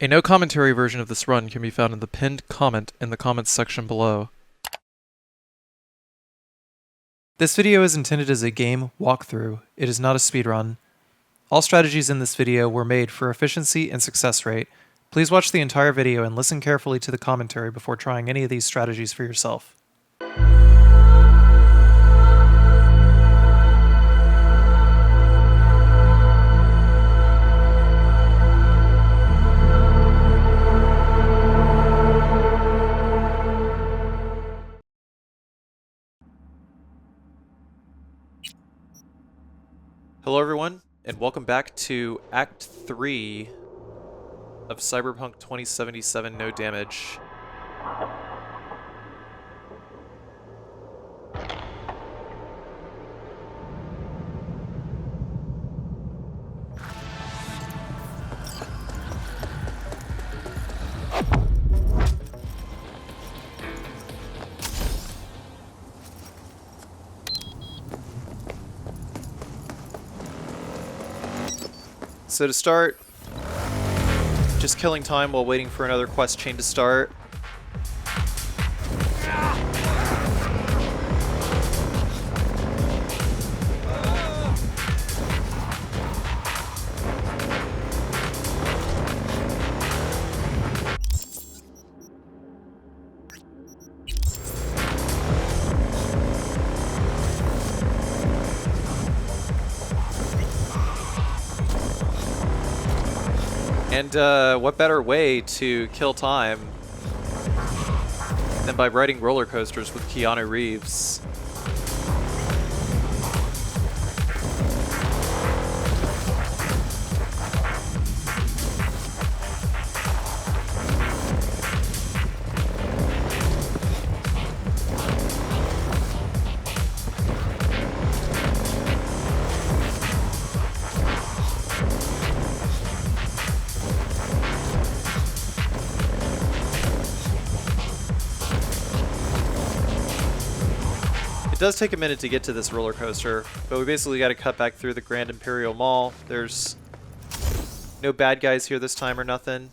A no commentary version of this run can be found in the pinned comment in the comments section below. This video is intended as a game walkthrough. It is not a speedrun. All strategies in this video were made for efficiency and success rate. Please watch the entire video and listen carefully to the commentary before trying any of these strategies for yourself. Hello everyone, and welcome back to Act 3 of Cyberpunk 2077 No Damage. So to start, just killing time while waiting for another quest chain to start. And what better way to kill time than by riding roller coasters with Keanu Reeves? It does take a minute to get to this roller coaster, but we basically got to cut back through the Grand Imperial Mall. There's no bad guys here this time or nothing.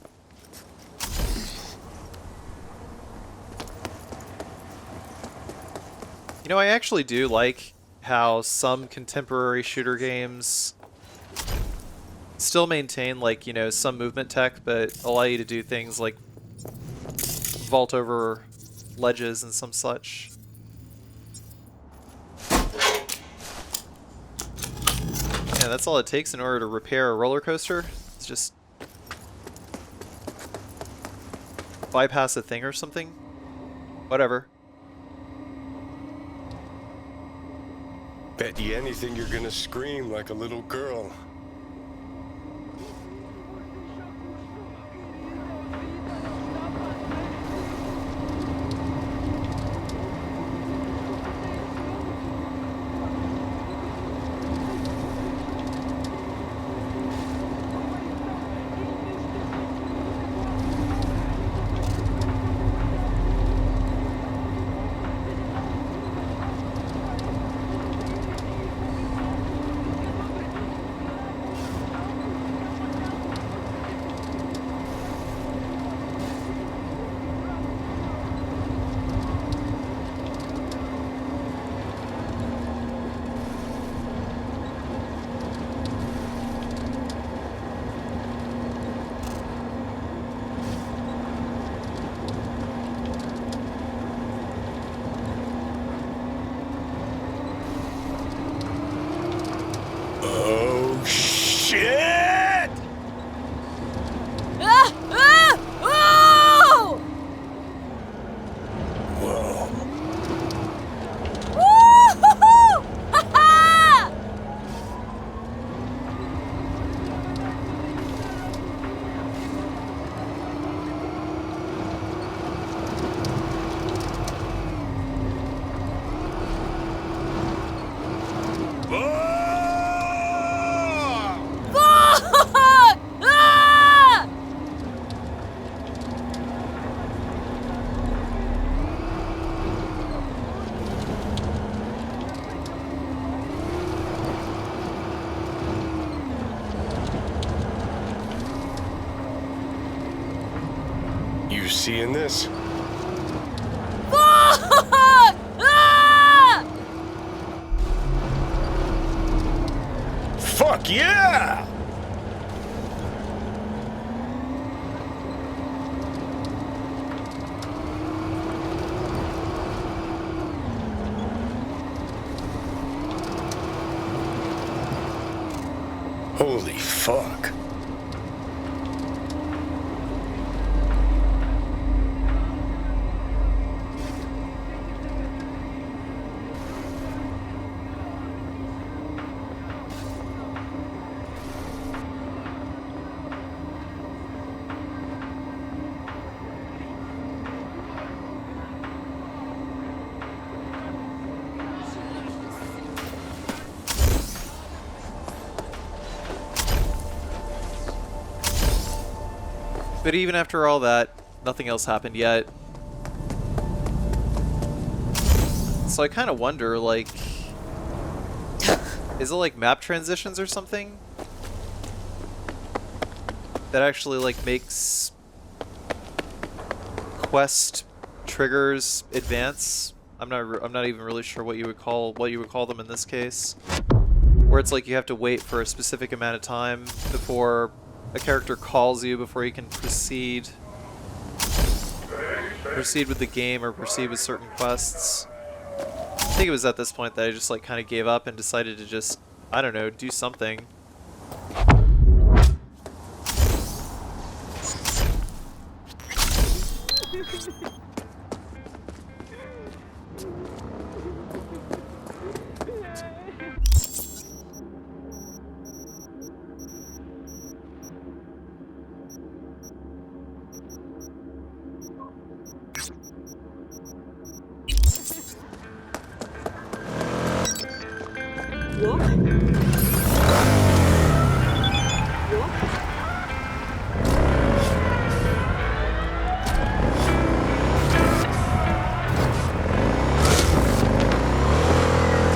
You know, I actually do like how some contemporary shooter games still maintain, like, you know, some movement tech, but allow you to do things like vault over ledges and some such. Yeah, that's all it takes in order to repair a roller coaster. It's just bypass a thing or something. Whatever. Bet you anything you're gonna scream like a little girl. You seeing this? Fuck yeah! Holy fuck. But even after all that, nothing else happened yet. So I kind of wonder, like, is it like map transitions or something that actually like makes quest triggers advance? I'm not even really sure what you would call them in this case, where it's like you have to wait for a specific amount of time before a character calls you before you can proceed with the game or proceed with certain quests. I think it was at this point that I just like kind of gave up and decided to just, I don't know, do something.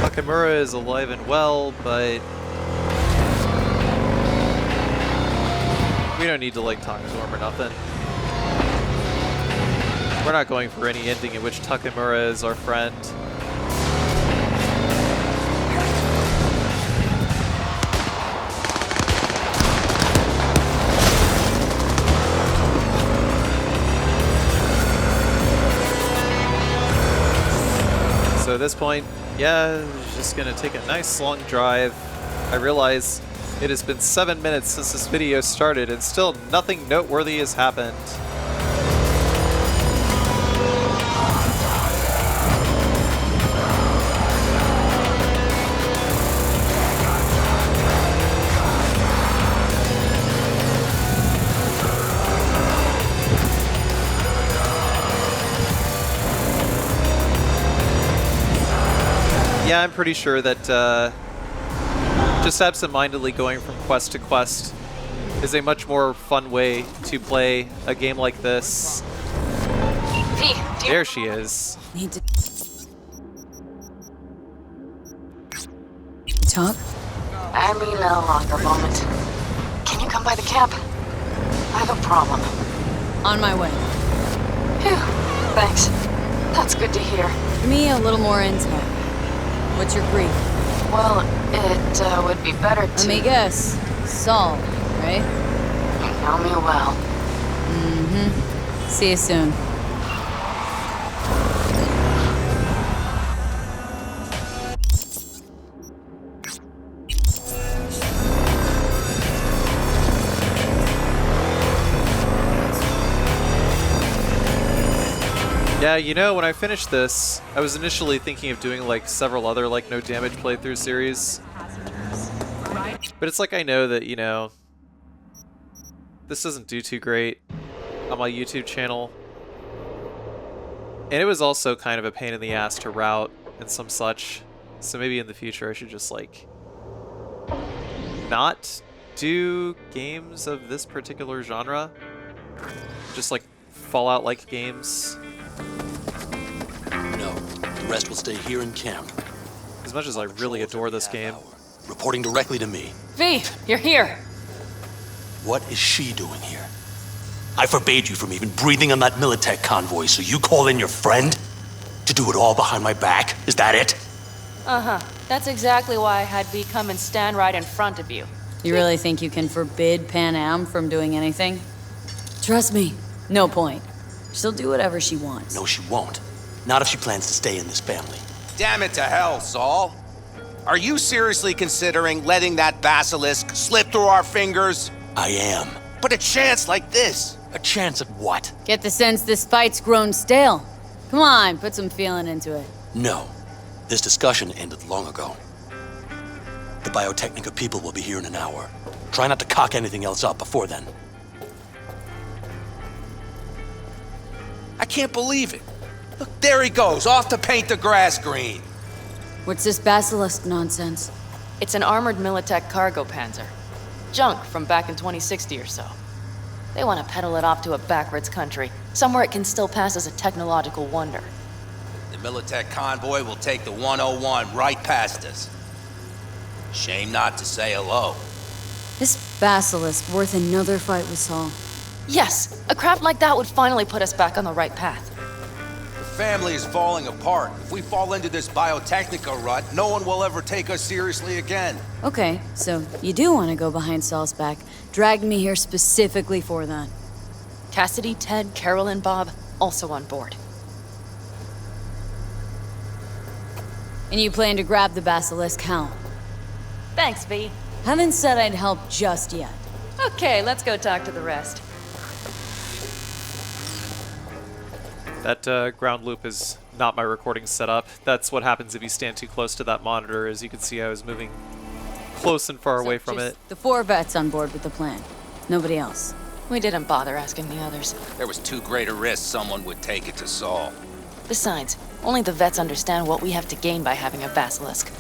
Takemura is alive and well, but we don't need to like talk to him or nothing. We're not going for any ending in which Takemura is our friend. So at this point, yeah, just gonna take a nice long drive. I realize it has been 7 minutes since this video started and still nothing noteworthy has happened. Yeah, I'm pretty sure that just absent-mindedly going from quest to quest is a much more fun way to play a game like this. There she is. Need to talk? I mean, no longer moment. Can you come by the camp? I have a problem. On my way. Phew, thanks. That's good to hear. Give me a little more intel. What's your grief? Well, it would be better to... Let me guess. Saul, right? You know me well. Mm-hmm. See you soon. Yeah, you know, when I finished this, I was initially thinking of doing like several other like no damage playthrough series. But it's like I know that, you know, this doesn't do too great on my YouTube channel. And it was also kind of a pain in the ass to route and some such. So maybe in the future I should just like not do games of this particular genre. Just like Fallout-like games. No, the rest will stay here in camp. As much as I really adore this game. Reporting directly to me. V, you're here. What is she doing here? I forbade you from even breathing on that Militech convoy, so you call in your friend? To do it all behind my back? Is that it? Uh-huh. That's exactly why I had V come and stand right in front of you. You really think you can forbid Pan Am from doing anything? Trust me, no point. She'll do whatever she wants. No, she won't. Not if she plans to stay in this family. Damn it to hell, Saul. Are you seriously considering letting that Basilisk slip through our fingers? I am. But a chance like this? A chance at what? Get the sense this fight's grown stale. Come on, put some feeling into it. No. This discussion ended long ago. The Biotechnica people will be here in an hour. Try not to cock anything else up before then. I can't believe it. Look, there he goes, off to paint the grass green. What's this Basilisk nonsense? It's an armored Militech cargo panzer. Junk from back in 2060 or so. They want to peddle it off to a backwards country, somewhere it can still pass as a technological wonder. The Militech convoy will take the 101 right past us. Shame not to say hello. This Basilisk worth another fight with Saul. Yes, a craft like that would finally put us back on the right path. The family is falling apart. If we fall into this Biotechnica rut, no one will ever take us seriously again. Okay, so you do want to go behind Saul's back. Dragged me here specifically for that. Cassidy, Ted, Carol, and Bob also on board. And you plan to grab the Basilisk, how? Thanks, V. Haven't said I'd help just yet. Okay, let's go talk to the rest. That ground loop is not my recording setup. That's what happens if you stand too close to that monitor. As you can see, I was moving close and far away from it. The 4 vets on board with the plan. Nobody else. We didn't bother asking the others. There was too great a risk someone would take it to Saul. Besides, only the vets understand what we have to gain by having a Basilisk.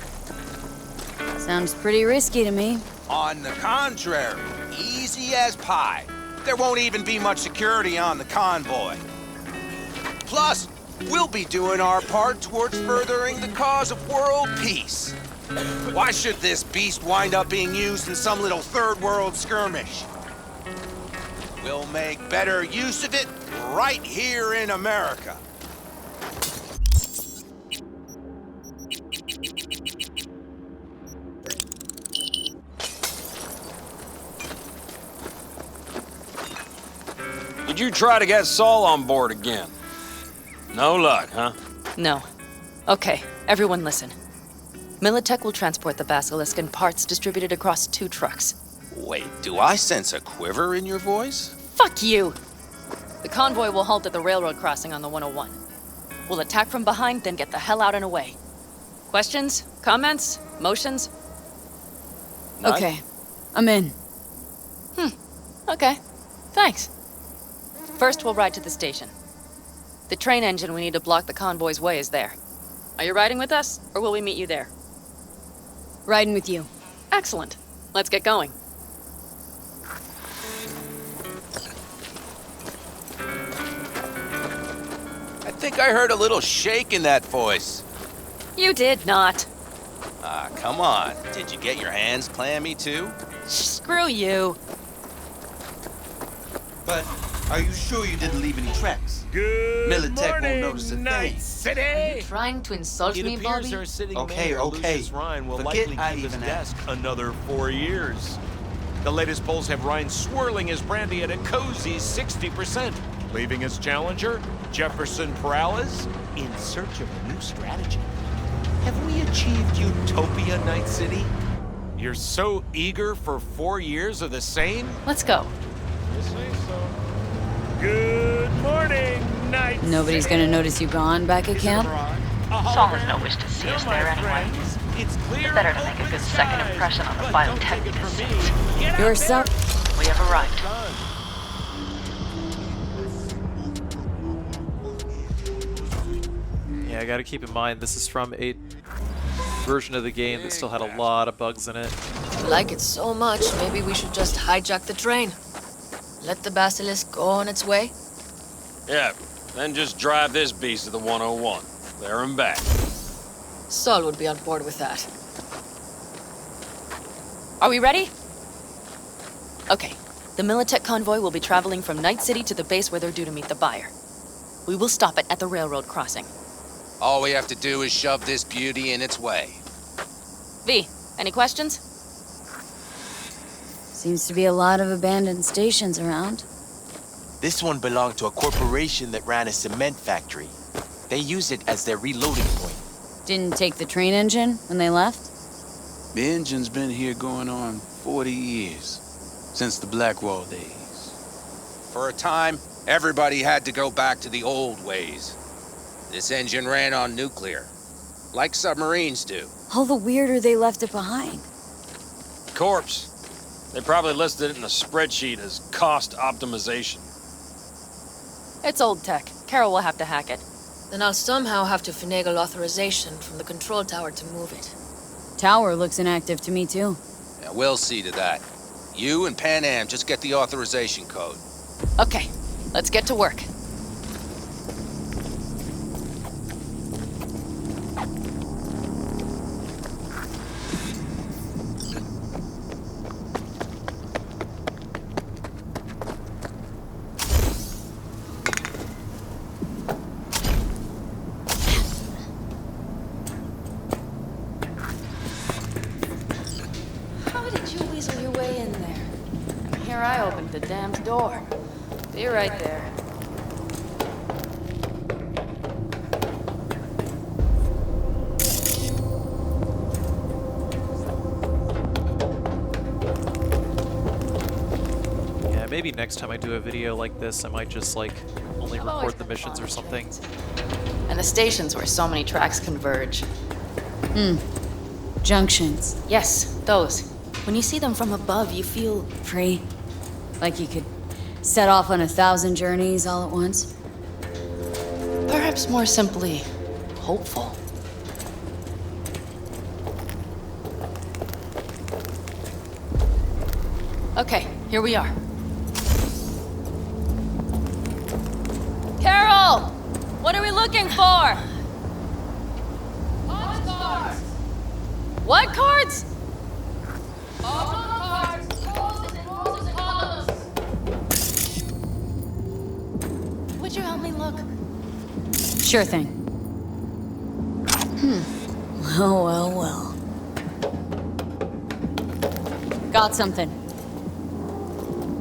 Sounds pretty risky to me. On the contrary, easy as pie. There won't even be much security on the convoy. Plus, we'll be doing our part towards furthering the cause of world peace. Why should this beast wind up being used in some little third world skirmish? We'll make better use of it right here in America. Did you try to get Saul on board again? No luck, huh? No. Okay, everyone listen. Militech will transport the Basilisk in parts distributed across 2 trucks. Wait, do I sense a quiver in your voice? Fuck you! The convoy will halt at the railroad crossing on the 101. We'll attack from behind, then get the hell out and away. Questions? Comments? Motions? None? Okay, I'm in. Okay, thanks. First, we'll ride to the station. The train engine we need to block the convoy's way is there. Are you riding with us, or will we meet you there? Riding with you. Excellent. Let's get going. I think I heard a little shake in that voice. You did not. Ah, come on. Did you get your hands clammy too? Screw you. But are you sure you didn't leave any tracks? Good Militech won't notice a Night thing. City! Trying to insult me, Bobby? our sitting Okay, mayor, okay. Lucius Ryan, will Forget likely I keep his even desk asked. another 4 years. The latest polls have Ryan swirling his brandy at a cozy 60%, leaving his challenger, Jefferson Perales, in search of a new strategy. Have we achieved utopia, Night City? You're so eager for 4 years of the same? Let's go. You say so. Good morning, Night Nobody's City! gonna notice you gone back at camp? Saul has no wish to see us there anyway. It's clear Better to make a good second impression on the Biotechnica suit. You're so... We have arrived. Yeah, I gotta keep in mind this is from a version of the game that still had a lot of bugs in it. You like it so much, maybe we should just hijack the train. Let the Basilisk go on its way. Yeah, then just drive this beast to the 101. There and back. Saul would be on board with that. Are we ready? Okay, The Militech convoy will be traveling from Night City to the base where they're due to meet the buyer. We will stop it at the railroad crossing. All we have to do is shove this beauty in its way. V, any questions? Seems to be a lot of abandoned stations around. This one belonged to a corporation that ran a cement factory. They used it as their reloading point. Didn't take the train engine when they left? The engine's been here going on 40 years. Since the Blackwall days. For a time, everybody had to go back to the old ways. This engine ran on nuclear, like submarines do. All the weirder they left it behind. Corpse. They probably listed it in a spreadsheet as cost optimization. It's old tech. Carol will have to hack it. Then I'll somehow have to finagle authorization from the control tower to move it. Tower looks inactive to me, too. Yeah, we'll see to that. You and Pan Am just get the authorization code. Okay, let's get to work. How did you weasel your way in there? And here I opened the damned door. Be right there. Yeah, maybe next time I do a video like this, I might just, like, only record the missions or something. And the stations where so many tracks converge. Junctions. Yes, those. When you see them from above, you feel Free. Like you could set off on 1,000 journeys all at once. perhaps more simply hopeful. Okay, here we are. Carol! What are we looking for? Cards! What cards? Would you help me look? Sure thing. Well. Got something.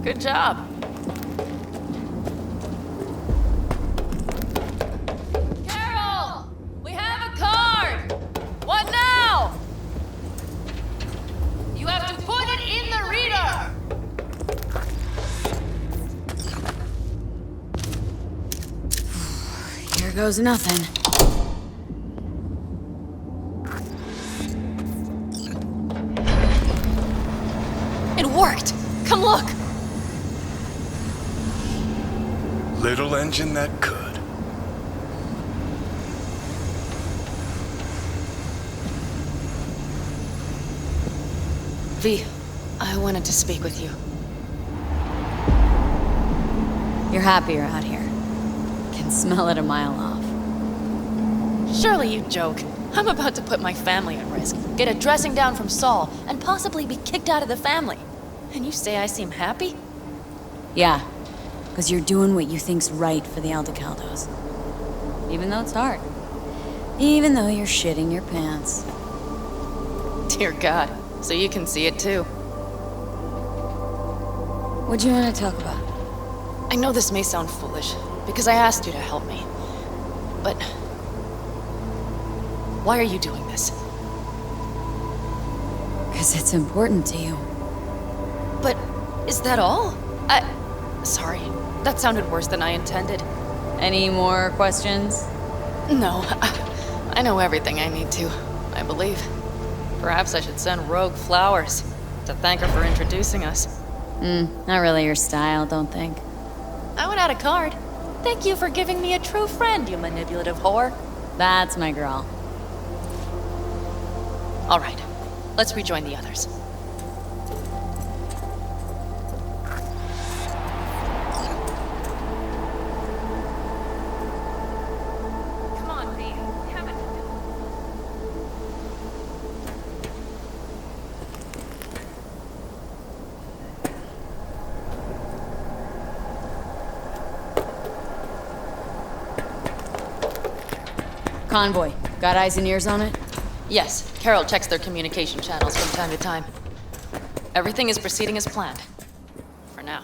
Good job. Carol! We have a card! What now? You have to put it in the reader! Here goes nothing. It worked! Come look! Little engine that could. V, I wanted to speak with you. You're happier out here. Can smell it a mile off. Surely you joke. I'm about to put my family at risk, get a dressing down from Saul, and possibly be kicked out of the family. And you say I seem happy? Yeah, because you're doing what you think's right for the Aldecaldos. Even though it's hard. Even though you're shitting your pants. Dear God, so you can see it too. What do you want to talk about? I know this may sound foolish, because I asked you to help me. But why are you doing this? Because it's important to you. But is that all? Sorry, that sounded worse than I intended. Any more questions? No, I know everything I need to, I believe. Perhaps I should send Rogue flowers to thank her for introducing us. Not really your style, don't think. I went out a card. Thank you for giving me a true friend, you manipulative whore. That's my girl. All right, let's rejoin the others. Come on, V. Haven't. convoy. Got eyes and ears on it? Yes, Carol checks their communication channels from time to time. Everything is proceeding as planned. For now.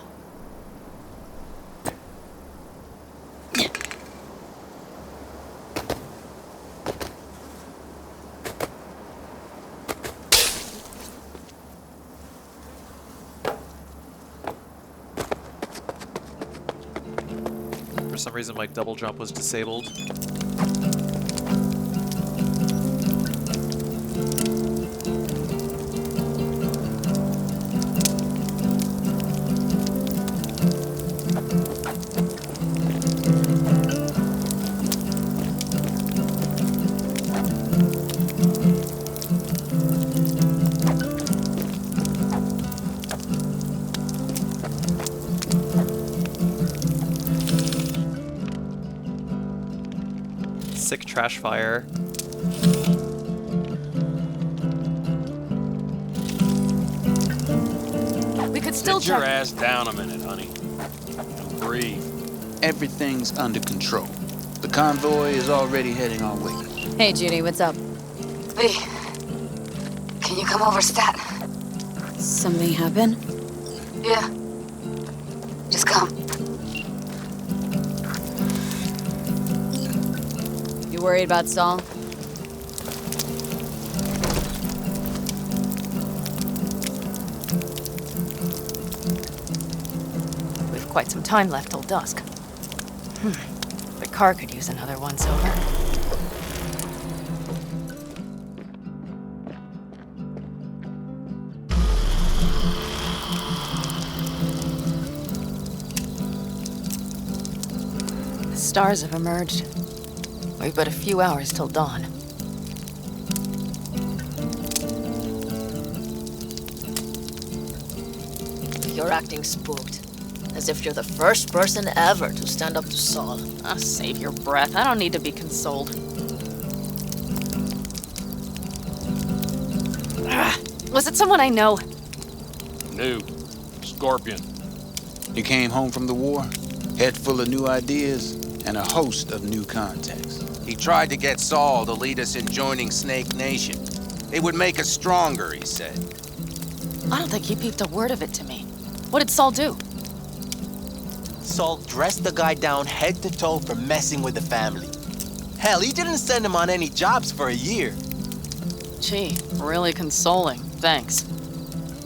For some reason, my double jump was disabled. Sick trash fire. We could still Sit your check. ass down a minute, honey. And breathe. Everything's under control. The convoy is already heading our way. Hey, Judy, what's up? V, can you come over stat? Something happened? Yeah. Just come. You worried about Saul? We've quite some time left till dusk. The car could use another once-over. The stars have emerged. We've but a few hours till dawn. You're acting spooked. As if you're the first person ever to stand up to Saul. Oh, save your breath. I don't need to be consoled. Was it someone I know? New. Scorpion. He came home from the war, head full of new ideas, and a host of new contacts. He tried to get Saul to lead us in joining Snake Nation. It would make us stronger, he said. I don't think he peeped a word of it to me. What did Saul do? Saul dressed the guy down head to toe for messing with the family. Hell, he didn't send him on any jobs for a year. Gee, really consoling. Thanks.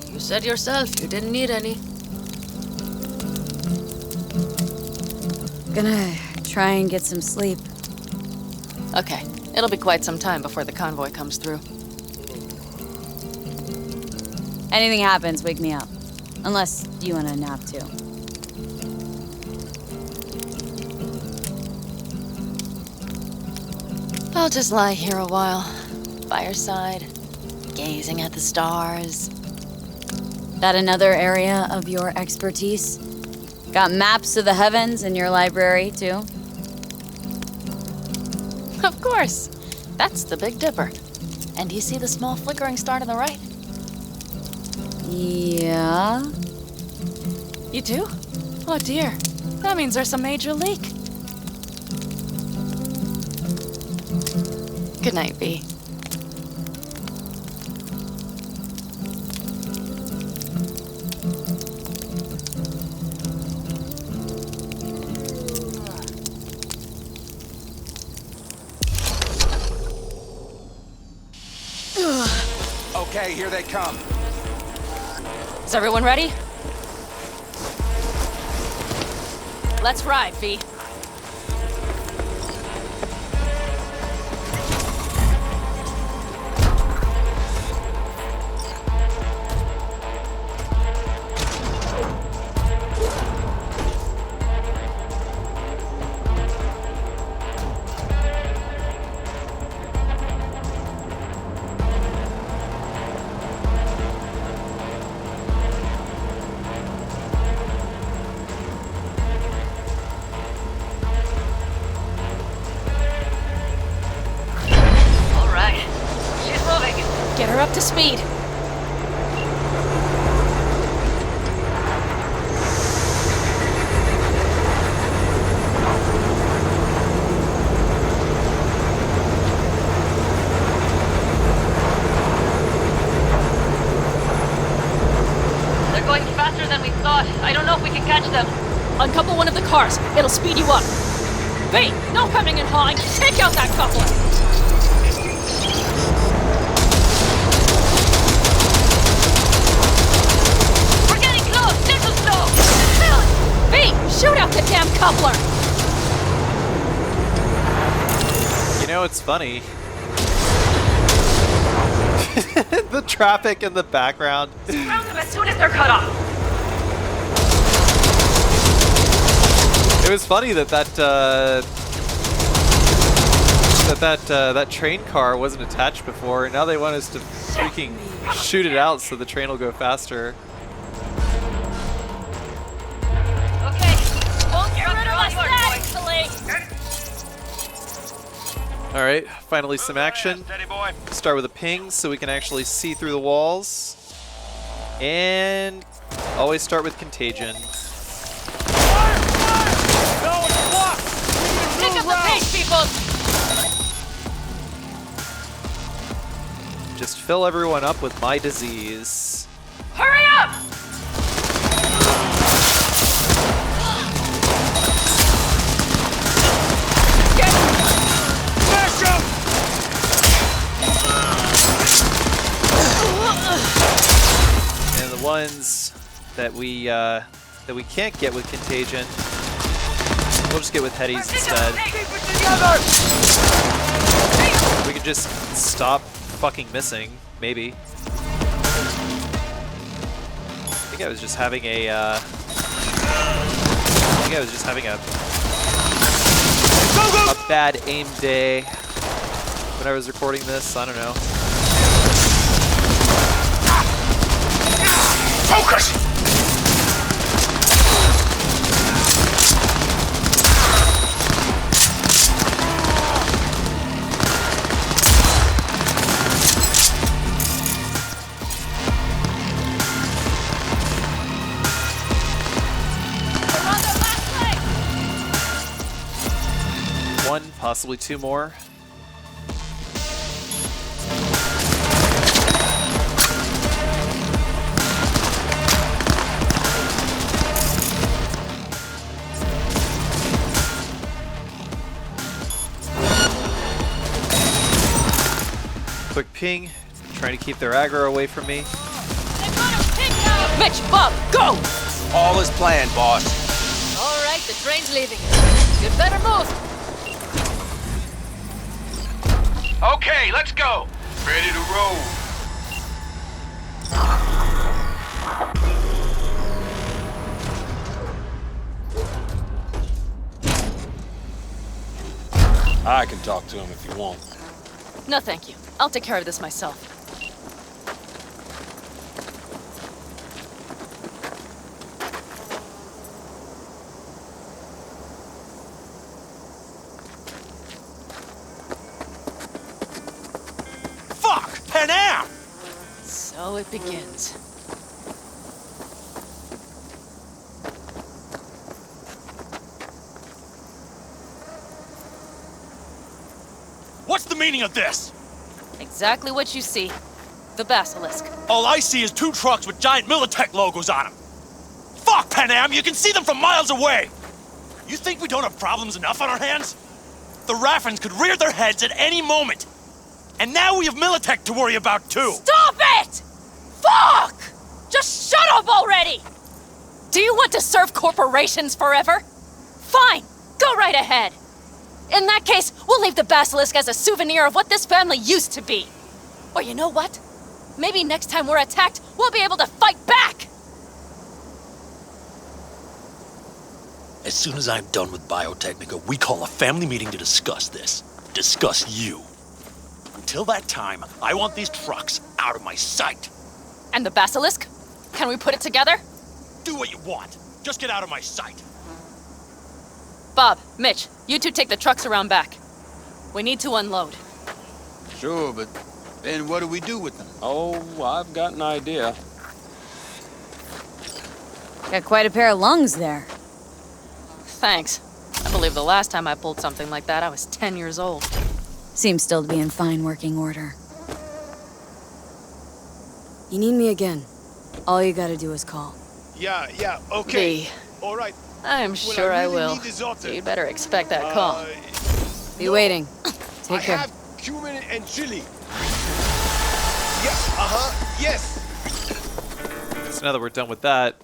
You said yourself you didn't need any. Gonna try and get some sleep. Okay, it'll be quite some time before the convoy comes through. Anything happens, wake me up. Unless you want a nap too. I'll just lie here a while, by your side, gazing at the stars. That another area of your expertise? Got maps of the heavens in your library too? Of course. That's the Big Dipper. And do you see the small flickering star to the right? Yeah. You do? Oh dear. That means there's a major leak. Good night, V. Okay, here they come. Is everyone ready? Let's ride, V. Get her up to speed. catch them. Uncouple one of the cars. It'll speed you up. V, no hemming and hawing. Take out that coupler. We're getting close. This'll slow. V, shoot out the damn coupler. You know, it's funny. The traffic in the background. Surround them as soon as they're cut off. It was funny that that train car wasn't attached before. Now they want us to freaking shoot it out so the train will go faster. Okay, won't get rid of us naturally. All right, finally some action. Start with a ping so we can actually see through the walls. And always start with contagion. Pick up the pace, people! Just fill everyone up with my disease. Hurry up! Smash him! And the ones that we can't get with contagion, we'll just get with headies instead. We can just stop fucking missing, maybe. I think I was just having a bad aim day when I was recording this. I don't know. Focus! One, possibly two more. Quick ping, trying to keep their aggro away from me. Mitch, Bob, go! All is planned, boss. All right, the train's leaving. You'd better move. Okay, let's go. Ready to roll. I can talk to him if you want. No, thank you. I'll take care of this myself. Fuck! Panam! So it begins. What's the meaning of this? Exactly what you see. The Basilisk. All I see is two trucks with giant Militech logos on them. Fuck, Panam! You can see them from miles away! You think we don't have problems enough on our hands? The Raffens could rear their heads at any moment. And now we have Militech to worry about, too! Stop it! Fuck! Just shut up already! Do you want to serve corporations forever? Fine, go right ahead. In that case, we'll leave the Basilisk as a souvenir of what this family used to be. Or you know what? Maybe next time we're attacked, we'll be able to fight back! As soon as I'm done with Biotechnica, we call a family meeting to discuss this. Discuss you. Until that time, I want these trucks out of my sight. And the Basilisk? Can we put it together? Do what you want. Just get out of my sight. Bob, Mitch, you two take the trucks around back. We need to unload. Sure, but then what do we do with them? Oh, I've got an idea. Got quite a pair of lungs there. Thanks. I believe the last time I pulled something like that, I was 10 years old. Seems still to be in fine working order. You need me again. All you gotta do is call. Yeah, okay. V, All right. I'm sure I will. You'd better expect that call. Be waiting. Take care. I have cumin and chili. Yeah, yes. So now that we're done with that,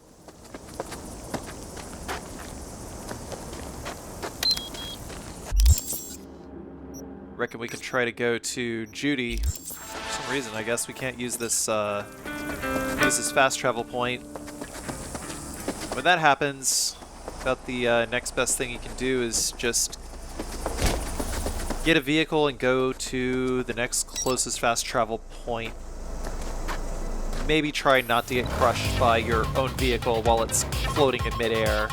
reckon we can try to go to Judy. For some reason, I guess we can't use this fast travel point. When that happens, about the next best thing you can do is just get a vehicle and go to the next closest fast travel point. Maybe try not to get crushed by your own vehicle while it's floating in midair.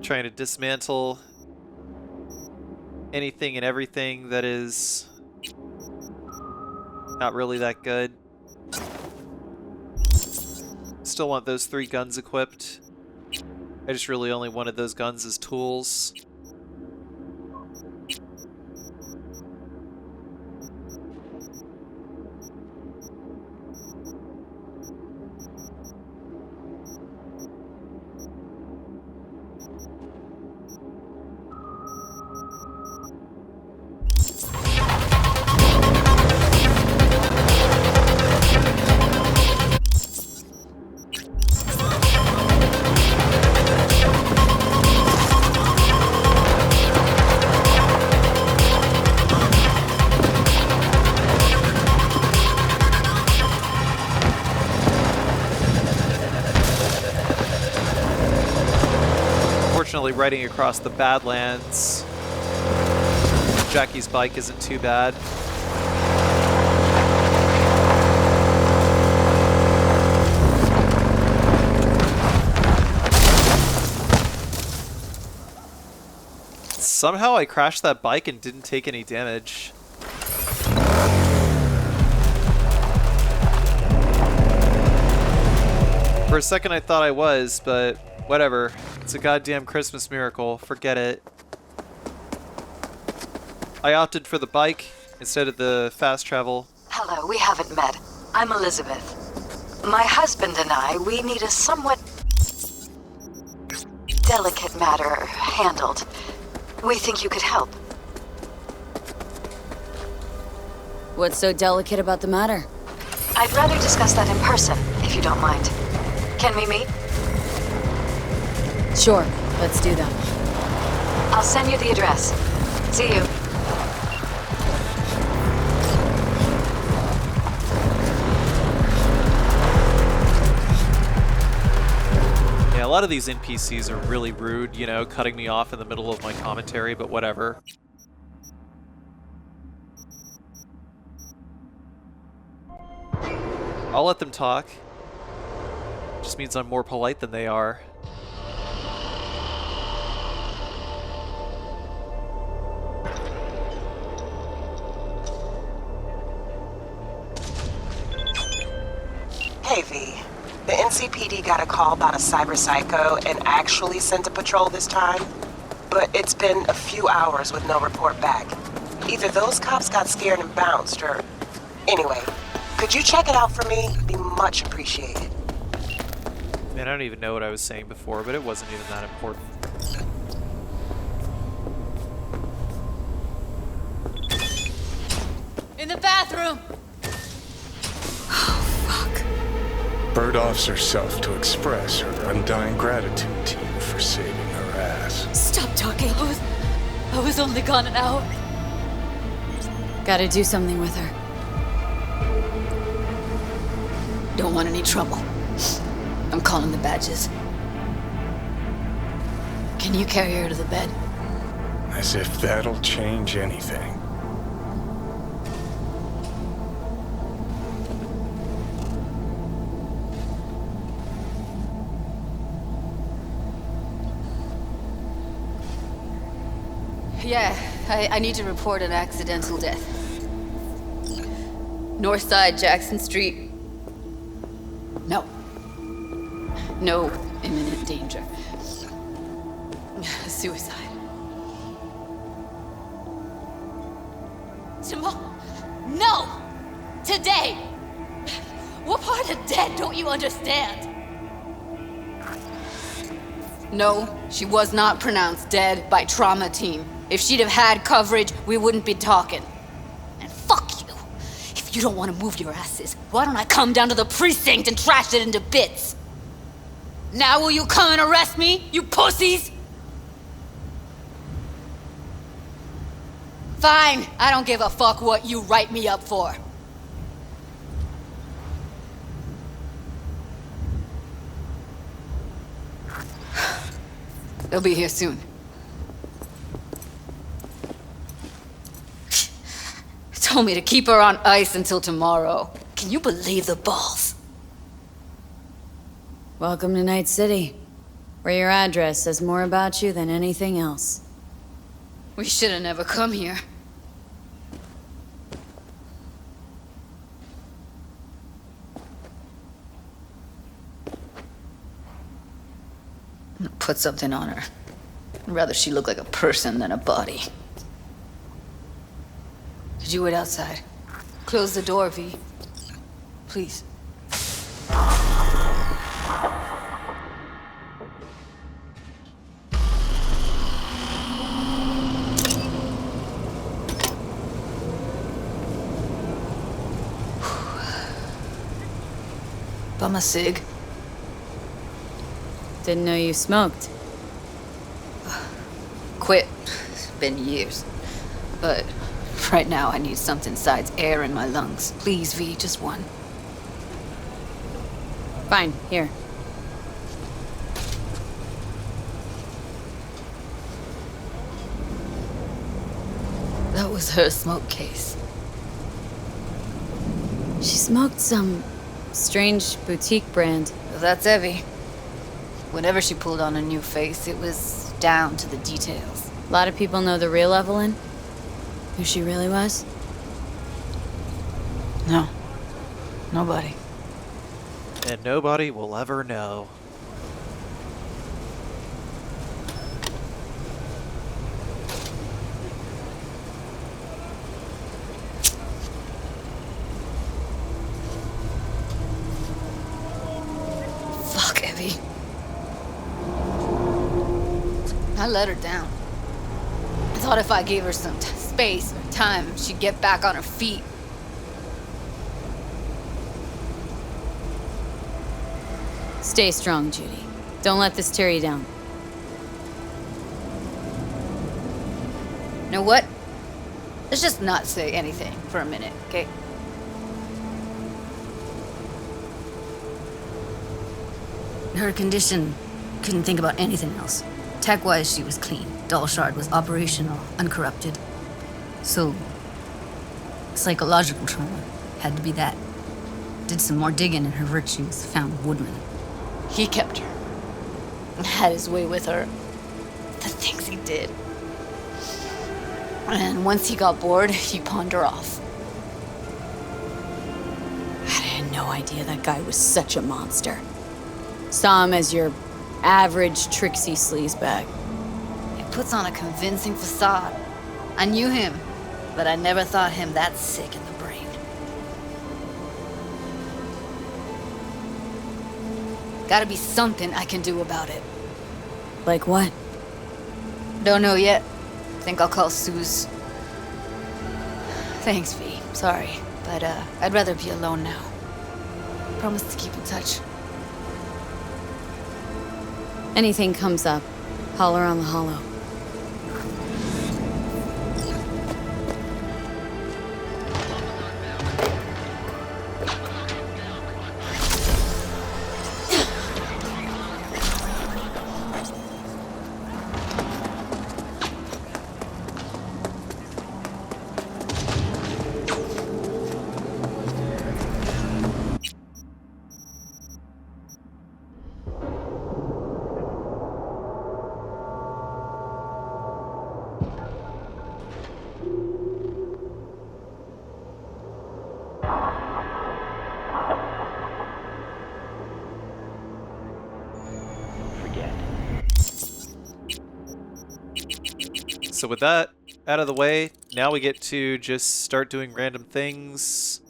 Trying to dismantle anything and everything that is not really that good. Still want those 3 guns equipped. I just really only wanted those guns as tools. Riding across the Badlands, Jackie's bike isn't too bad. Somehow I crashed that bike and didn't take any damage. For a second I thought I was, but whatever. It's a goddamn Christmas miracle. Forget it. I opted for the bike instead of the fast travel. Hello, we haven't met. I'm Elizabeth. My husband and I, we need a somewhat delicate matter handled. We think you could help. What's so delicate about the matter? I'd rather discuss that in person, if you don't mind. Can we meet? Sure, let's do that. I'll send you the address. See you. Yeah, a lot of these NPCs are really rude, you know, cutting me off in the middle of my commentary, but whatever. I'll let them talk. Just means I'm more polite than they are. Hey V, the NCPD got a call about a cyber psycho and actually sent a patrol this time, but it's been a few hours with no report back. Either those cops got scared and bounced, or... Anyway, could you check it out for me? Be much appreciated. Man, I don't even know what I was saying before, but it wasn't even that important. In the bathroom! Bird offs herself to express her undying gratitude to you for saving her ass. Stop talking. I was only gone an hour. Gotta do something with her. Don't want any trouble. I'm calling the badges. Can you carry her to the bed? As if that'll change anything. Yeah, I need to report an accidental death. Northside Jackson Street. No. No imminent danger. Suicide. Tomorrow? No! Today! What part of dead don't you understand? No, she was not pronounced dead by trauma team. If she'd have had coverage, we wouldn't be talking. And fuck you! If you don't want to move your asses, why don't I come down to the precinct and trash it into bits? Now will you come and arrest me, you pussies? Fine, I don't give a fuck what you write me up for. They'll be here soon. Told me to keep her on ice until tomorrow. Can you believe the balls? Welcome to Night City, where your address says more about you than anything else. We should have never come here. I'm gonna put something on her. I'd rather she look like a person than a body. Could you wait outside? Close the door, V. Please. Bum a cig. Didn't know you smoked. Quit. It's been years. But right now I need something besides air in my lungs. Please, V, just one. Fine, here. That was her smoke case. She smoked some strange boutique brand. Well, that's Evie. Whenever she pulled on a new face, it was down to the details. A lot of people know the real Evelyn? Who she really was? No. Nobody. And nobody will ever know. Fuck, Evie. I let her down. I thought if I gave her some space or time, she'd get back on her feet. Stay strong, Judy. Don't let this tear you down. You know what? Let's just not say anything for a minute, okay? Her condition, couldn't think about anything else. Tech-wise, she was clean. Doll Shard was operational, uncorrupted. So, psychological trauma had to be that. Did some more digging in her virtues, found Woodman. He kept her. Had his way with her. The things he did. And once he got bored, he pawned her off. I had no idea that guy was such a monster. Saw him as your average tricksy sleazebag. He puts on a convincing facade. I knew him, but I never thought him that sick in the brain. Gotta be something I can do about it. Like what? Don't know yet. Think I'll call Suze. Thanks, V. Sorry, but I'd rather be alone now. Promise to keep in touch. Anything comes up, holler on the hollow. So with that out of the way, now we get to just start doing random things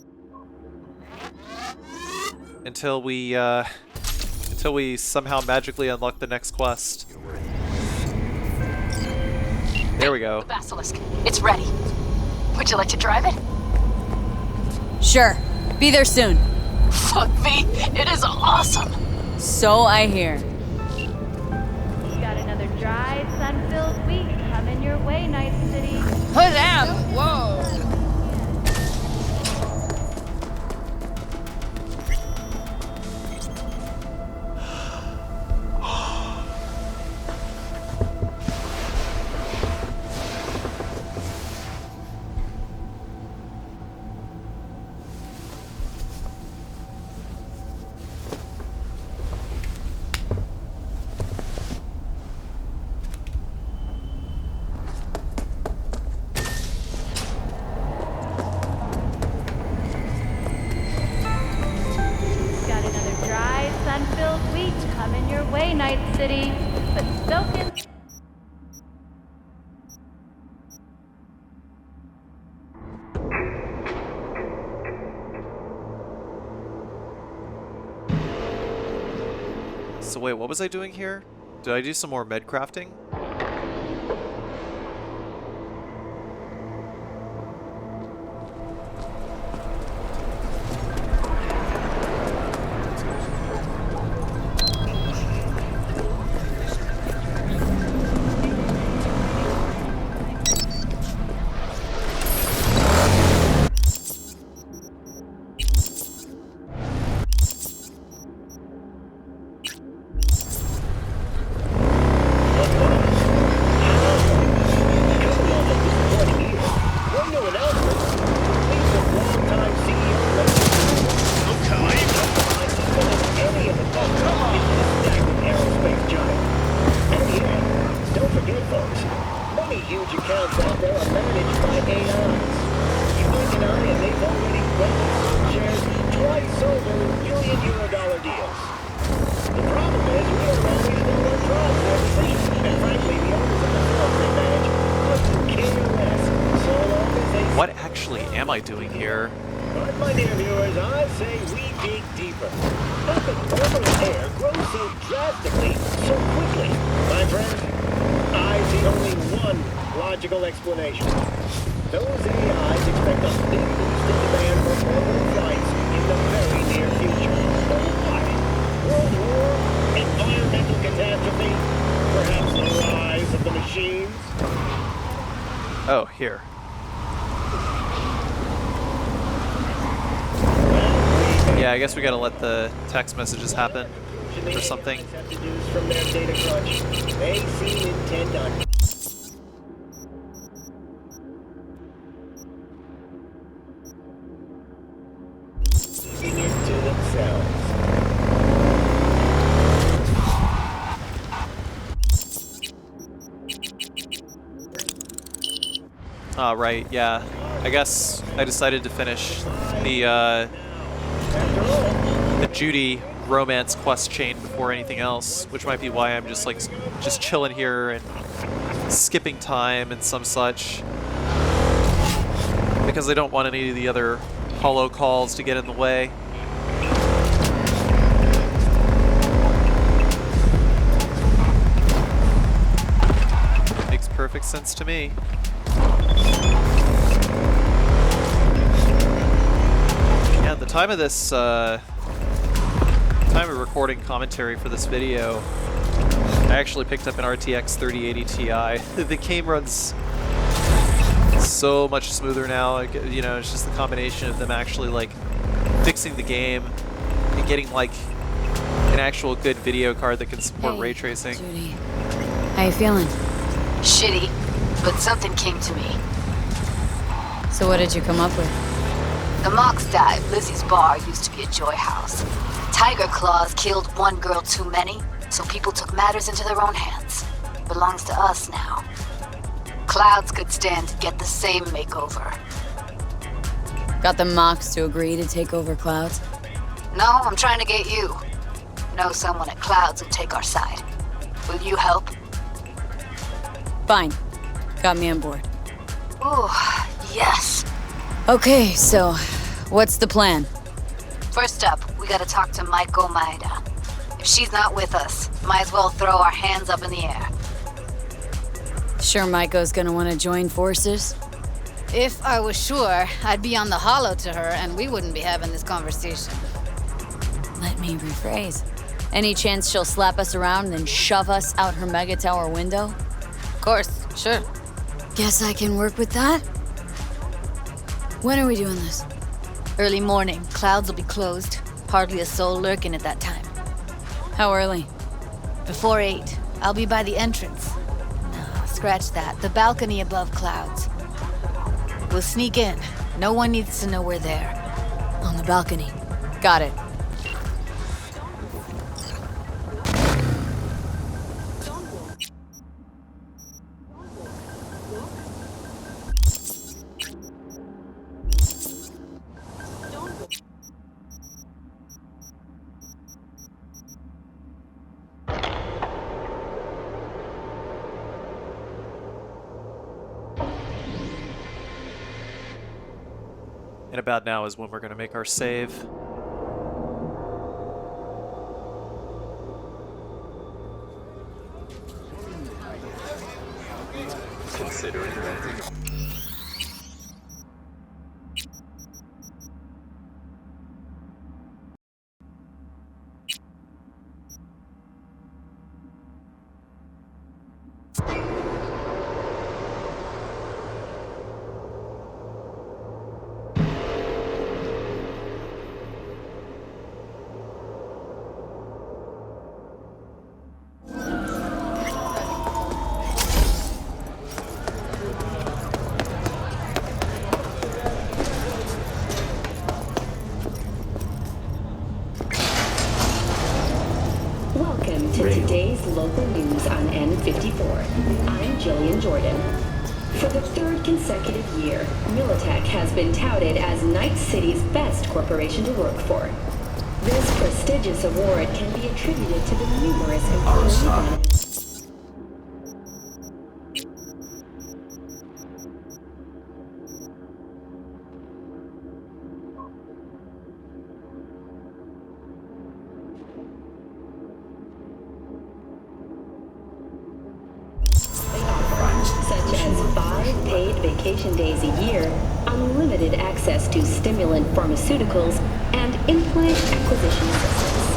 until we somehow magically unlock the next quest. There we go. The Basilisk. It's ready. Would you like to drive it? Sure. Be there soon. Fuck me. It is awesome. So I hear. Got another dry, sun-filled week coming your way, Night City. Put down! Whoa! Got another dry, sun-filled week coming your way, Night City. But soak in. So wait, what was I doing here? Did I do some more med crafting? What actually am I doing here? But my dear viewers, I say we dig deeper. How could orbital air grow so drastically, so quickly? My friend, I see only one logical explanation. Those AIs expect a big boost in demand for orbital flights in the very near future. Why? World war? Environmental catastrophe? Perhaps the rise of the machines? Oh, here. Yeah, I guess we gotta let the text messages happen or something. From their data crunch, they seem intent on keeping it to themselves. Ah, right, yeah. I guess I decided to finish the Judy romance quest chain before anything else, which might be why I'm just chilling here and skipping time and some such, because I don't want any of the other holo calls to get in the way. Makes perfect sense to me. Yeah, at the time of this time of recording commentary for this video, I actually picked up an RTX 3080 Ti. The game runs so much smoother now. You know, it's just the combination of them actually like fixing the game and getting like an actual good video card that can support ray tracing. Judy, how you feeling? Shitty, but something came to me. So what did you come up with? The Mox dive, Lizzie's bar, used to be a joy house. Tiger Claws killed one girl too many, so people took matters into their own hands. Belongs to us now. Clouds could stand to get the same makeover. Got the Mox to agree to take over Clouds? No, I'm trying to get you. Know someone at Clouds who'll take our side. Will you help? Fine. Got me on board. Ooh, yes. Okay, so what's the plan? First up, we gotta talk to Maiko Maeda. If she's not with us, might as well throw our hands up in the air. Sure Maiko's gonna want to join forces? If I was sure, I'd be on the hollow to her and we wouldn't be having this conversation. Let me rephrase. Any chance she'll slap us around and then shove us out her mega tower window? Of course, sure. Guess I can work with that? When are we doing this? Early morning. Clouds will be closed. Hardly a soul lurking at that time. How early? Before 8. I'll be by the entrance. No, scratch that. The balcony above clouds. We'll sneak in. No one needs to know we're there. On the balcony. Got it. And about now is when we're going to make our save. Considering renting. Welcome to today's local news on N54. I'm Jillian Jordan. For the third consecutive year, Militech has been touted as Night City's best corporation to work for. This prestigious award can be attributed to the numerous employee benefits. Such as 5 paid vacation days a year, unlimited access to stimulant pharmaceuticals, and implant acquisition systems.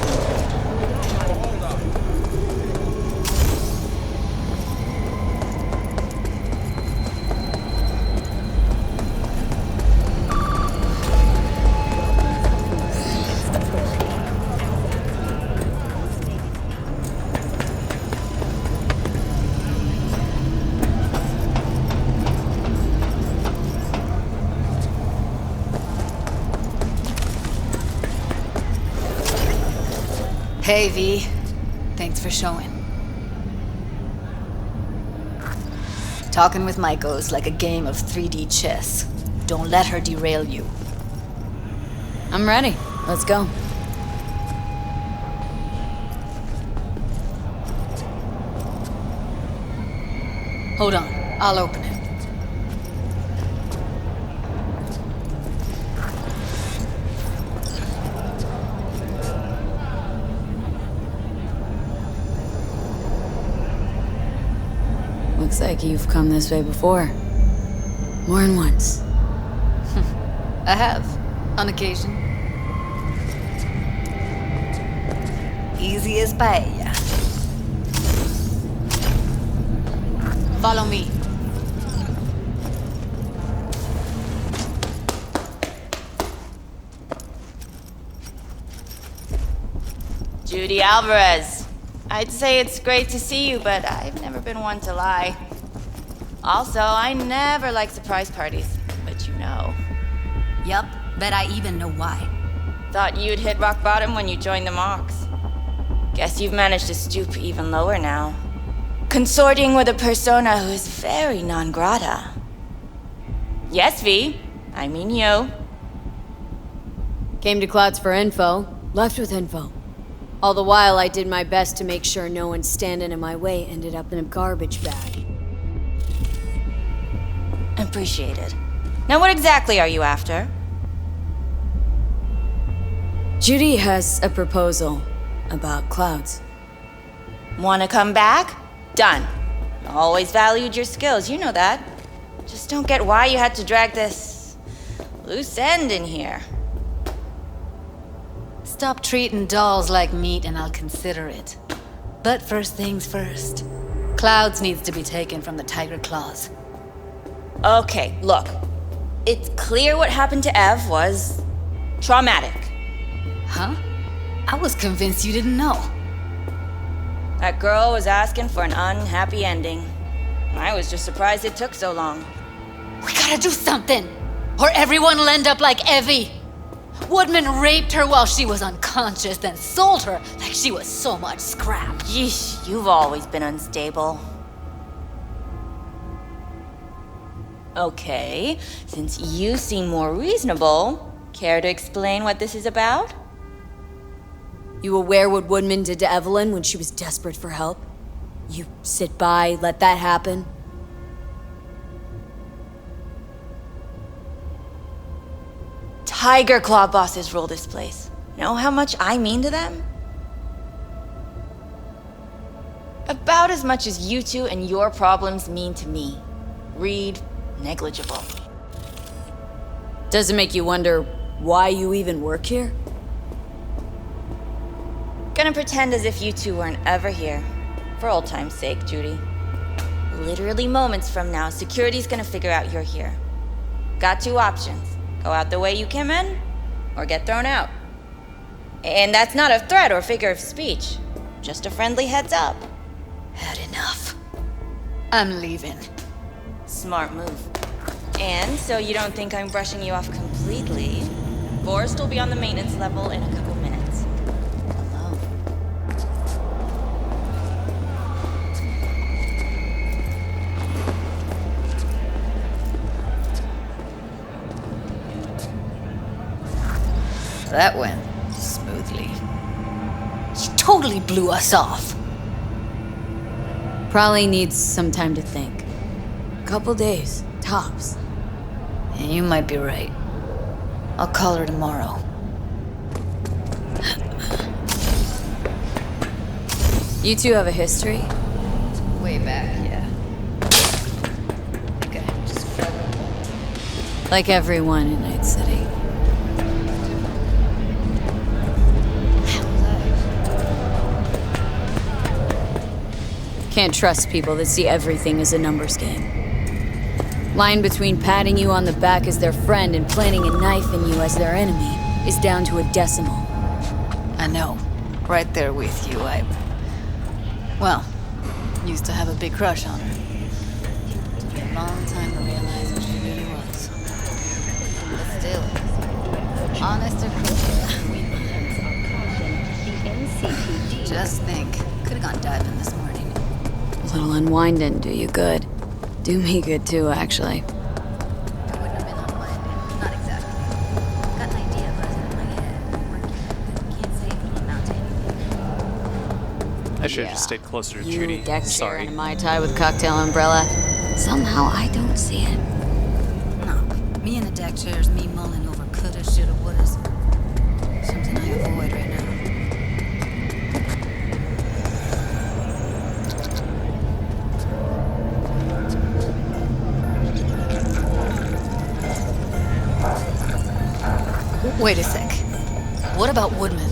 Hey, V. Thanks for showing. Talking with Maiko's like a game of 3D chess. Don't let her derail you. I'm ready. Let's go. Hold on. I'll open it. Looks like you've come this way before. More than once. I have, on occasion. Easy as paella. Follow me. Judy Alvarez. I'd say it's great to see you, but I've never been one to lie. Also, I never like surprise parties, but you know. Yup, bet I even know why. Thought you'd hit rock bottom when you joined the Mox. Guess you've managed to stoop even lower now. Consorting with a persona who is very non grata. Yes, V. I mean you. Came to Clouds for info, left with info. All the while, I did my best to make sure no one standing in my way ended up in a garbage bag. appreciated. Now what exactly are you after? Judy has a proposal about clouds. Wanna come back? Done. Always valued your skills, you know that. Just don't get why you had to drag this loose end in here. Stop treating dolls like meat and I'll consider it. But first things first. Clouds needs to be taken from the Tiger Claws. Okay, look. It's clear what happened to Ev was traumatic. Huh? I was convinced you didn't know. That girl was asking for an unhappy ending. I was just surprised it took so long. We gotta do something, or everyone will end up like Evie. Woodman raped her while she was unconscious, then sold her like she was so much scrap. Yeesh, you've always been unstable. Okay, since you seem more reasonable, care to explain what this is about? You aware what Woodman did to Evelyn when she was desperate for help? You sit by, let that happen? Tiger Claw bosses rule this place. Know how much I mean to them? About as much as you two and your problems mean to me. Read negligible. Does it make you wonder why you even work here? Gonna pretend as if you two weren't ever here. For old time's sake, Judy. Literally moments from now, security's gonna figure out you're here. Got two options. Go out the way you came in, or get thrown out. And that's not a threat or figure of speech. Just a friendly heads up. Had enough. I'm leaving. Smart move. And so you don't think I'm brushing you off completely, Forrest will be on the maintenance level in a couple minutes. Alone. That went smoothly. She totally blew us off. Probably needs some time to think. Couple days, tops. And you might be right. I'll call her tomorrow. You two have a history? Way back, yeah. Okay, just like everyone in Night City. Can't trust people that see everything as a numbers game. Line between patting you on the back as their friend and planting a knife in you as their enemy is down to a decimal. I know. Right there with you, well, used to have a big crush on her. Took me a long time to realize what she really was. But still, honest or crooked, just think, could have gone diving this morning. A little unwind didn't do you good. Do me good too, actually. It wouldn't have been unwinding. Not exactly. Got an idea buzzing in my head. Can't say it can amount to anything. I should have just stayed closer to You, Judy. deck chair, Sorry. and a Mai Tai with cocktail umbrella. Somehow I don't see it. No, me in the deck chairs, me mulling over coulda, shoulda, wouldas. Something I avoid right now. Wait a sec. What about Woodman?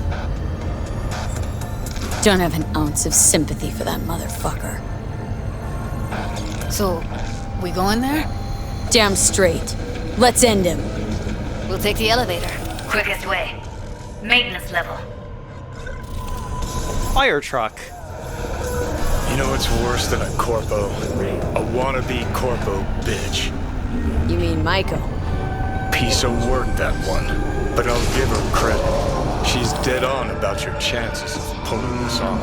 Don't have an ounce of sympathy for that motherfucker. So, we going there? Damn straight. Let's end him. We'll take the elevator. Quickest way. Maintenance level. Fire truck. You know what's worse than a corpo? A wannabe corpo bitch. You mean Maiko? Piece of work, that one. But I'll give her credit. She's dead on about your chances of pulling this off.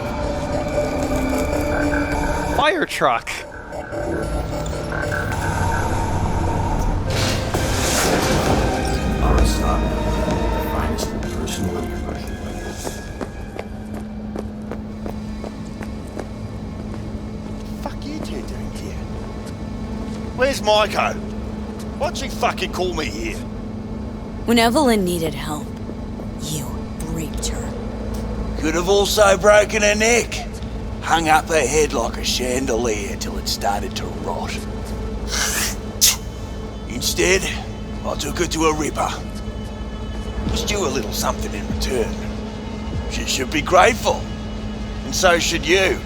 Fire truck. Our stop. The finest person under pressure. Fuck you two doing here? Where's Maiko? What'd you fucking call me here? When Evelyn needed help, you raped her. Could have also broken her neck. Hung up her head like a chandelier till it started to rot. Instead, I took her to a ripper. Was due a little something in return. She should be grateful. And so should you.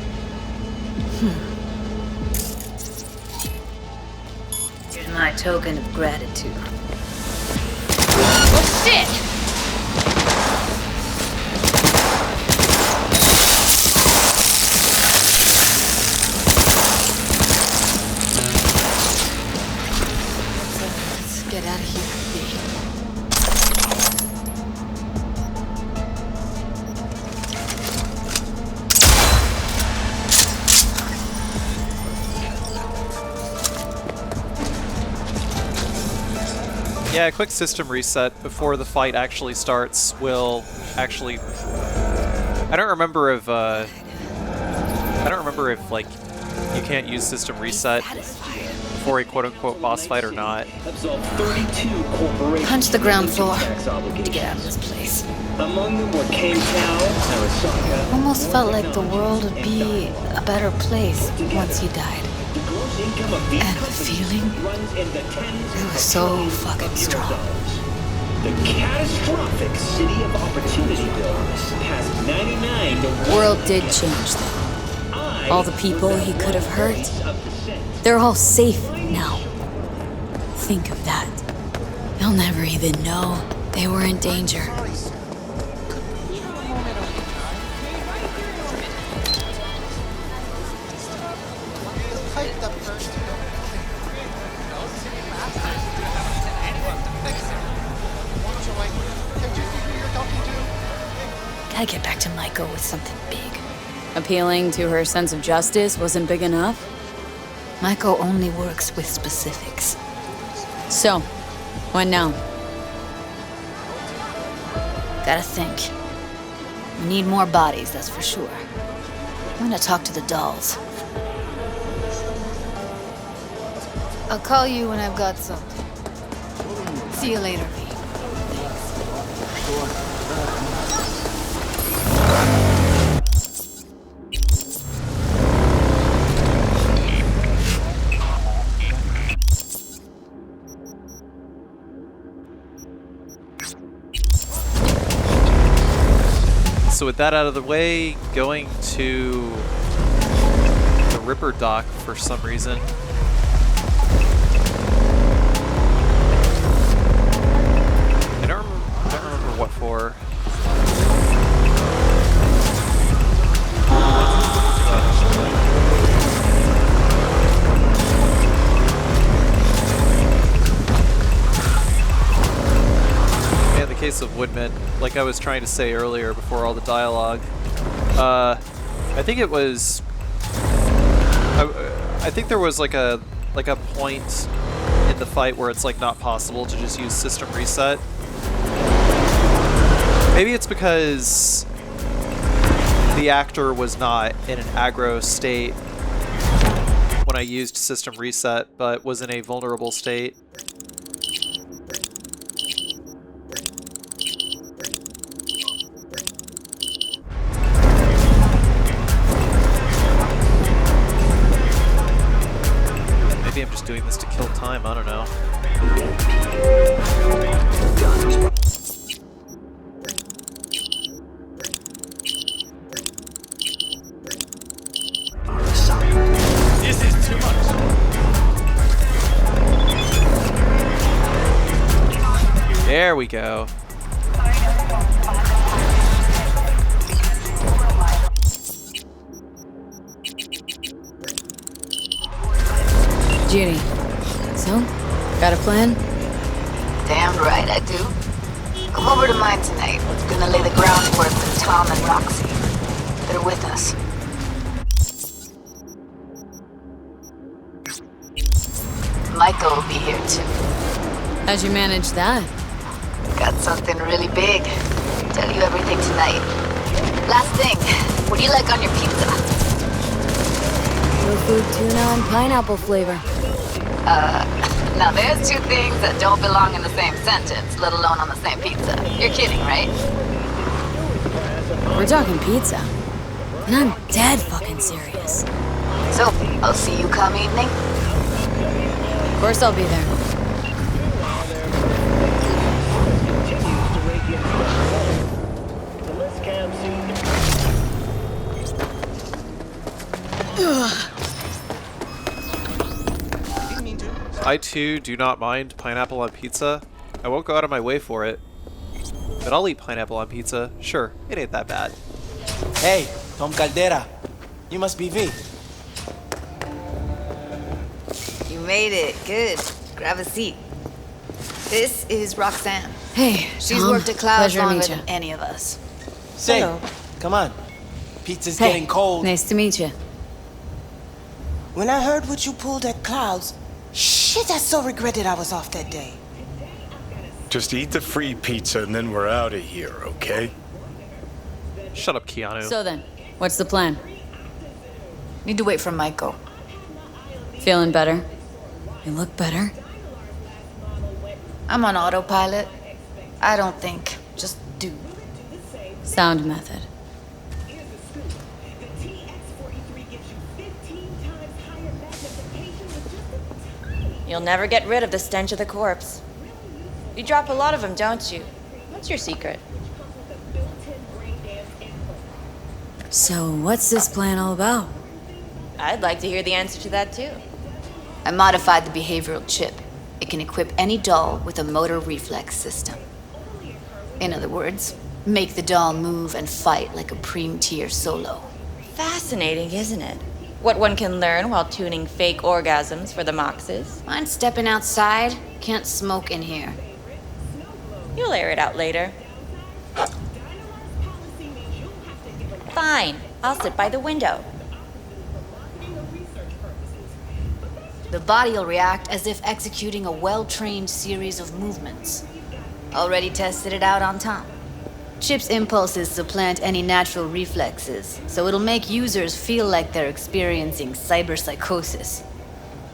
Here's my token of gratitude. Oh, shit! Let's get out of here. Yeah, a quick system reset before the fight actually starts will actually... I don't remember if like you can't use system reset for a quote-unquote boss fight or not. Punch the ground floor to get out of this place. Among them were Cape Town, Arasaka. Almost felt like the world would be a better place once you died. And the feeling, it was so fucking strong. The catastrophic city of Opportunityville has 99 to 1. The world did change though. All the people he could have hurt, they're all safe now. Think of that. They'll never even know they were in danger. Gotta get back to Maiko with something big. Appealing to her sense of justice wasn't big enough? Maiko only works with specifics. So, what now? Gotta think. We need more bodies, that's for sure. I'm gonna talk to the dolls. I'll call you when I've got something. See you later, V. So with that out of the way, going to the Ripper dock for some reason. I don't remember what for. In the case of Woodman, like I was trying to say earlier before all the dialogue, I think it was, I think there was like a point in the fight where it's like not possible to just use system reset. Maybe it's because the actor was not in an aggro state when I used system reset, but was in a vulnerable state. Maybe I'm just doing this to kill time, I don't know. This is too much. There we go. Judy, so, got a plan? Damn right I do. Come over to mine tonight. We're gonna lay the groundwork with Tom and Roxy. They're with us. Maiko will be here too. How'd you manage that? Got something really big. Tell you everything tonight. Last thing, what do you like on your pizza? Tofu, tuna, and pineapple flavor. Now there's two things that don't belong in the same sentence, let alone on the same pizza. You're kidding, right? We're talking pizza. And I'm dead fucking serious. So, I'll see you come evening? Of course I'll be there. I too do not mind pineapple on pizza. I won't go out of my way for it. But I'll eat pineapple on pizza. Sure, it ain't that bad. Hey, Tom Caldera. You must be V. You made it. Good. Grab a seat. This is Roxanne. Hey, She's Tom. worked at Clouds Pleasure to longer meet ya. than any of us. Say, Hello. come on. Pizza's Hey, getting cold. nice to meet you. When I heard what you pulled at Clouds, shit, I so regretted I was off that day. Just eat the free pizza and then we're out of here, okay? Shut up, Keanu. So then, what's the plan? Need to wait for Maiko. Feeling better? You look better? I'm on autopilot. I don't think. Just do. Sound method. You'll never get rid of the stench of the corpse. You drop a lot of them, don't you? What's your secret? So, what's this plan all about? I'd like to hear the answer to that, too. I modified the behavioral chip. It can equip any doll with a motor reflex system. In other words, make the doll move and fight like a Preem-tier solo. Fascinating, isn't it? What one can learn while tuning fake orgasms for the Moxes. Mind stepping outside? Can't smoke in here. You'll air it out later. Fine, I'll sit by the window. The body will react as if executing a well-trained series of movements. Already tested it out on Tom. Chip's impulses supplant any natural reflexes, so it'll make users feel like they're experiencing cyberpsychosis.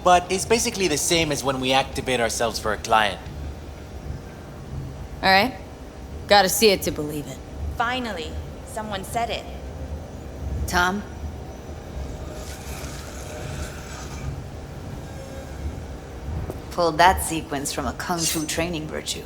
But it's basically the same as when we activate ourselves for a client. Alright. Gotta see it to believe it. Finally, someone said it. Tom? Pulled that sequence from a kung fu training virtue.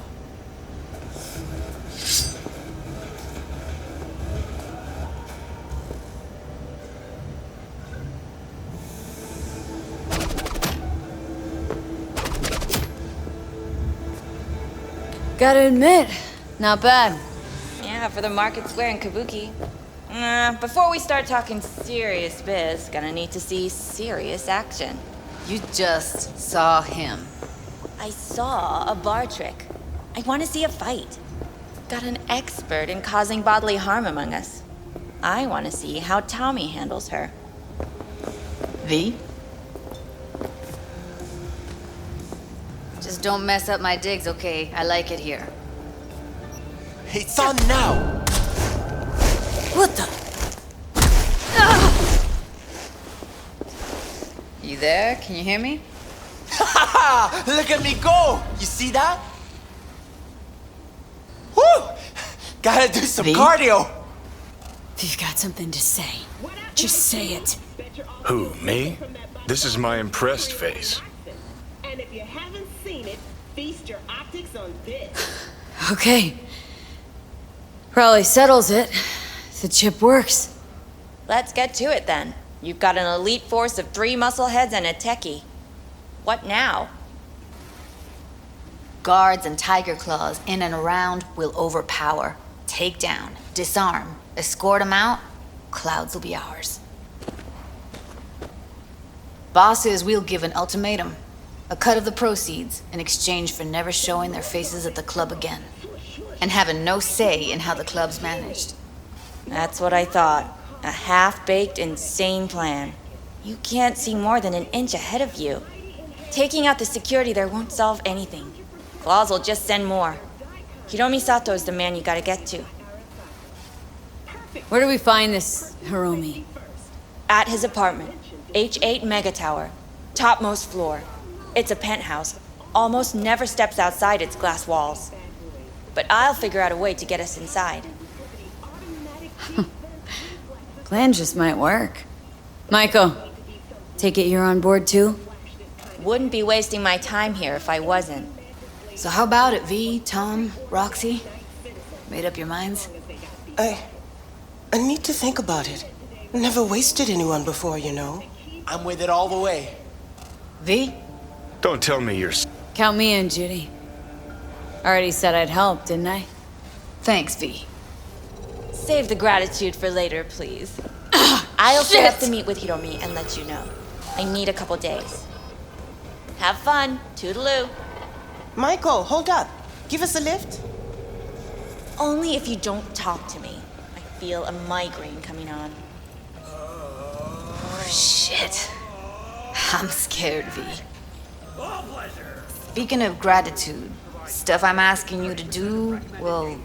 Gotta admit, not bad. Yeah, for the market square in Kabuki. Before we start talking serious biz, gonna need to see serious action. You just saw him. I saw a bar trick. I want to see a fight. Got an expert in causing bodily harm among us. I want to see how Tommy handles her. V? Just don't mess up my digs, okay? I like it here. It's on now! What the? You there? Can you hear me? Look at me go! You see that? Woo! Gotta do some cardio! If you've got something to say, just say it. Who, me? This is my impressed face. And if you haven't seen it, feast your optics on this. Okay. Probably settles it. The chip works. Let's get to it then. You've got an elite force of 3 muscleheads and a techie. What now? Guards and tiger claws in and around will overpower, take down, disarm, escort them out. Clouds will be ours. Bosses, we'll give an ultimatum. A cut of the proceeds in exchange for never showing their faces at the club again. And having no say in how the club's managed. That's what I thought. A half-baked, insane plan. You can't see more than an inch ahead of you. Taking out the security there won't solve anything. Claws will just send more. Hiromi Sato is the man you gotta get to. Where do we find this Hiromi? At his apartment. H8 Mega Tower. Topmost floor. It's a penthouse. almost never steps outside its glass walls. But I'll figure out a way to get us inside. Plan just might work. Maiko, take it you're on board too? Wouldn't be wasting my time here if I wasn't. So how about it, V, Tom, Roxy? Made up your minds? I need to think about it. Never wasted anyone before, you know. I'm with it all the way. V? Don't tell me you're... Count me in, Judy. Already said I'd help, didn't I? Thanks, V. Save the gratitude for later, please. I'll still have to meet with Hiromi and let you know. I need a couple days. Have fun. Toodaloo. Maiko, hold up. Give us a lift. Only if you don't talk to me. I feel a migraine coming on. Oh, shit. I'm scared, V. Speaking of gratitude, stuff I'm asking you to do, well,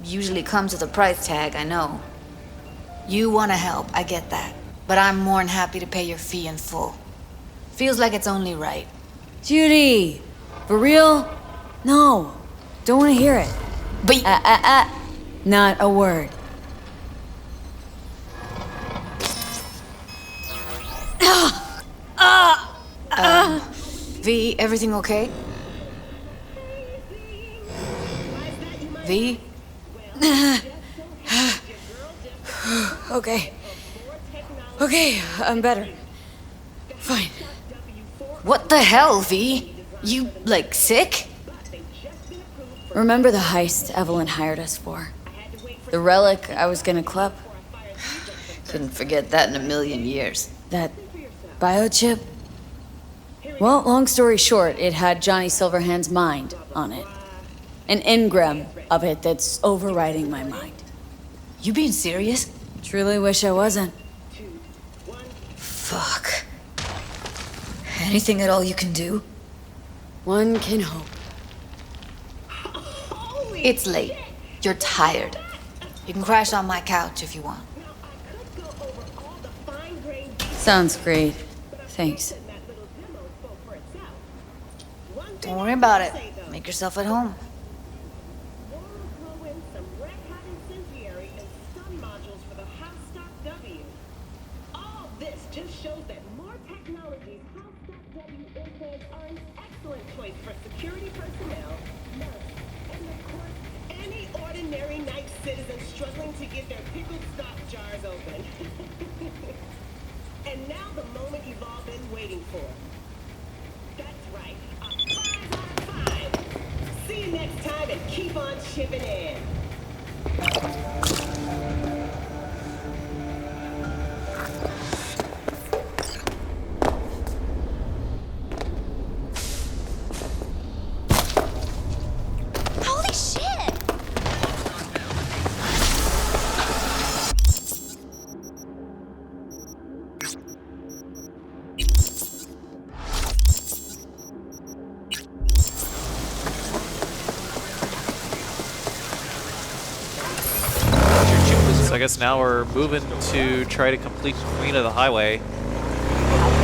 usually comes with a price tag, I know. You want to help, I get that. But I'm more than happy to pay your fee in full. Feels like it's only right. Judy! For real? No. Don't want to hear it. But... Not a word. V, everything okay? V? Okay. Okay, I'm better. Fine. What the hell, V? You, like, sick? Remember the heist Evelyn hired us for? The relic I was gonna club? Couldn't forget that in a million years. That biochip? Well, long story short, it had Johnny Silverhand's mind on it. An engram of it that's overriding my mind. You being serious? Truly wish I wasn't. Fuck. Anything at all you can do? One can hope. It's late. You're tired. You can crash on my couch if you want. Sounds great. Thanks. Don't worry about it. Make yourself at home. And now the moment you've all been waiting for. That's right. A 5 on 5. See you next time and keep on chipping in. Holy shit! So I guess now we're moving to try to complete Queen of the Highway.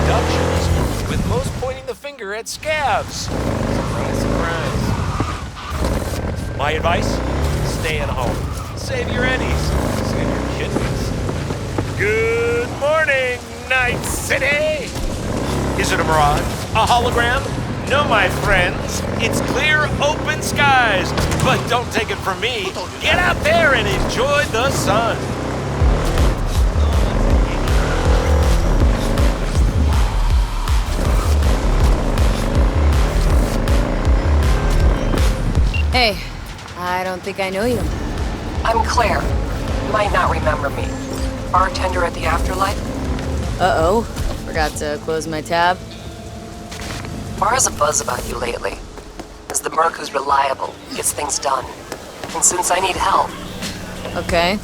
Abductions, with most pointing the finger at scabs. Surprise, surprise. My advice? Stay at home. Save your eddies. Save your kidneys. Good morning, Night City! Is it a mirage? A hologram? No, my friends. It's clear, open skies. But don't take it from me. Get out there and enjoy the sun. Hey, I don't think I know you. I'm Claire. You might not remember me. Bartender at the Afterlife? Uh-oh. Forgot to close my tab. Bar has a buzz about you lately. As the merc who's reliable, gets things done. And since I need help... Okay.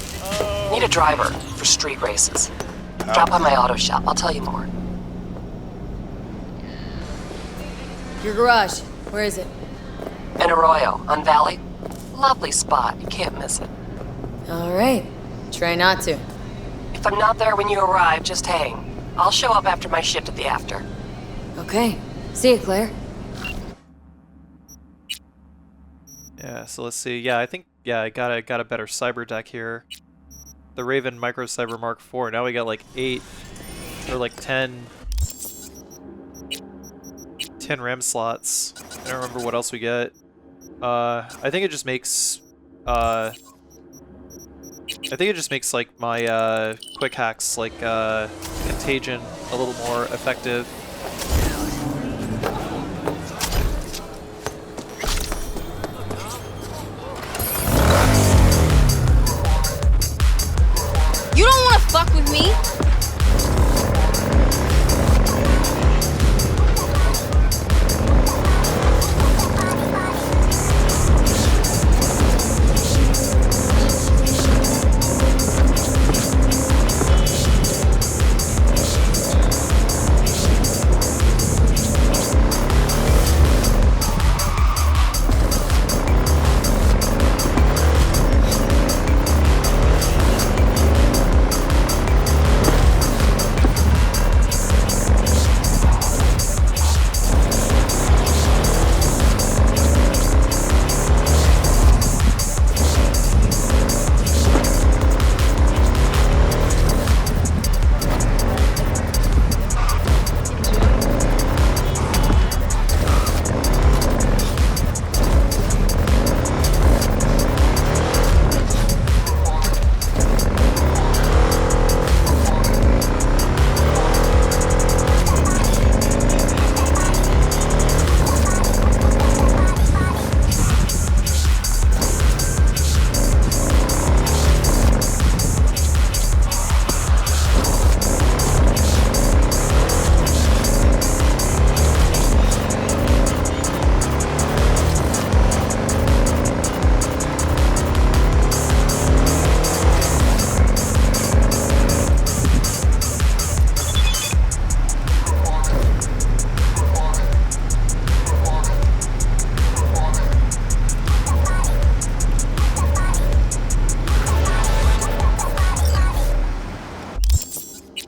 Need a driver for street races. Drop by my auto shop, I'll tell you more. Your garage. Where is it? In Arroyo, on Valley. Lovely spot, you can't miss it. All right. Try not to. If I'm not there when you arrive, just hang. I'll show up after my shift at the after. Okay. See you, Claire. Yeah, so let's see. Yeah, I think I got a better cyber deck here. The Raven Micro Cyber Mark IV. Now we got like 8 or like 10 RAM slots. I don't remember what else we get. I think it just makes like my quick hacks like Contagion a little more effective. You don't want to fuck with me?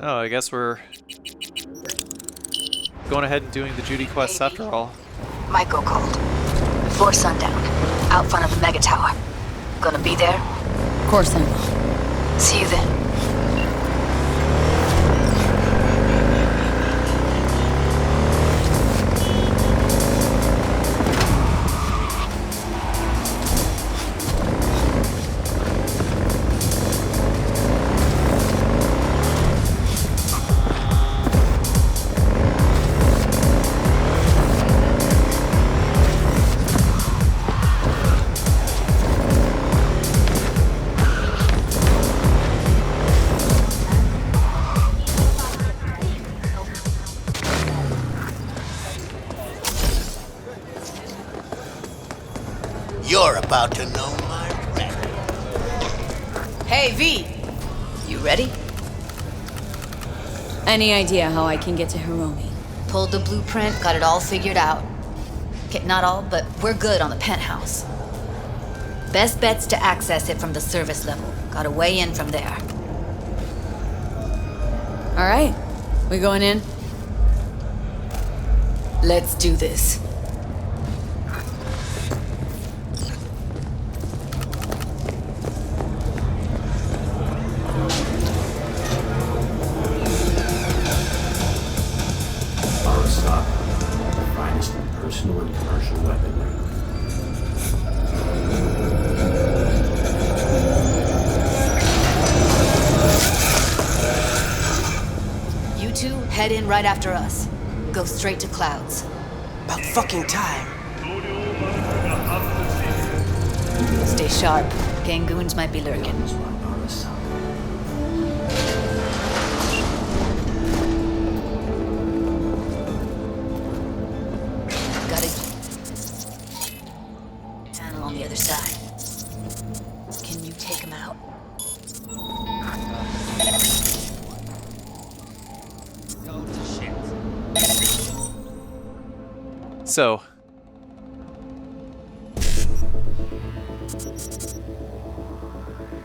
Oh, I guess we're going ahead and doing the Judy quests after all. Maiko called. Before sundown, out front of the Mega Tower. Gonna be there? Of course I will. See you then. You're about to know my record. Hey, V! You ready? Any idea how I can get to Hiromi? Pulled the blueprint, got it all figured out. Okay, not all, but we're good on the penthouse. Best bet's to access it from the service level. Gotta weigh in from there. All right, we going in? Let's do this. Personal and commercial weaponry. You two head in right after us. Go straight to Clouds. About fucking time. Stay sharp. Gangoons might be lurking. On the other side. Can you take him out? So,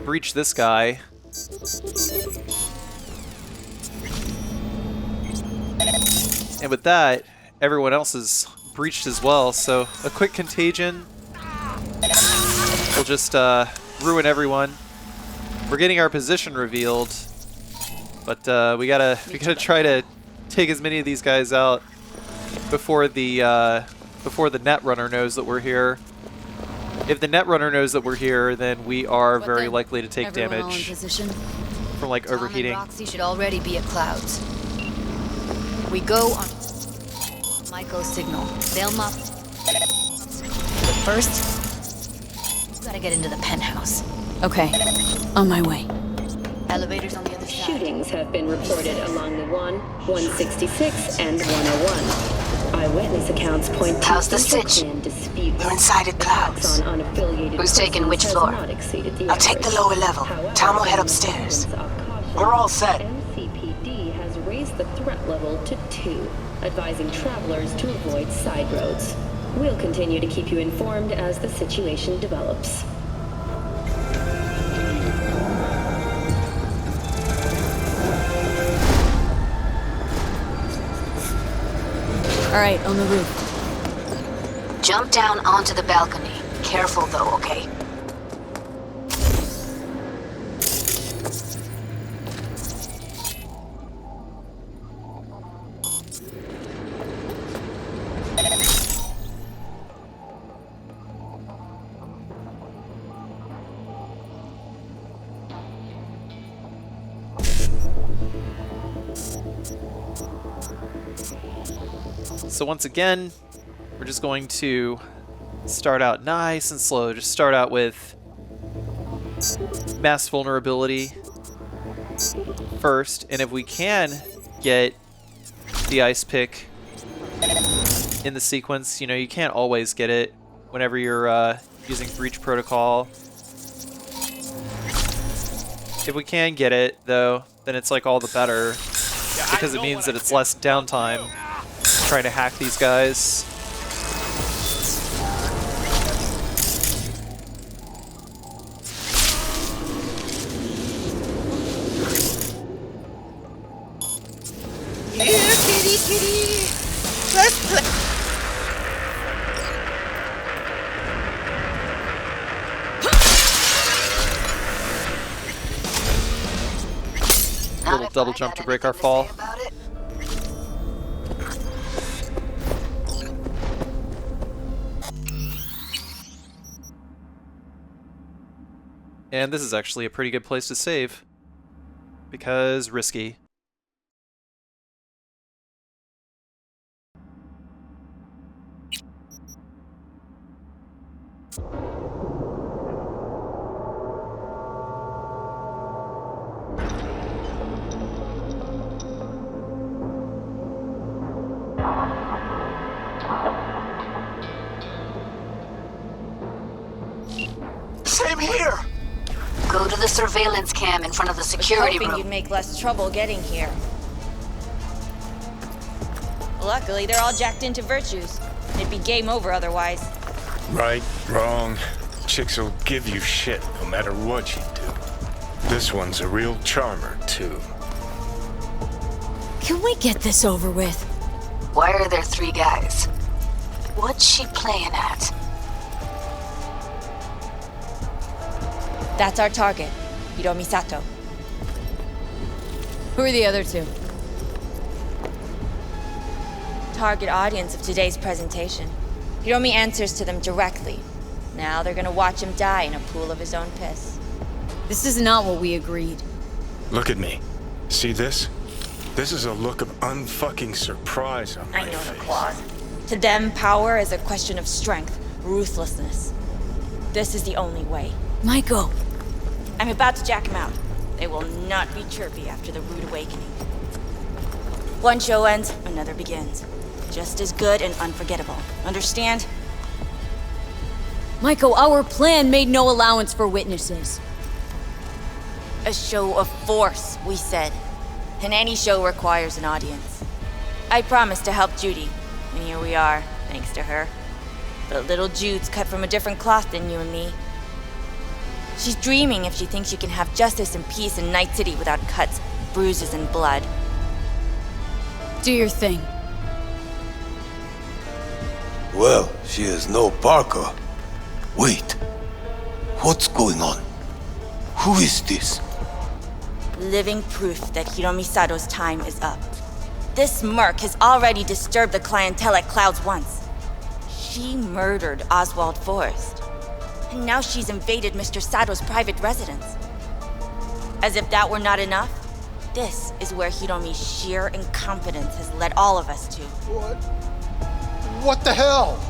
breach this guy. And with that, everyone else is breached as well, so a quick contagion will just ruin everyone. We're getting our position revealed, but we gotta try to take as many of these guys out before the Netrunner knows that we're here. If the Netrunner knows that we're here, then we are very likely to take damage from like overheating. Tom and Roxy should already be at Clouds. We go on Maiko's signal. They'll mop. But first, we gotta get into the penthouse. Okay, on my way. Elevators on the other side. Shootings have been reported along the 166 and 101. Eyewitness accounts point to How's the stitch? We're inside at Clouds. Who's taking which floor? I'll take the lower level. Tom will head upstairs. We're all set. NCPD has raised the threat level to 2, advising travelers to avoid side roads. We'll continue to keep you informed as the situation develops. All right, on the roof. Jump down onto the balcony. Careful though, okay? So once again, we're just going to start out nice and slow. Just start out with mass vulnerability first, and if we can get the ice pick in the sequence, you know, you can't always get it whenever you're using breach protocol. If we can get it, though, then it's like all the better, because it means that it's less downtime trying to hack these guys. Here, kitty, kitty. Let's play. Little double jump to break our fall. And this is actually a pretty good place to save, because risky. Same here! Go to the surveillance cam in front of the security Hoping room. you'd make less trouble getting here. Luckily, they're all jacked into virtues. It'd be game over otherwise. Right, wrong. Chicks will give you shit no matter what you do. This one's a real charmer, too. Can we get this over with? Why are there 3 guys? What's she playing at? That's our target, Hiromi Sato. Who are the other 2? Target audience of today's presentation. Hiromi answers to them directly. Now they're gonna watch him die in a pool of his own piss. This is not what we agreed. Look at me. See this? This is a look of unfucking surprise on my I know face. the clause. To them, power is a question of strength, ruthlessness. This is the only way. Maiko! I'm about to jack him out. They will not be chirpy after the rude awakening. One show ends, another begins. Just as good and unforgettable. Understand? Maiko, our plan made no allowance for witnesses. A show of force, we said. And any show requires an audience. I promised to help Judy, and here we are, thanks to her. But little Jude's cut from a different cloth than you and me. She's dreaming if she thinks she can have justice and peace in Night City without cuts, bruises, and blood. Do your thing. Well, she is no Parker. Wait. What's going on? Who is this? Living proof that Hiromi Sato's time is up. This merc has already disturbed the clientele at Clouds once. She murdered Oswald Forrest. And now she's invaded Mr. Sato's private residence. As if that were not enough, this is where Hiromi's sheer incompetence has led all of us to. What the hell?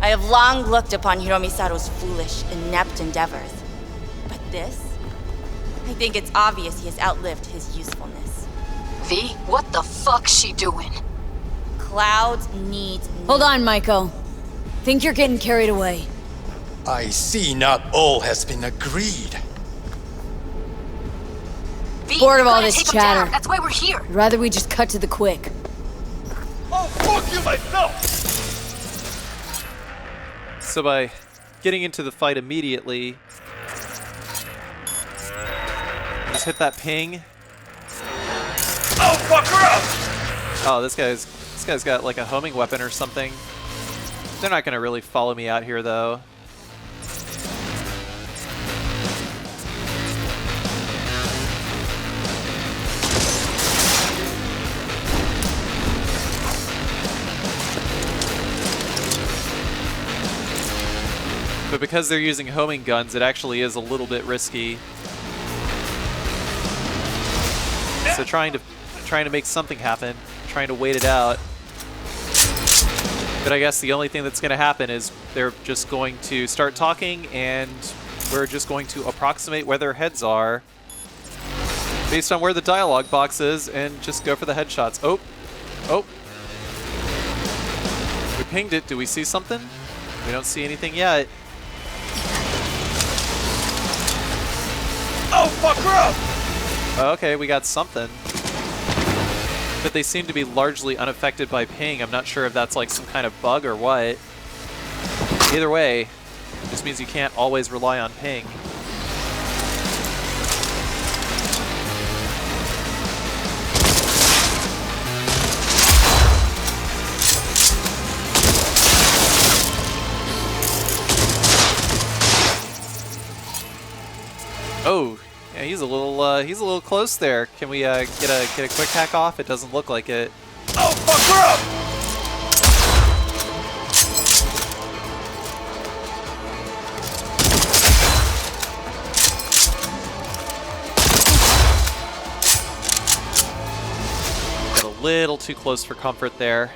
I have long looked upon Hiromi Sato's foolish, inept endeavors. But this? I think it's obvious he has outlived his usefulness. V, what the fuck's she doing? Clouds needs me. Hold on, Maiko. Think you're getting carried away. I see not all has been agreed. V, Bored of you all gotta this take him chatter. down. That's why we're here. I'd rather we just cut to the quick. Oh, fuck you myself! So by getting into the fight immediately, just hit that ping. Oh, fuck her up! Oh, this guy's got like a homing weapon or something. They're not gonna really follow me out here though. But because they're using homing guns, it actually is a little bit risky. So trying to make something happen, trying to wait it out. But I guess the only thing that's going to happen is they're just going to start talking, and we're just going to approximate where their heads are based on where the dialogue box is, and just go for the headshots. Oh, oh. We pinged it. Do we see something? We don't see anything yet. Oh, fuck her up! Okay, we got something. But they seem to be largely unaffected by ping. I'm not sure if that's like some kind of bug or what. Either way, it just means you can't always rely on ping. Oh, yeah, he's a little close there. Can we get a quick hack off? It doesn't look like it. Oh, fuck her up! Got a little too close for comfort there.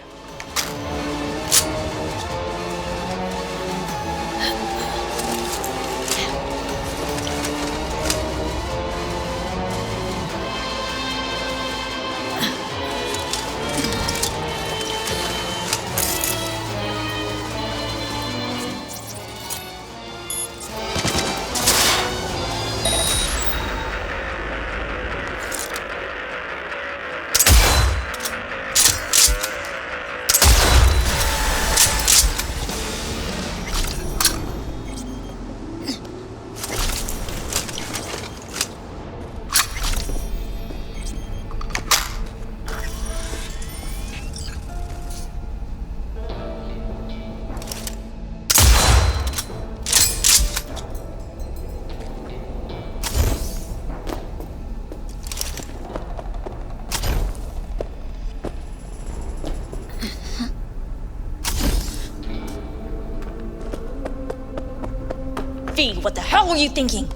V, what the hell were you thinking?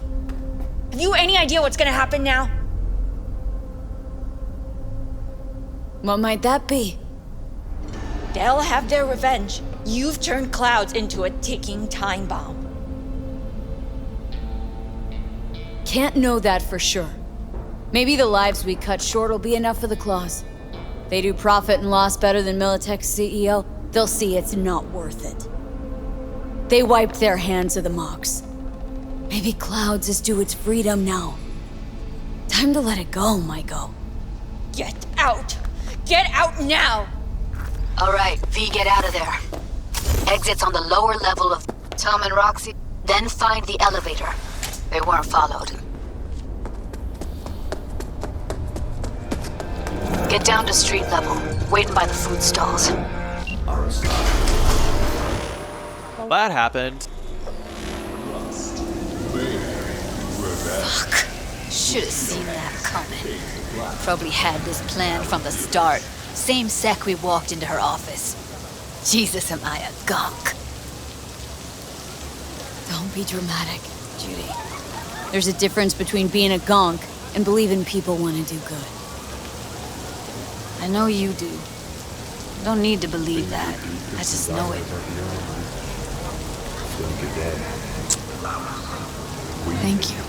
Have you any idea what's gonna happen now? What might that be? They'll have their revenge. You've turned Clouds into a ticking time bomb. Can't know that for sure. Maybe the lives we cut short will be enough for the claws. They do profit and loss better than Militech's CEO. They'll see it's not worth it. They wiped their hands of the Mox. Maybe Clouds is due its freedom now. Time to let it go, Maiko. Get out! Get out now! All right, V, get out of there. Exit's on the lower level of Tom and Roxy, then find the elevator. They weren't followed. Get down to street level, waiting by the food stalls. Well, that happened. Should have seen that coming. Probably had this planned from the start. Same sec we walked into her office. Jesus, am I a gunk? Don't be dramatic, Judy. There's a difference between being a gonk and believing people want to do good. I know you do. I don't need to believe that. I just know it. Thank you.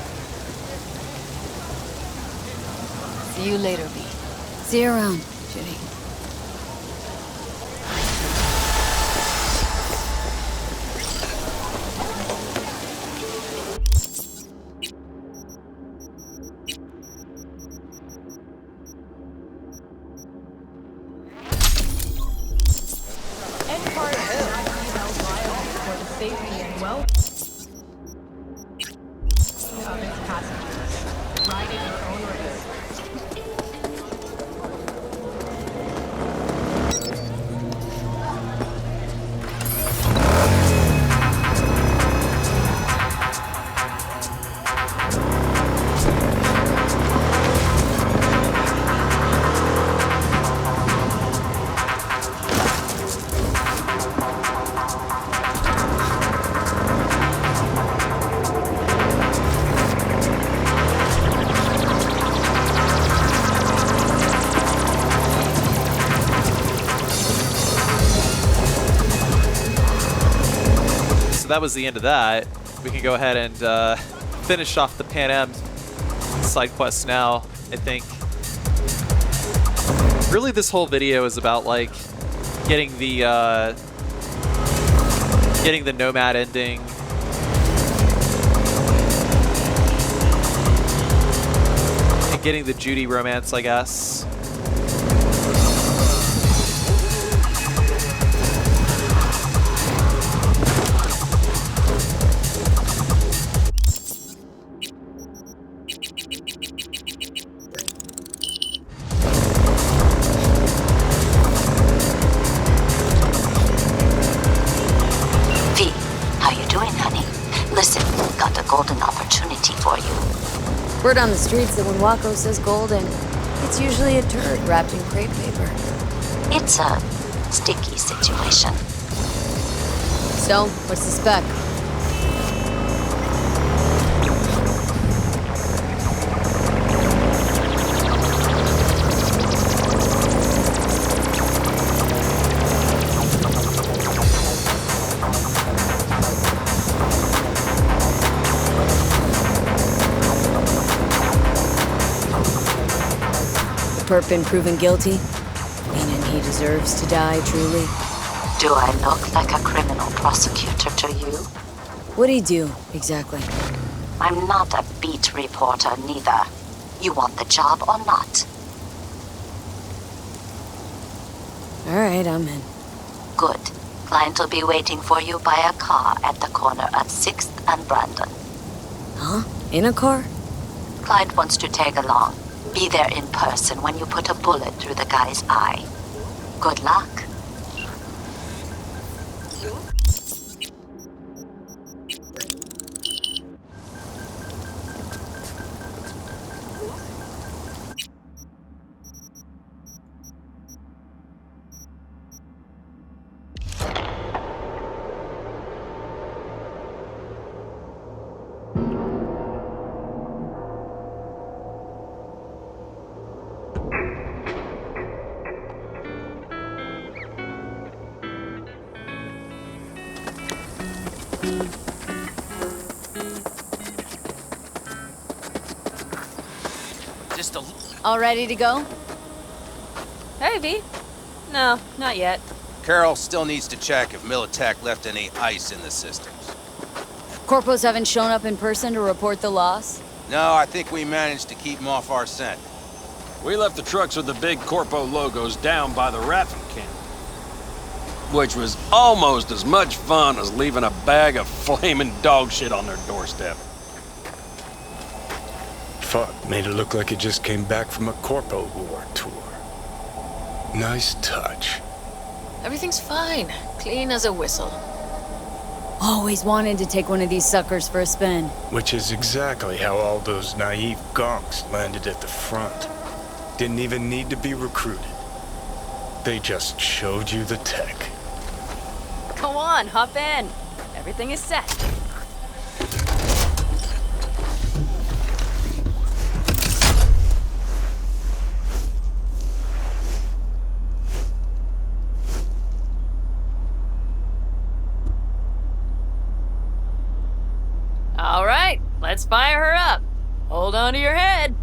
See you later, B. See you around, Judy. That was the end of that. We can go ahead and finish off the Pan Am side quest now, I think. Really, this whole video is about like getting the nomad ending. And getting the Judy romance, I guess. Word on the streets that when Wako says golden, it's usually a turd wrapped in crepe paper. It's a sticky situation. So, what's the spec? Perp been proven guilty? Meaning he deserves to die, truly? Do I look like a criminal prosecutor to you? What'd he do, exactly? I'm not a beat reporter, neither. You want the job or not? Alright, I'm in. Good. Client will be waiting for you by a car at the corner of 6th and Brandon. Huh? In a car? Client wants to tag along. Be there in person when you put a bullet through the guy's eye. Good luck. All ready to go? Hey, V. No, not yet. Carol still needs to check if Militech left any ice in the systems. Corpos haven't shown up in person to report the loss? No, I think we managed to keep them off our scent. We left the trucks with the big Corpo logos down by the Raffin camp. Which was almost as much fun as leaving a bag of flaming dog shit on their doorstep. Fuck, made it look like it just came back from a Corpo War tour. Nice touch. Everything's fine. Clean as a whistle. Always wanted to take one of these suckers for a spin. Which is exactly how all those naive gonks landed at the front. Didn't even need to be recruited. They just showed you the tech. Go on, hop in. Everything is set. All right, let's fire her up. Hold on to your head.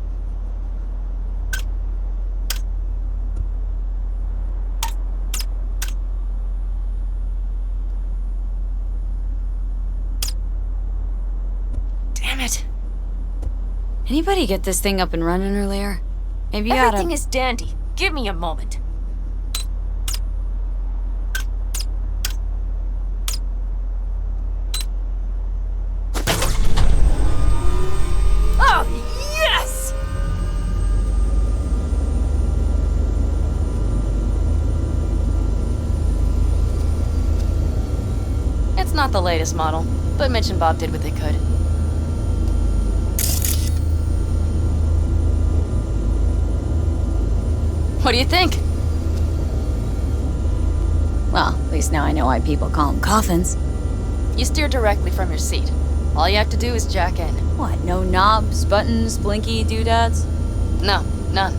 Damn it. Anybody get this thing up and running earlier? Maybe Everything is dandy. Give me a moment. Oh, yes! It's not the latest model, but Mitch and Bob did what they could. What do you think? Well, at least now I know why people call them coffins. You steer directly from your seat. All you have to do is jack in. What, no knobs, buttons, blinky doodads? No, none.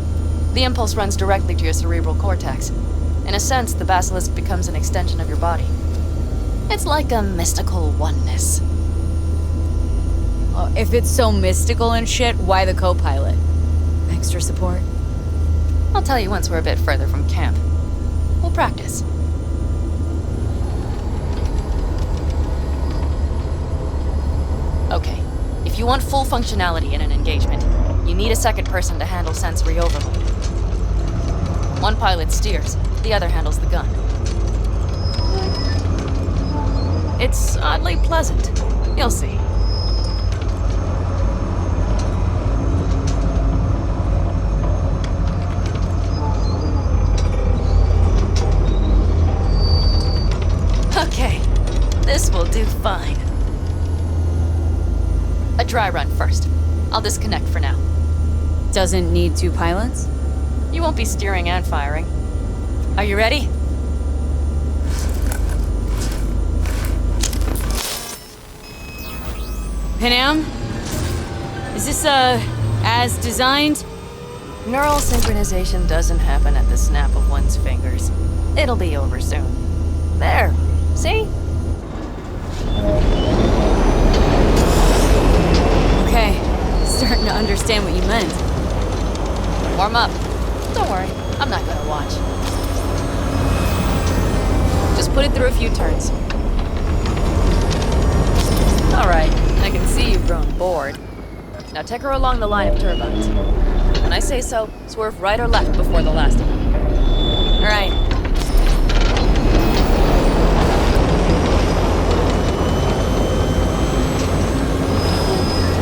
The impulse runs directly to your cerebral cortex. In a sense, the Basilisk becomes an extension of your body. It's like a mystical oneness. Well, if it's so mystical and shit, why the co-pilot? Extra support? I'll tell you once we're a bit further from camp. We'll practice. Okay, if you want full functionality in an engagement, you need a second person to handle sensory overload. One pilot steers, the other handles the gun. It's oddly pleasant. You'll see. Okay, this will do fine. A dry run first. I'll disconnect for now. Doesn't need two pilots? You won't be steering and firing. Are you ready? Panam? Is this, as designed? Neural synchronization doesn't happen at the snap of one's fingers. It'll be over soon. There. See? Okay. Starting to understand what you meant. Warm up. Don't worry. I'm not gonna watch. Just put it through a few turns. Alright. I can see you've grown bored. Now take her along the line of turbines. When I say so, swerve right or left before the last of them. Alright.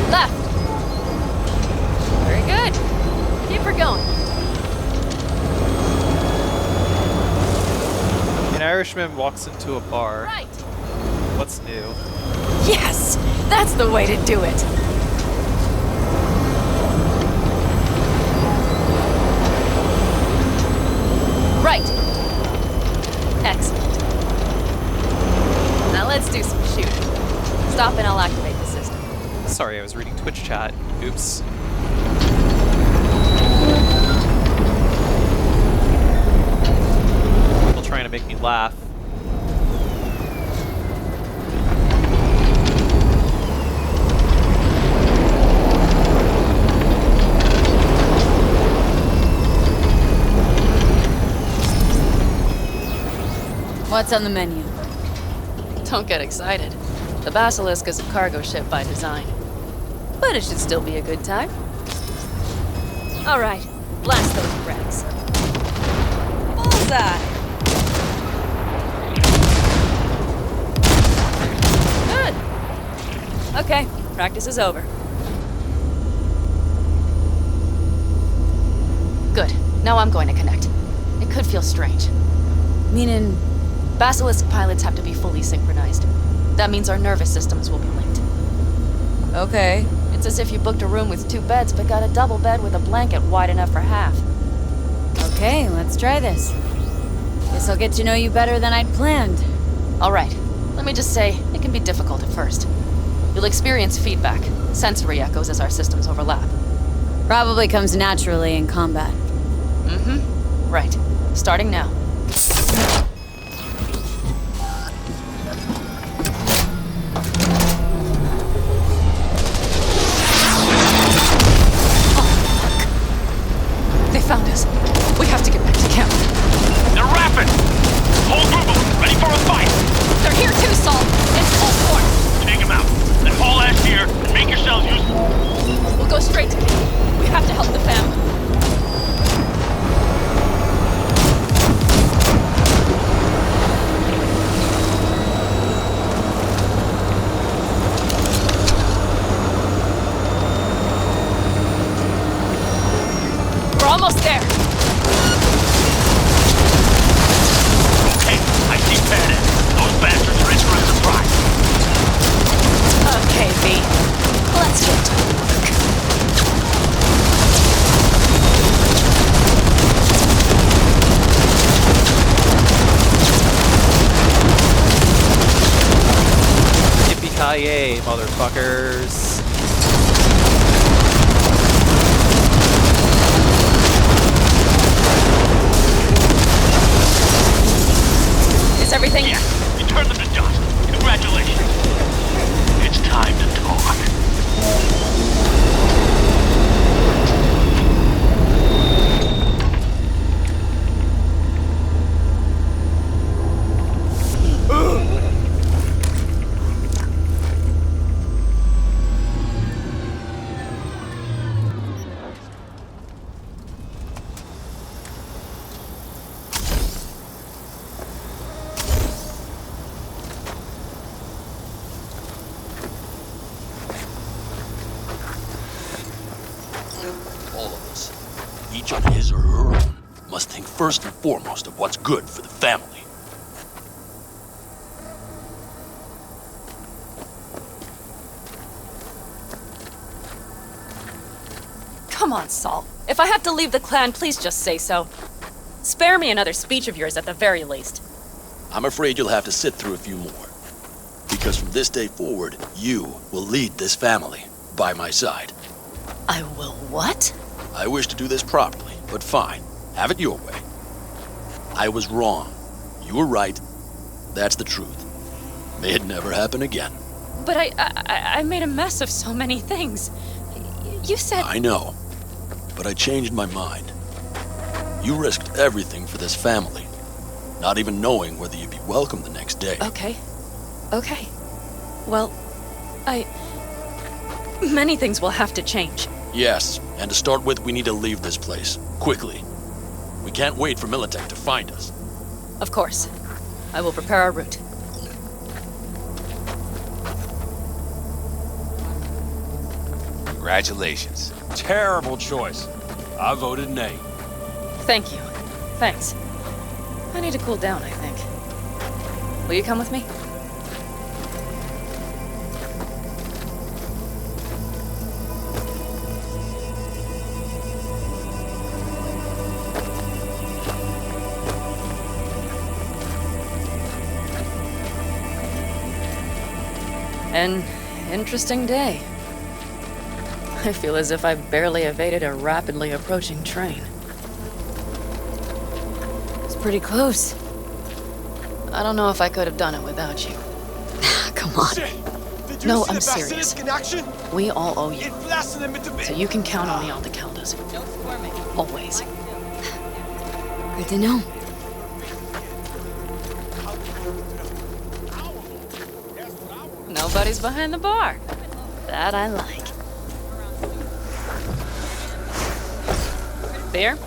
Left. Very good. Keep her going. An Irishman walks into a bar. Right. What's new? Yes! That's the way to do it! Right. Excellent. Now let's do some shooting. Stop and I'll activate the system. Sorry, I was reading Twitch chat. Oops. People trying to make me laugh. What's on the menu? Don't get excited. The Basilisk is a cargo ship by design. But it should still be a good time. All right, blast those wrecks. Bullseye! Good! Okay, practice is over. Good. Now I'm going to connect. It could feel strange. Meaning... Basilisk pilots have to be fully synchronized. That means our nervous systems will be linked. Okay. It's as if you booked a room with 2 beds, but got a double bed with a blanket wide enough for half. Okay, let's try this. Guess I'll get to know you better than I'd planned. All right. Let me just say, it can be difficult at first. You'll experience feedback, sensory echoes as our systems overlap. Probably comes naturally in combat. Mm-hmm. Right. Starting now. They found us. We have to get back to camp. They're rapid! Whole group of them, ready for a fight! They're here too, Saul! In full force! Take them out, then haul ass here, and make yourselves useful. We'll go straight to camp. We have to help the family. We're almost there. Okay, I see Bennett. Those bastards are in for a surprise. Okay, V. Let's get to work. Yippee-ki-yay, motherfuckers. Is everything? Yeah, you turned them to dust. Congratulations. It's time to talk. All of us, each on his or her own, must think first and foremost of what's good for the family. Come on, Saul. If I have to leave the clan, please just say so. Spare me another speech of yours at the very least. I'm afraid you'll have to sit through a few more. Because from this day forward, you will lead this family by my side. I will what? I wish to do this properly, but fine. Have it your way. I was wrong. You were right. That's the truth. May it never happen again. But I made a mess of so many things. You said... I know. But I changed my mind. You risked everything for this family. Not even knowing whether you'd be welcome the next day. Okay. Okay. Well, many things will have to change. Yes, and to start with, we need to leave this place. Quickly. We can't wait for Militech to find us. Of course. I will prepare our route. Congratulations. Terrible choice. I voted nay. Thank you. Thanks. I need to cool down, I think. Will you come with me? An interesting day. I feel as if I barely evaded a rapidly approaching train. It's pretty close. I don't know if I could have done it without you. Come on. No, I'm serious. We all owe you. So you can count on me on the Caldas. Always. Good to know. Nobody's behind the bar. That I like. Beer?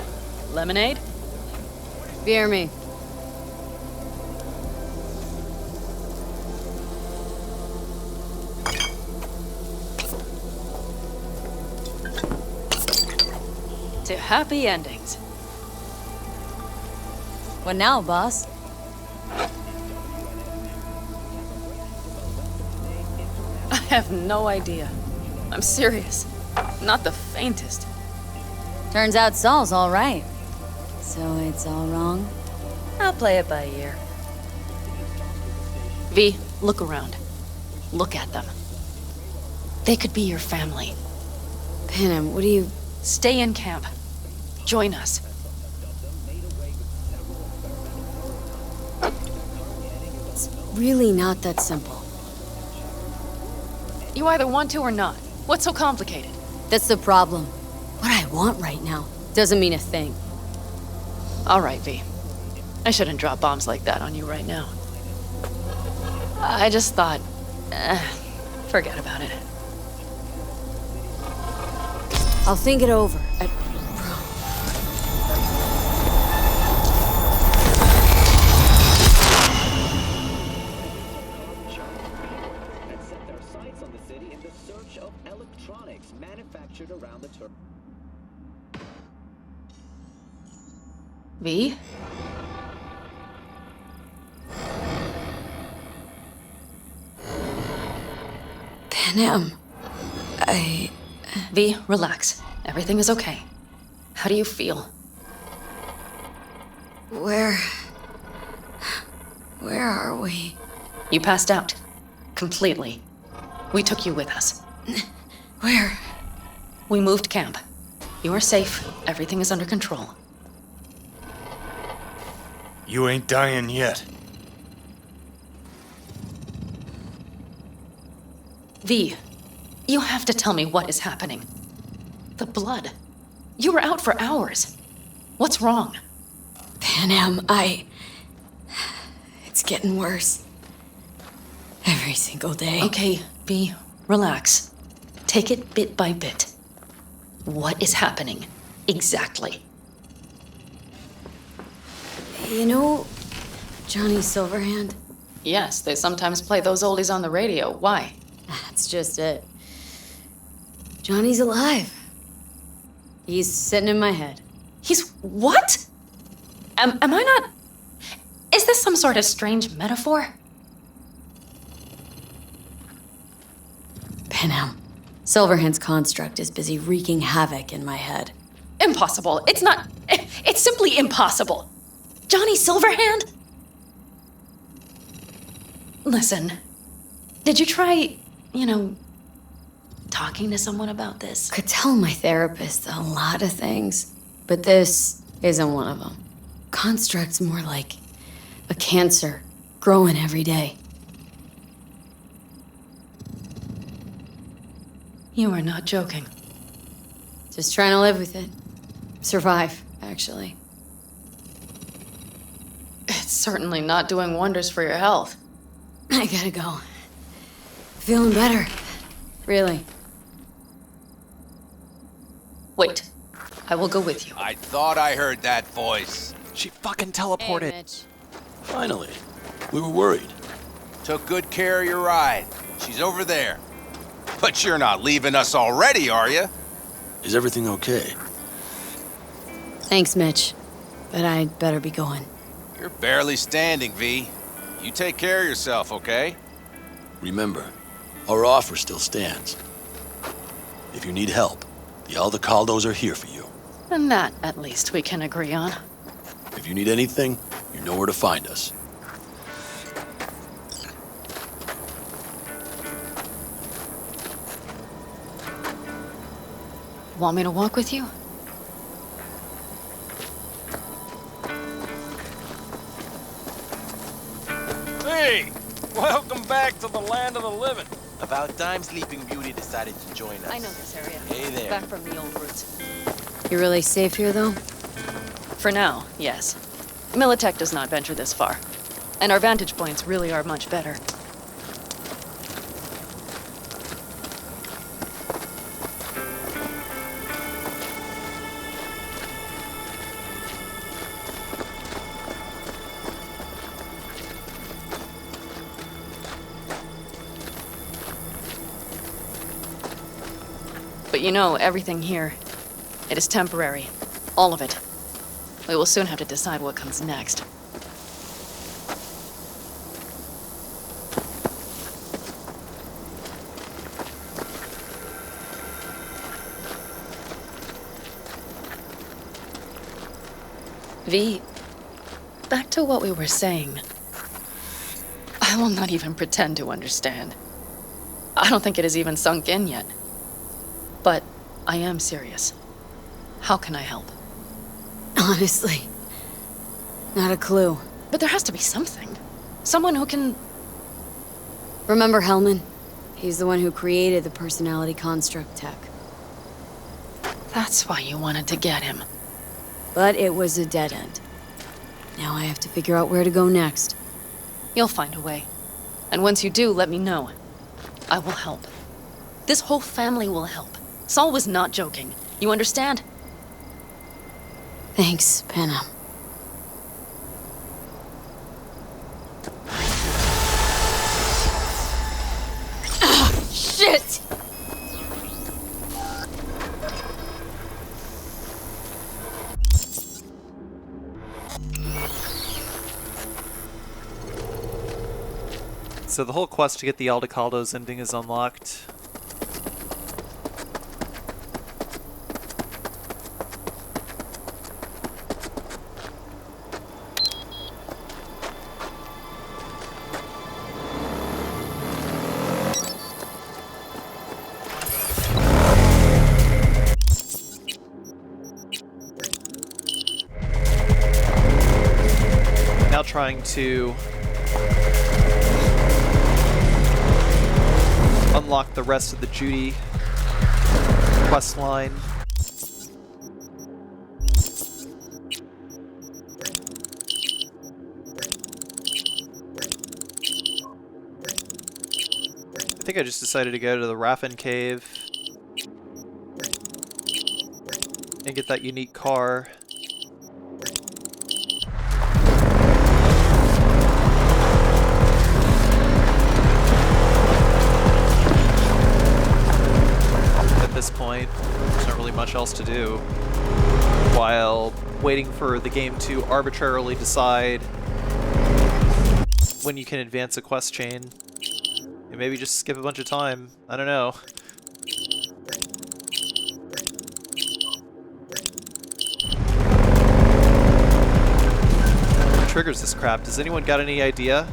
Lemonade? Beer me. To happy endings. What now, boss? have no idea. I'm serious. Not the faintest. Turns out Saul's all right. So it's all wrong? I'll play it by ear. V, look around. Look at them. They could be your family. Panem, what do you... Stay in camp. Join us. It's really not that simple. You either want to or not. What's so complicated? That's the problem. What I want right now doesn't mean a thing. All right, V. I shouldn't drop bombs like that on you right now. I just thought... forget about it. I'll think it over. V? Panem, V, relax. Everything is okay. How do you feel? Where are we? You passed out. Completely. We took you with us. Where? We moved camp. You are safe. Everything is under control. You ain't dying yet. V, you have to tell me what is happening. The blood. You were out for hours. What's wrong? Panem, it's getting worse. Every single day. Okay, V, relax. Take it bit by bit. What is happening? Exactly. You know Johnny Silverhand? Yes, they sometimes play those oldies on the radio. Why? That's just it. Johnny's alive. He's sitting in my head. He's what? Am I not... Is this some sort of strange metaphor? Panem, Silverhand's construct is busy wreaking havoc in my head. Impossible. It's not... It's simply impossible. Johnny Silverhand? Listen, did you try, talking to someone about this? Could tell my therapist a lot of things, but this isn't one of them. Construct's more like a cancer, growing every day. You are not joking. Just trying to live with it. Survive, actually. It's certainly not doing wonders for your health. I gotta go. Feeling better. Really. Wait. I will go with you. I thought I heard that voice. She fucking teleported. Hey, Mitch. Finally. We were worried. Took good care of your ride. She's over there. But you're not leaving us already, are you? Is everything okay? Thanks, Mitch. But I'd better be going. You're barely standing, V. You take care of yourself, okay? Remember, our offer still stands. If you need help, the Aldecaldos are here for you. And that, at least, we can agree on. If you need anything, you know where to find us. Want me to walk with you? Hey! Welcome back to the land of the living. About time Sleeping Beauty decided to join us. I know this area. Hey there. Back from the old roots. You're really safe here, though? For now, yes. Militech does not venture this far. And our vantage points really are much better. But you know, everything here, it is temporary. All of it. We will soon have to decide what comes next. V, back to what we were saying. I will not even pretend to understand. I don't think it has even sunk in yet. But I am serious. How can I help? Honestly, not a clue. But there has to be something. Someone who can... Remember Hellman? He's the one who created the personality construct tech. That's why you wanted to get him. But it was a dead end. Now I have to figure out where to go next. You'll find a way. And once you do, let me know. I will help. This whole family will help. Saul was not joking. You understand? Thanks, Panna. Shit! So the whole quest to get the Aldecaldo's ending is unlocked. Now trying to unlock the rest of the Judy quest line. I think I just decided to go to the Raffin Cave and get that unique car. This point, there's not really much else to do while waiting for the game to arbitrarily decide when you can advance a quest chain and maybe just skip a bunch of time. I don't know. What triggers this crap? Does anyone got any idea?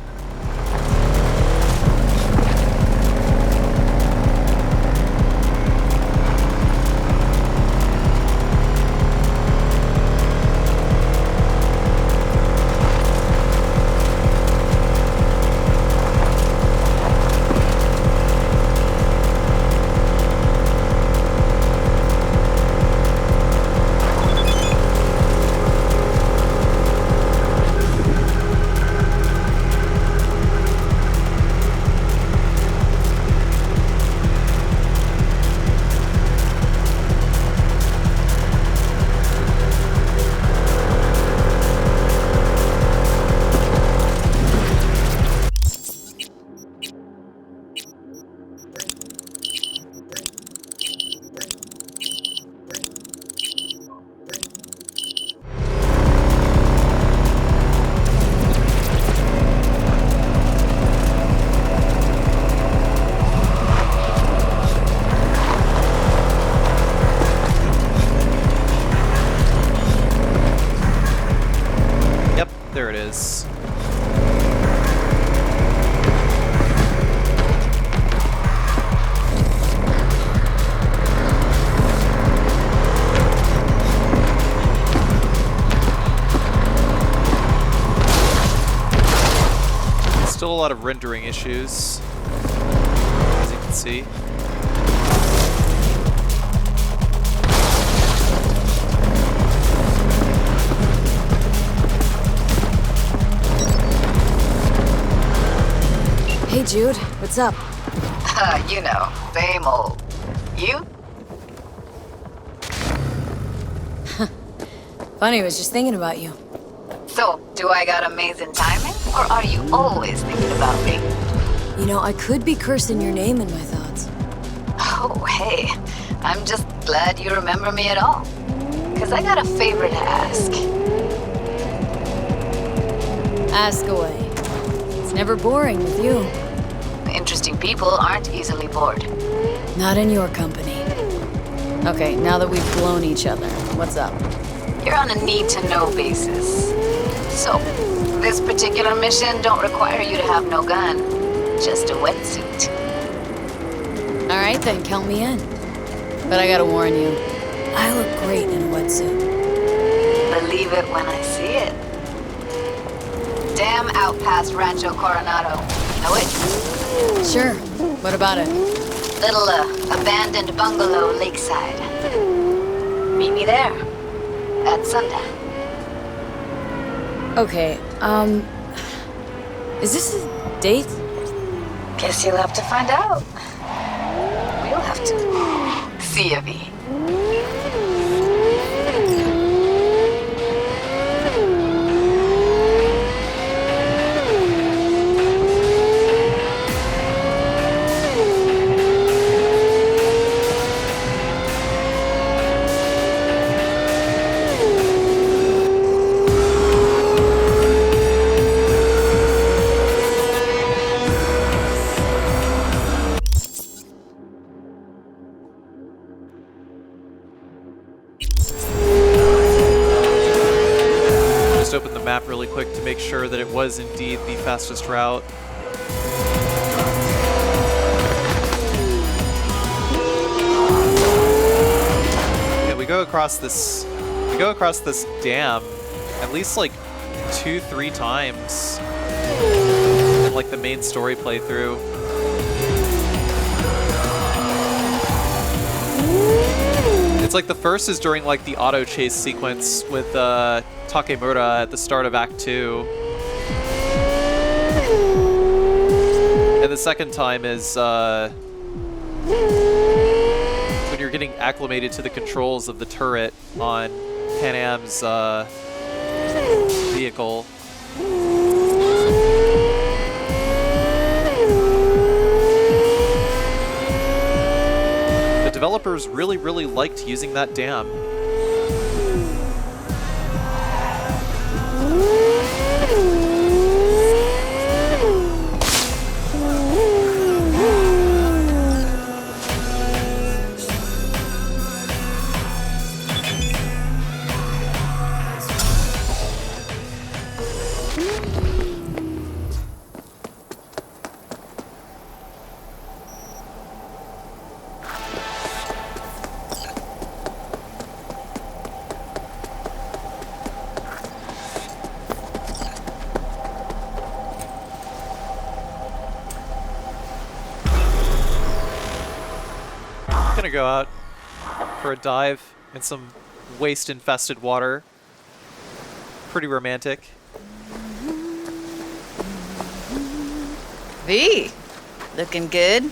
There it is. Still a lot of rendering issues, as you can see. Hey Jude, what's up? You know, same old. You? Funny, I was just thinking about you. So, do I got amazing timing? Or are you always thinking about me? You know, I could be cursing your name in my thoughts. Oh, hey. I'm just glad you remember me at all. 'Cause I got a favor to ask. Ask away. It's never boring with you. Interesting people aren't easily bored. Not in your company. Okay, now that we've blown each other, what's up? You're on a need-to-know basis. So, this particular mission don't require you to have no gun. Just a wetsuit. Alright then, count me in. But I gotta warn you, I look great in a wetsuit. Believe it when I see it. Dam out past Rancho Coronado. Know it? Sure. What about it? Little, abandoned bungalow lakeside. Meet me there. At sundown. Okay, is this a date? Guess you'll have to find out. We'll have to. See ya, V. Open the map really quick to make sure that it was indeed the fastest route. Yeah, we go across this dam at least like 2-3 times in like the main story playthrough. It's like the first is during like the auto chase sequence with Takemura at the start of Act 2. And the second time is when you're getting acclimated to the controls of the turret on Pan Am's vehicle. The developers really liked using that dam. Gonna go out for a dive in some waste-infested water. Pretty romantic. V, looking good.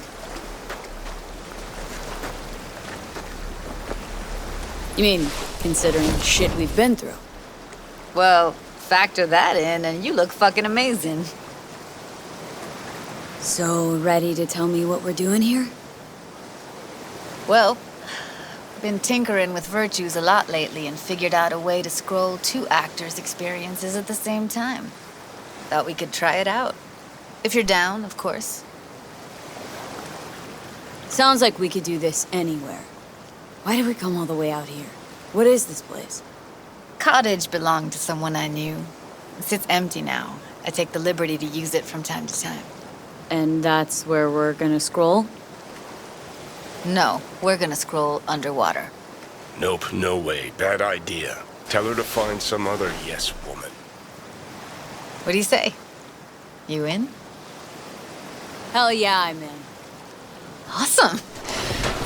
You mean, considering the shit we've been through? Well, factor that in and you look fucking amazing. So, ready to tell me what we're doing here? Well, been tinkering with virtues a lot lately and figured out a way to scroll 2 actors' experiences at the same time. Thought we could try it out. If you're down, of course. Sounds like we could do this anywhere. Why did we come all the way out here? What is this place? Cottage belonged to someone I knew. It sits empty now. I take the liberty to use it from time to time. And that's where we're gonna scroll? No, we're gonna scroll underwater. Nope, no way. Bad idea. Tell her to find some other yes woman. What do you say? You in? Hell yeah, I'm in. Awesome.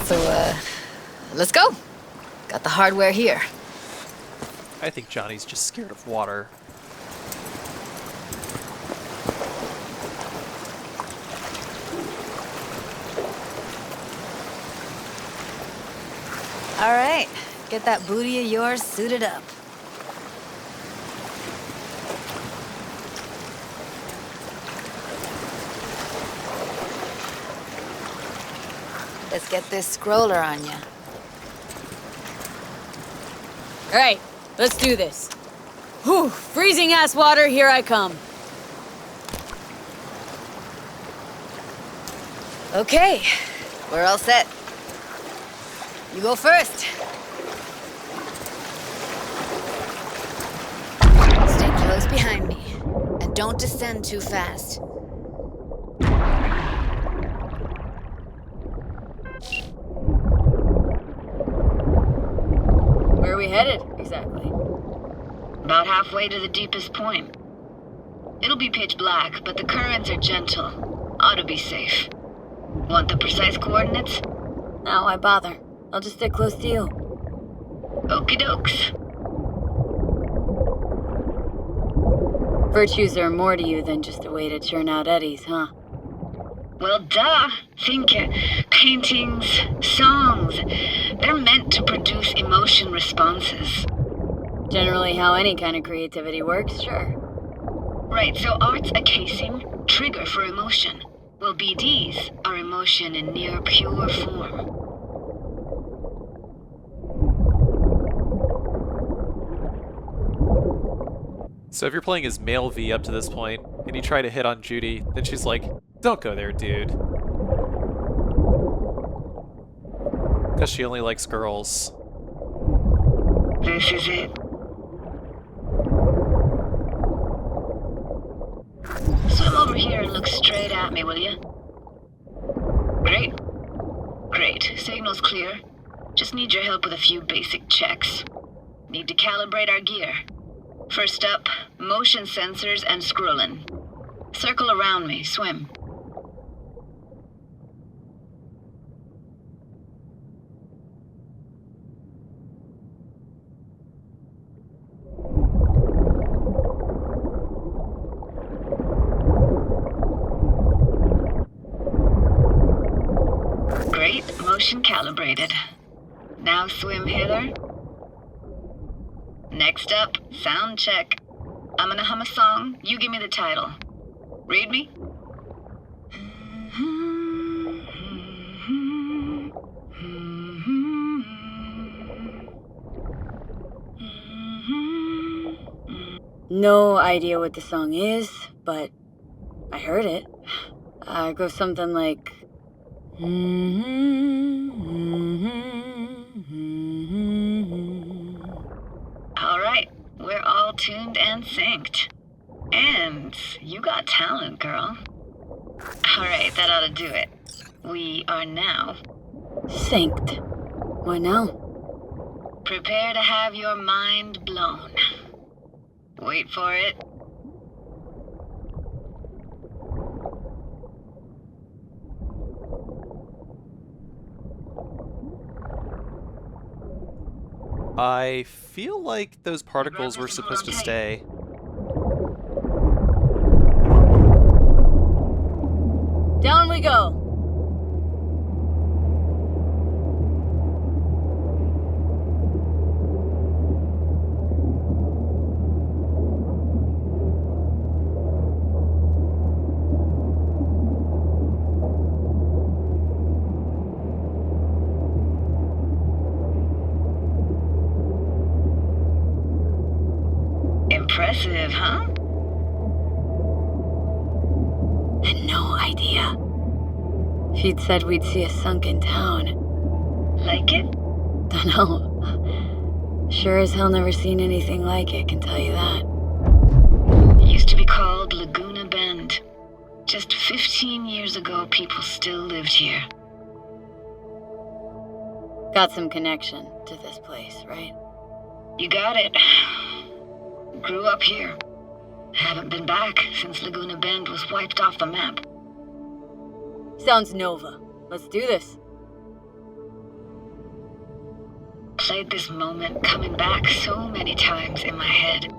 So, let's go. Got the hardware here. I think Johnny's just scared of water. All right, get that booty of yours suited up. Let's get this scroller on ya. All right, let's do this. Whew, freezing ass water, here I come. Okay, we're all set. You go first. behind me. And don't descend too fast. Where are we headed, exactly? About halfway to the deepest point. It'll be pitch black, but the currents are gentle. Ought to be safe. Want the precise coordinates? No, why bother? I'll just stick close to you. Okie dokes. Virtues are more to you than just a way to churn out eddies, huh? Well, duh. Think paintings, songs. They're meant to produce emotion responses. Generally how any kind of creativity works, sure. Right, so art's a casing, trigger for emotion. Well, BDs are emotion in near pure form. So if you're playing as male V up to this point, and you try to hit on Judy, then she's like, don't go there, dude. Because she only likes girls. This is it. Swim over here and look straight at me, will you? Great. Great. Signal's clear. Just need your help with a few basic checks. Need to calibrate our gear. First up, motion sensors and scrolling. Circle around me. Swim. Great. Motion calibrated. Now swim hither. Next up, sound check. I'm gonna hum a song. You give me the title. Read me? No idea what the song is, but I heard it. It goes something like... All right, we're all tuned and synced. And you got talent, girl. All right, that ought to do it. We are now... synced. What now? Prepare to have your mind blown. Wait for it. I feel like those particles were supposed to stay. Down we go. Impressive, huh? Had no idea. If you'd said we'd see a sunken town. Like it? Dunno. Sure as hell never seen anything like it, can tell you that. It used to be called Laguna Bend. Just 15 years ago, people still lived here. Got some connection to this place, right? You got it. Grew up here. Haven't been back since Laguna Bend was wiped off the map. Sounds Nova. Let's do this. Played this moment coming back so many times in my head.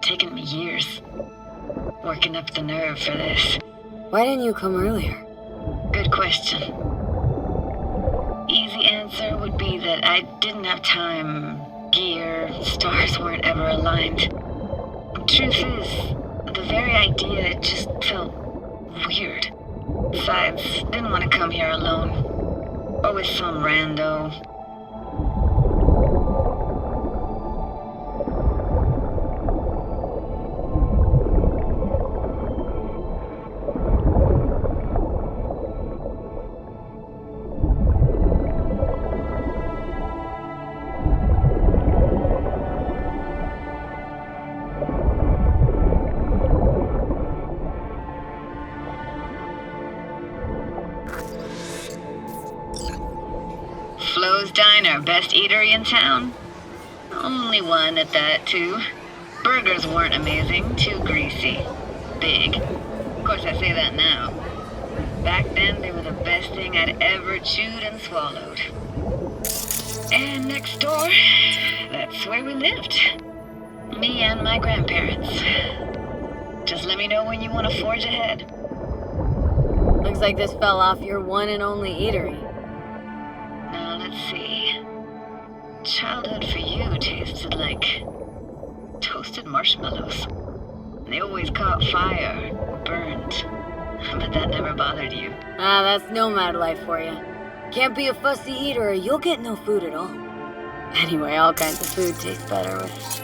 Taken me years. Working up the nerve for this. Why didn't you come earlier? Good question. Easy answer would be that I didn't have time. Gear, stars weren't ever aligned. Truth is, the very idea it just felt weird. Besides, didn't want to come here alone. Or with some rando. Diner, best eatery in town? Only one at that, too. Burgers weren't amazing, too greasy. Big. Of course, I say that now. Back then, they were the best thing I'd ever chewed and swallowed. And next door, that's where we lived. Me and my grandparents. Just let me know when you want to forge ahead. Looks like this fell off your one and only eatery. Now, let's see. Childhood for you tasted like toasted marshmallows. They always caught fire, burned. But that never bothered you. Ah, that's nomad life for you. Can't be a fussy eater or you'll get no food at all. Anyway, all kinds of food taste better with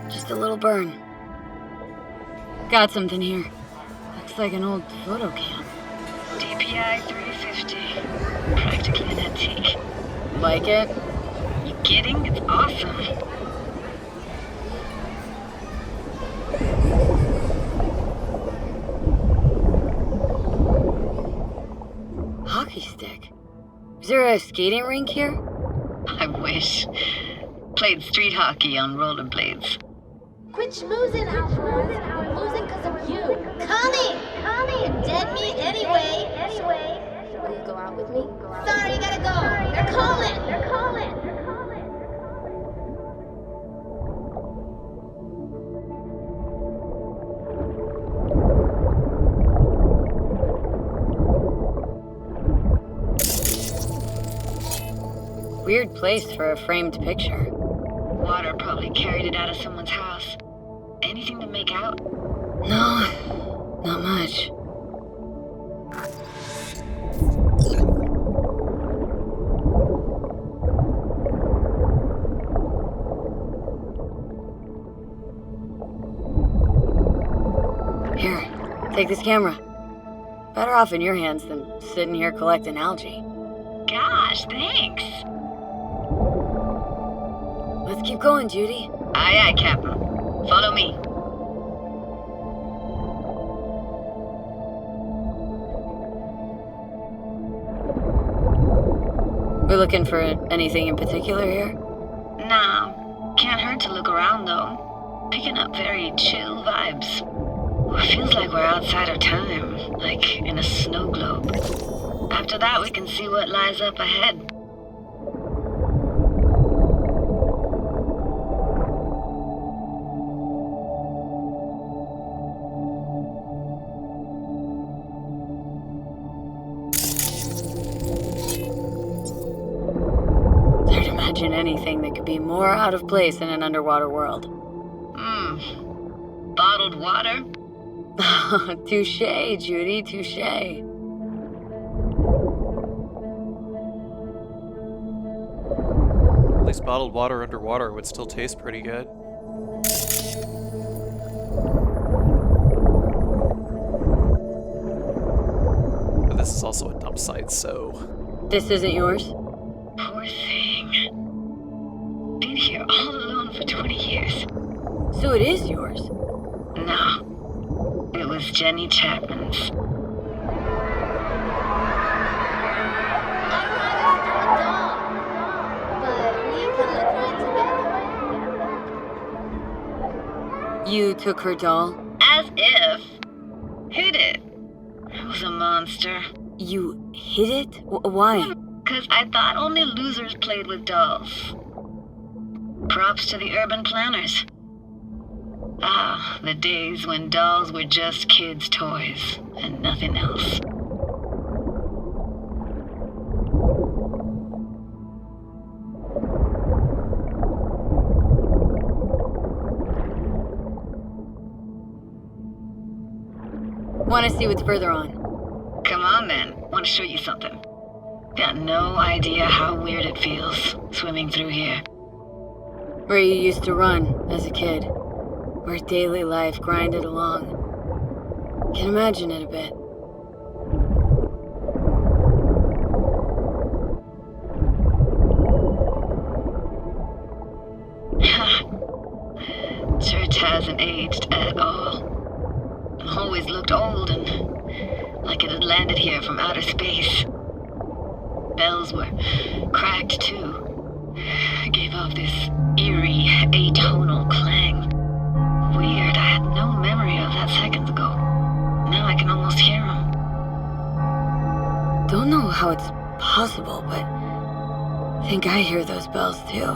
just a little burn. Got something here. Looks like an old photo cam. DPI 350. Practically an antique. Like it? You kidding? It's awesome. Hockey stick? Is there a skating rink here? I wish. Played street hockey on rollerblades. Quit schmoozing, Alphonse. We're losing because of you. Connie! You're dead meat anyway. Will you go out with me? Sorry, you gotta go. They're calling. Weird place for a framed picture. Water probably carried it out of someone's house. Anything to make out? No, not much. Here, take this camera. Better off in your hands than sitting here collecting algae. Gosh, thanks. Let's keep going, Judy. Aye, aye, Captain. Follow me. We're looking for anything in particular here? Nah, can't hurt to look around though. Picking up very chill vibes. It feels like we're outside of time, like in a snow globe. After that, we can see what lies up ahead. Anything that could be more out of place in an underwater world. Bottled water? Touché, Judy, touché. At least bottled water underwater would still taste pretty good. But this is also a dump site, so... This isn't yours? Poor thing. Been here all alone for 20 years. So it is yours? No. It was Jenny Chapman's. You took her doll? As if. Hid it. It was a monster. You hid it? Why? Because I thought only losers played with dolls. Props to the urban planners. Ah, the days when dolls were just kids' toys and nothing else. Want to see what's further on? Come on then. Want to show you something. Got no idea how weird it feels, swimming through here. Where you used to run as a kid. Where daily life grinded along. Can imagine it a bit. Church hasn't aged at all. Always looked old and like it had landed here from outer space. Bells were cracked too. gave off this eerie, atonal clang. Weird, I had no memory of that seconds ago. Now I can almost hear them. Don't know how it's possible, but I think I hear those bells too.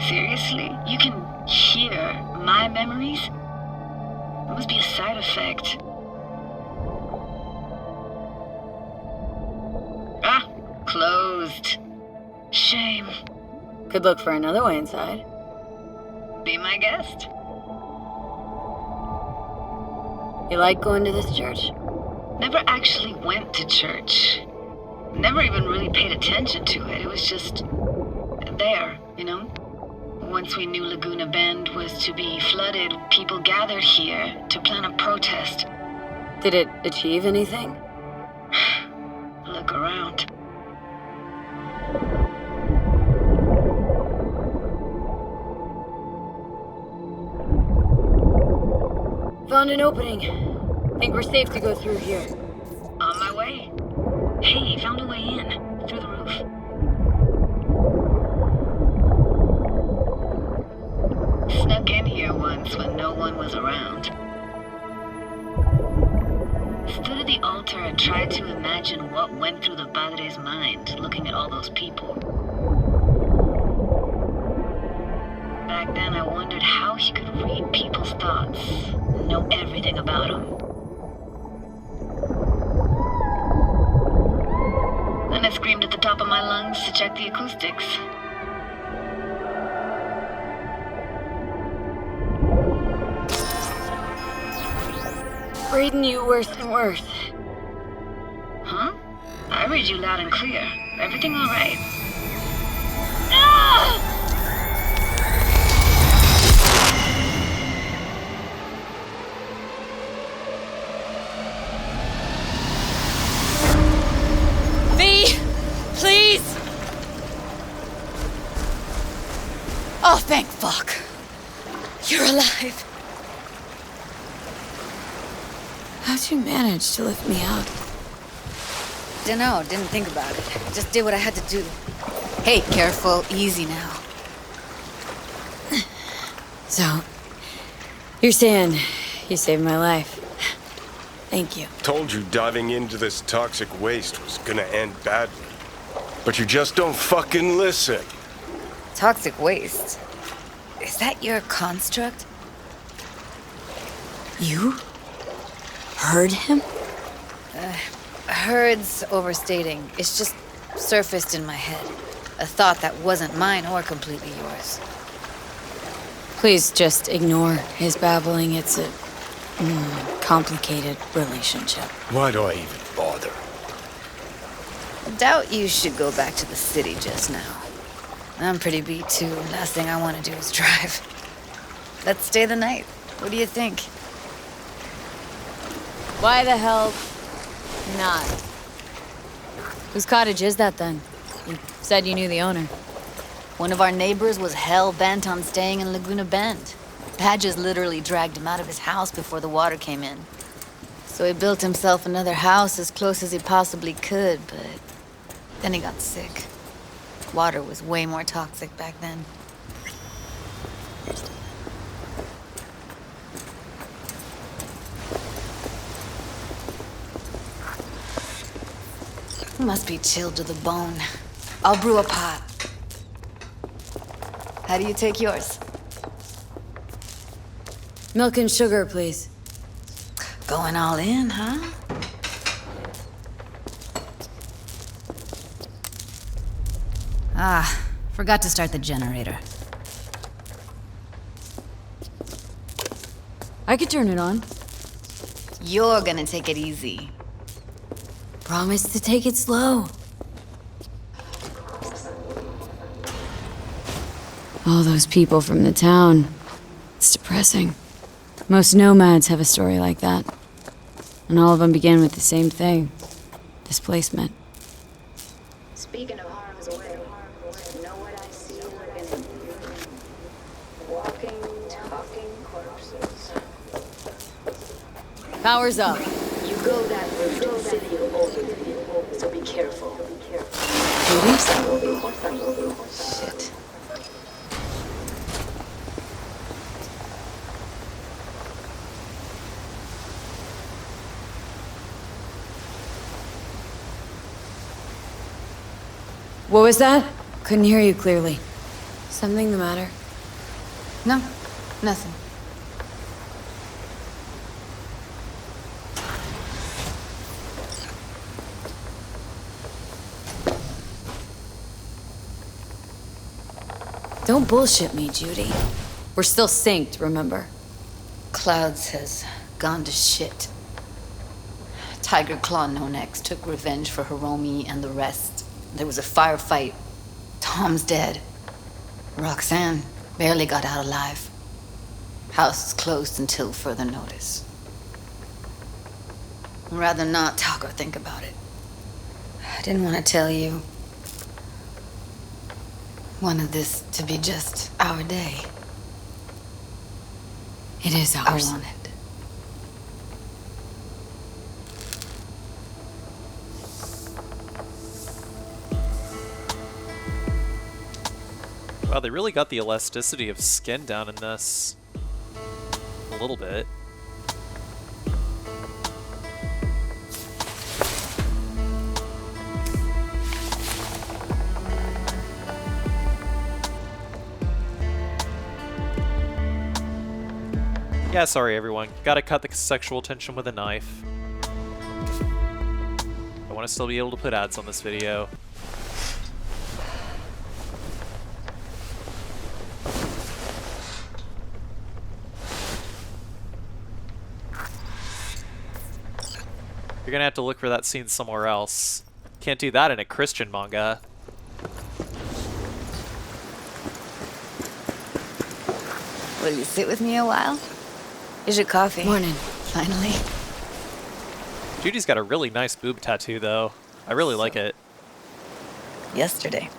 Seriously? You can hear my memories? It must be a side effect. Ah, closed. Shame. Could look for another way inside. Be my guest. You like going to this church? Never actually went to church. Never even really paid attention to it. It was just there, you know? Once we knew Laguna Bend was to be flooded, people gathered here to plan a protest. Did it achieve anything? Look around. Found an opening. Think we're safe to go through here. On my way. Hey, found a way in. Through the roof. Snuck in here once when no one was around. Stood at the altar and tried to imagine what went through the Padre's mind, looking at all those people. Back then, I wondered how he could read people's thoughts, know everything about them. Then I screamed at the top of my lungs to check the acoustics. Reading you worse and worse. Huh? I read you loud and clear. Everything all right? V! Please! Oh, thank fuck. You're alive. How'd you manage to lift me up? Dunno, didn't think about it. Just did what I had to do. Hey, careful, easy now. So, you're saying you saved my life. Thank you. Told you diving into this toxic waste was gonna end badly. But you just don't fucking listen. Toxic waste? Is that your construct? You? Heard him? Heard's overstating. It's just surfaced in my head. A thought that wasn't mine or completely yours. Please just ignore his babbling. It's a complicated relationship. Why do I even bother? Doubt you should go back to the city just now. I'm pretty beat too. Last thing I want to do is drive. Let's stay the night. What do you think? Why the hell not? Whose cottage is that then? You said you knew the owner. One of our neighbors was hell-bent on staying in Laguna Bend. Badges literally dragged him out of his house before the water came in. So he built himself another house as close as he possibly could, but then he got sick. Water was way more toxic back then. Must be chilled to the bone. I'll brew a pot. How do you take yours? Milk and sugar, please. Going all in, huh? Ah, forgot to start the generator. I could turn it on. You're gonna take it easy. Promise to take it slow. All those people from the town. It's depressing. Most nomads have a story like that. And all of them begin with the same thing. Displacement. Speaking of harm's way, know what I see in walking, talking corpses. Power's up. You go that route, the city will open for you, so be careful. Judy? Shit. What was that? Couldn't hear you clearly. Something the matter? No, nothing. Don't bullshit me, Judy. We're still synced, remember? Clouds has gone to shit. Tiger Claw No-Nex took revenge for Hiromi and the rest. There was a firefight. Tom's dead. Roxanne barely got out alive. House is closed until further notice. I'd rather not talk or think about it. I didn't want to tell you. Wanted this to be just our day. It is ours. I want it. Wow, they really got the elasticity of skin down in this. A little bit. Yeah, sorry everyone. Gotta cut the sexual tension with a knife. I want to still be able to put ads on this video. You're gonna have to look for that scene somewhere else. Can't do that in a Christian manga. Will you sit with me a while? Here's your coffee. Morning. Finally. Judy's got a really nice boob tattoo, though. I really like it. Yesterday.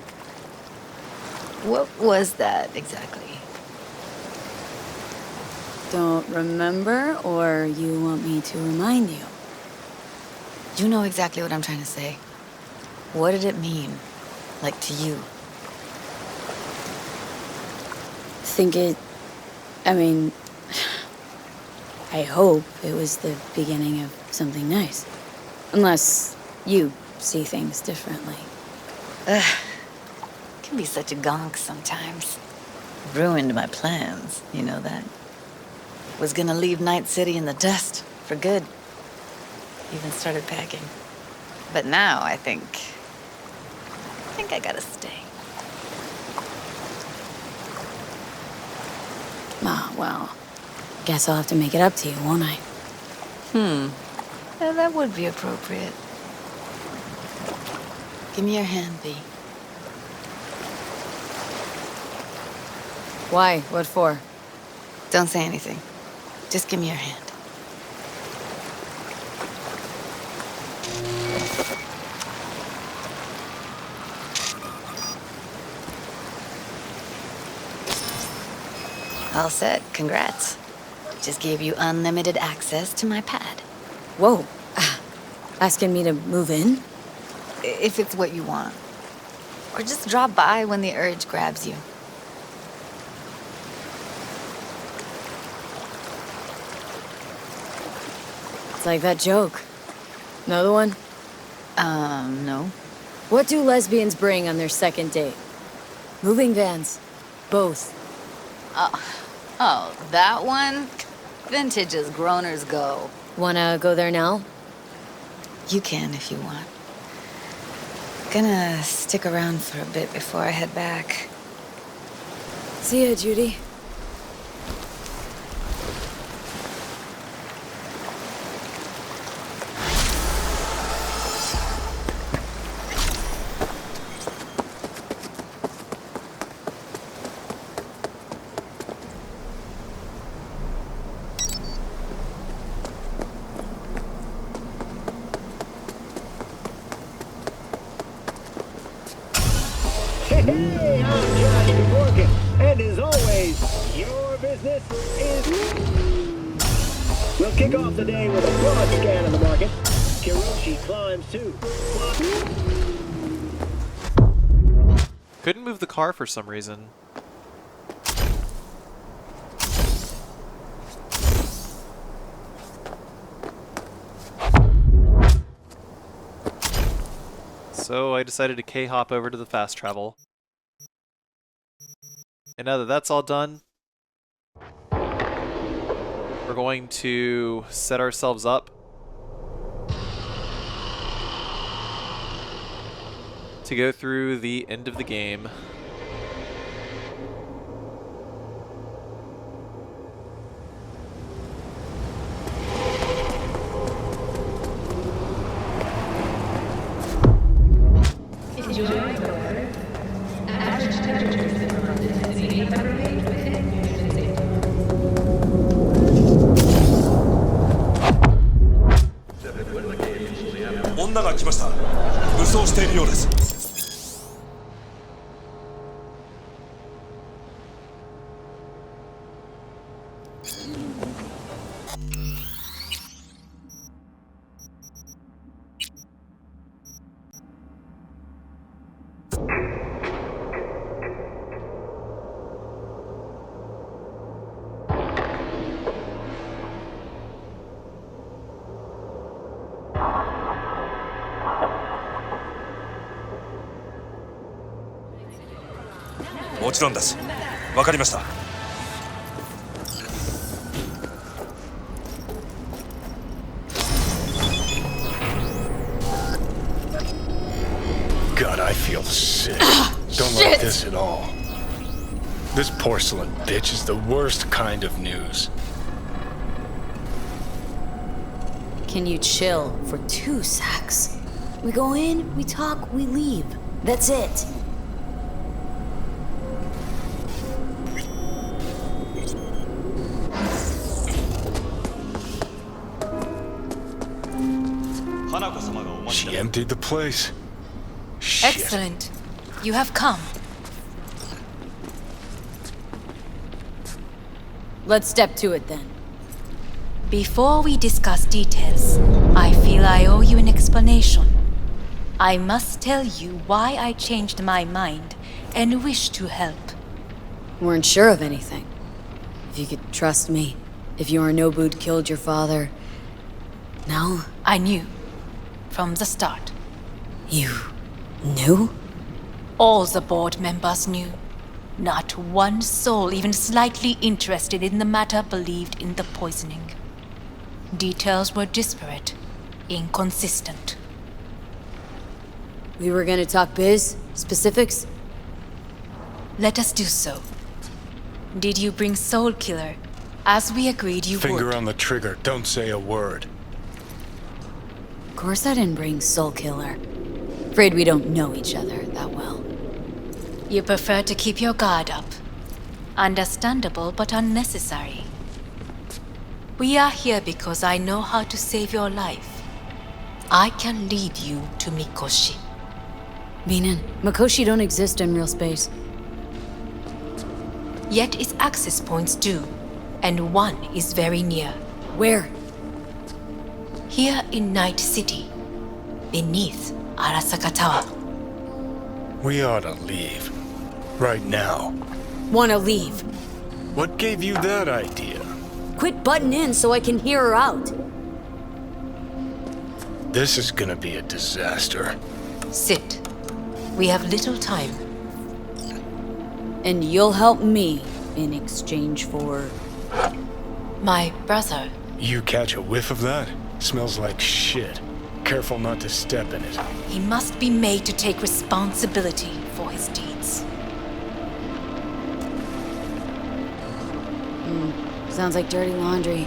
What was that exactly? Don't remember, or you want me to remind you? You know exactly what I'm trying to say. What did it mean? Like to you? I hope it was the beginning of something nice. Unless you see things differently. Ugh. Can be such a gonk sometimes. Ruined my plans, you know that. Was gonna leave Night City in the dust for good. Even started packing. But now I think I gotta stay. Ah, well, guess I'll have to make it up to you, won't I? Yeah, that would be appropriate. Give me your hand, V. Why? What for? Don't say anything. Just give me your hand. All set. Congrats. Just gave you unlimited access to my pad. Whoa. Asking me to move in? If it's what you want. Or just drop by when the urge grabs you. It's like that joke. Another one? No. What do lesbians bring on their second date? Moving vans. Both. Oh, that one? Vintage as growners go. Wanna go there now? You can if you want. Gonna stick around for a bit before I head back. See ya, Judy. Hey, I'm Josh Morgan, and as always, your business is... We'll kick off the day with a broad scan of the market. Kiroshi climbs too. Couldn't move the car for some reason. So So I decided to K-hop over to the fast travel. And now that that's all done, we're going to set ourselves up to go through the end of the game. God, I feel sick. Don't like this at all. This porcelain bitch is the worst kind of news. Can you chill for 2 secs? We go in, we talk, we leave. That's it. She emptied the place. Shit. Excellent. You have come. Let's step to it then. Before we discuss details, I feel I owe you an explanation. I must tell you why I changed my mind and wish to help. Weren't sure of anything. If you could trust me, if Yorinobu'd killed your father... No? I knew. From the start. You... knew? All the board members knew. Not one soul even slightly interested in the matter believed in the poisoning. Details were disparate, inconsistent. We were gonna talk biz? Specifics? Let us do so. Did you bring Soul Killer, as we agreed you would? Finger on the trigger, don't say a word. Of course I didn't bring Soul Killer. Afraid we don't know each other that well. You prefer to keep your guard up. Understandable, but unnecessary. We are here because I know how to save your life. I can lead you to Mikoshi. Meaning, Mikoshi don't exist in real space. Yet its access points do, and one is very near. Where? Here in Night City, beneath Arasaka Tower. We ought to leave. Right now. Wanna leave? What gave you that idea? Quit butting in so I can hear her out. This is gonna be a disaster. Sit. We have little time. And you'll help me in exchange for... My brother. You catch a whiff of that? Smells like shit. Careful not to step in it. He must be made to take responsibility for his deeds. Sounds like dirty laundry.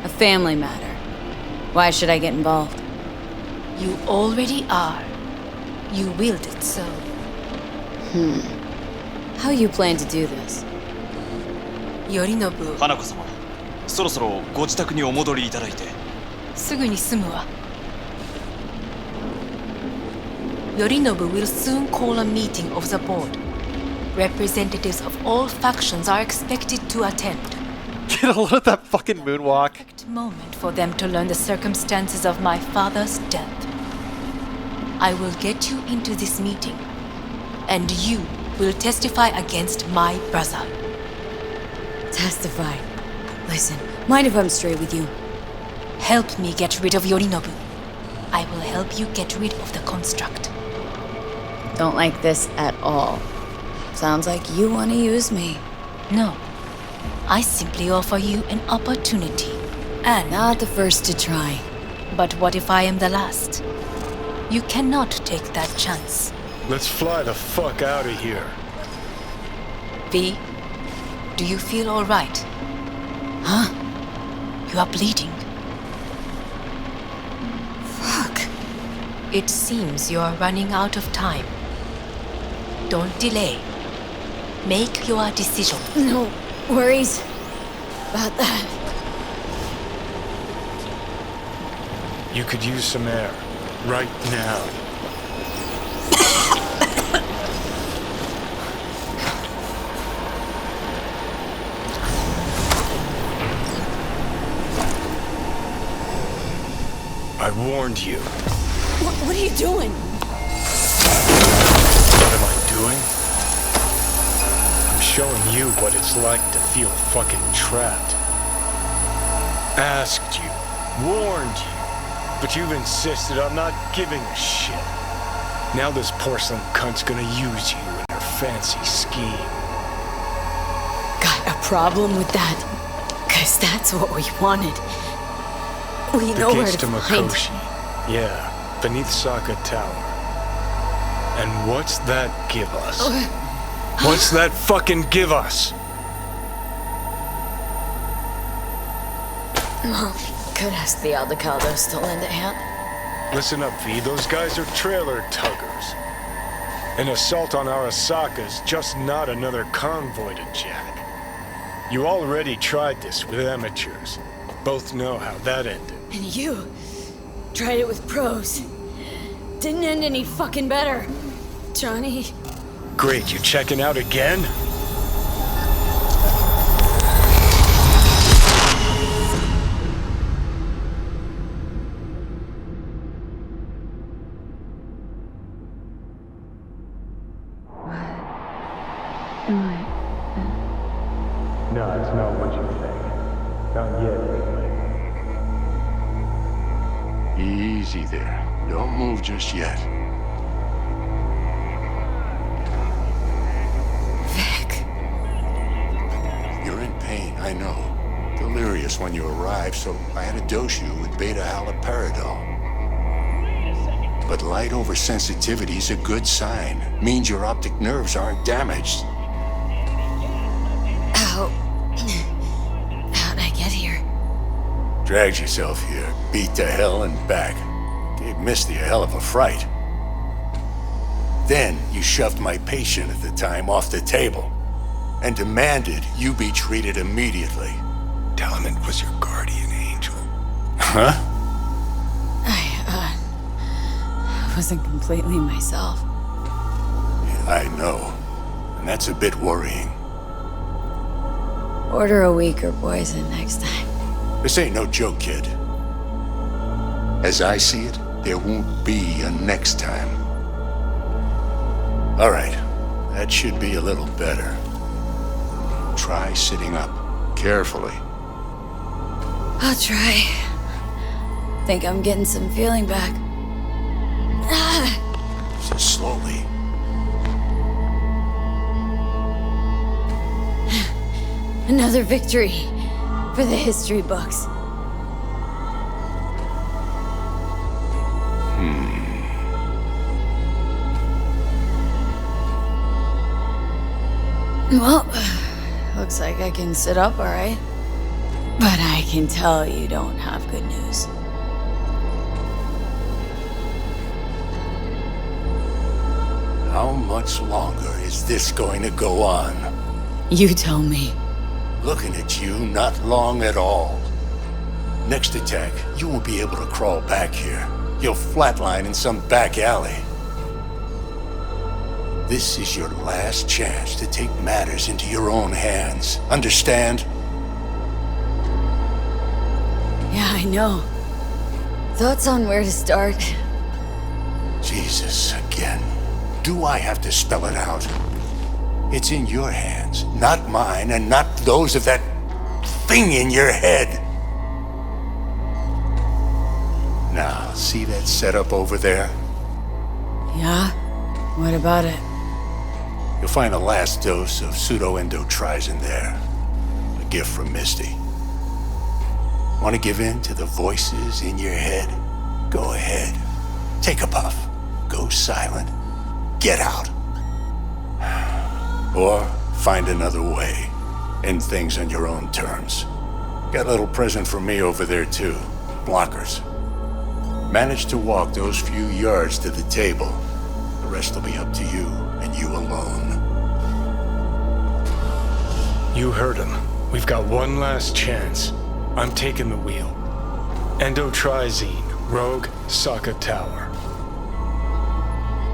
A family matter. Why should I get involved? You already are. You willed it so. How you plan to do this? Yorinobu. 花子様、そろそろご自宅にお戻りいただいて。すぐに済むわ。Yorinobu will soon call a meeting of the board. Representatives of all factions are expected to attend. Get a load of that fucking moonwalk. Perfect moment for them to learn the circumstances of my father's death. I will get you into this meeting, and you will testify against my brother. Testify? Listen, mind if I'm straight with you? Help me get rid of Yorinobu. I will help you get rid of the construct. Don't like this at all. Sounds like you want to use me. No. I simply offer you an opportunity. And not the first to try. But what if I am the last? You cannot take that chance. Let's fly the fuck out of here. V, do you feel all right? Huh? You are bleeding. Fuck. It seems you are running out of time. Don't delay. Make your decision. No worries about that. You could use some air. Right now. I warned you. What are you doing? What am I doing? I'm showing you what it's like to feel fucking trapped. Asked you. Warned you. But you've insisted on not giving a shit. Now this porcelain cunt's gonna use you in her fancy scheme. Got a problem with that? 'Cause that's what we wanted. We know where to find. Yeah, beneath Saka Tower. And what's that give us? What's that fucking give us? Well, could ask the Aldecados to lend a hand. Listen up, V. Those guys are trailer tuggers. An assault on Arasaka's just not another convoy to jack. You already tried this with amateurs. Both know how that ended. And you tried it with pros. Didn't end any fucking better, Johnny. Great, you checking out again? No, it's not what you think. Not yet, anyway. Easy there. Don't move just yet. Vic. You're in pain, I know. Delirious when you arrived, so I had to dose you with beta-haloperidol. But light oversensitivity's a good sign. Means your optic nerves aren't damaged. How'd I get here? Dragged yourself here, beat to hell and back. Gave Misty a hell of a fright. Then you shoved my patient at the time off the table and demanded you be treated immediately. Tell him it was your guardian angel. Huh? I wasn't completely myself. I know. And that's a bit worrying. Order a weaker poison next time. This ain't no joke, kid. As I see it, there won't be a next time. All right, that should be a little better. Try sitting up, carefully. I'll try. Think I'm getting some feeling back. Just slowly. Another victory for the history books. Well, looks like I can sit up all right. But I can tell you don't have good news. How much longer is this going to go on? You tell me. Looking at you, not long at all. Next attack, you won't be able to crawl back here. You'll flatline in some back alley. This is your last chance to take matters into your own hands. Understand? Yeah, I know. Thoughts on where to start? Jesus, again. Do I have to spell it out? It's in your hands, not mine, and not those of that thing in your head. Now, see that setup over there? Yeah? What about it? You'll find the last dose of pseudo-endotrizin there. A gift from Misty. Want to give in to the voices in your head? Go ahead. Take a puff. Go silent. Get out. Or find another way. End things on your own terms. Got a little present for me over there too. Blockers. Manage to walk those few yards to the table. The rest will be up to you, and you alone. You heard him. We've got one last chance. I'm taking the wheel. Endotrizine, Rogue, Sokka Tower.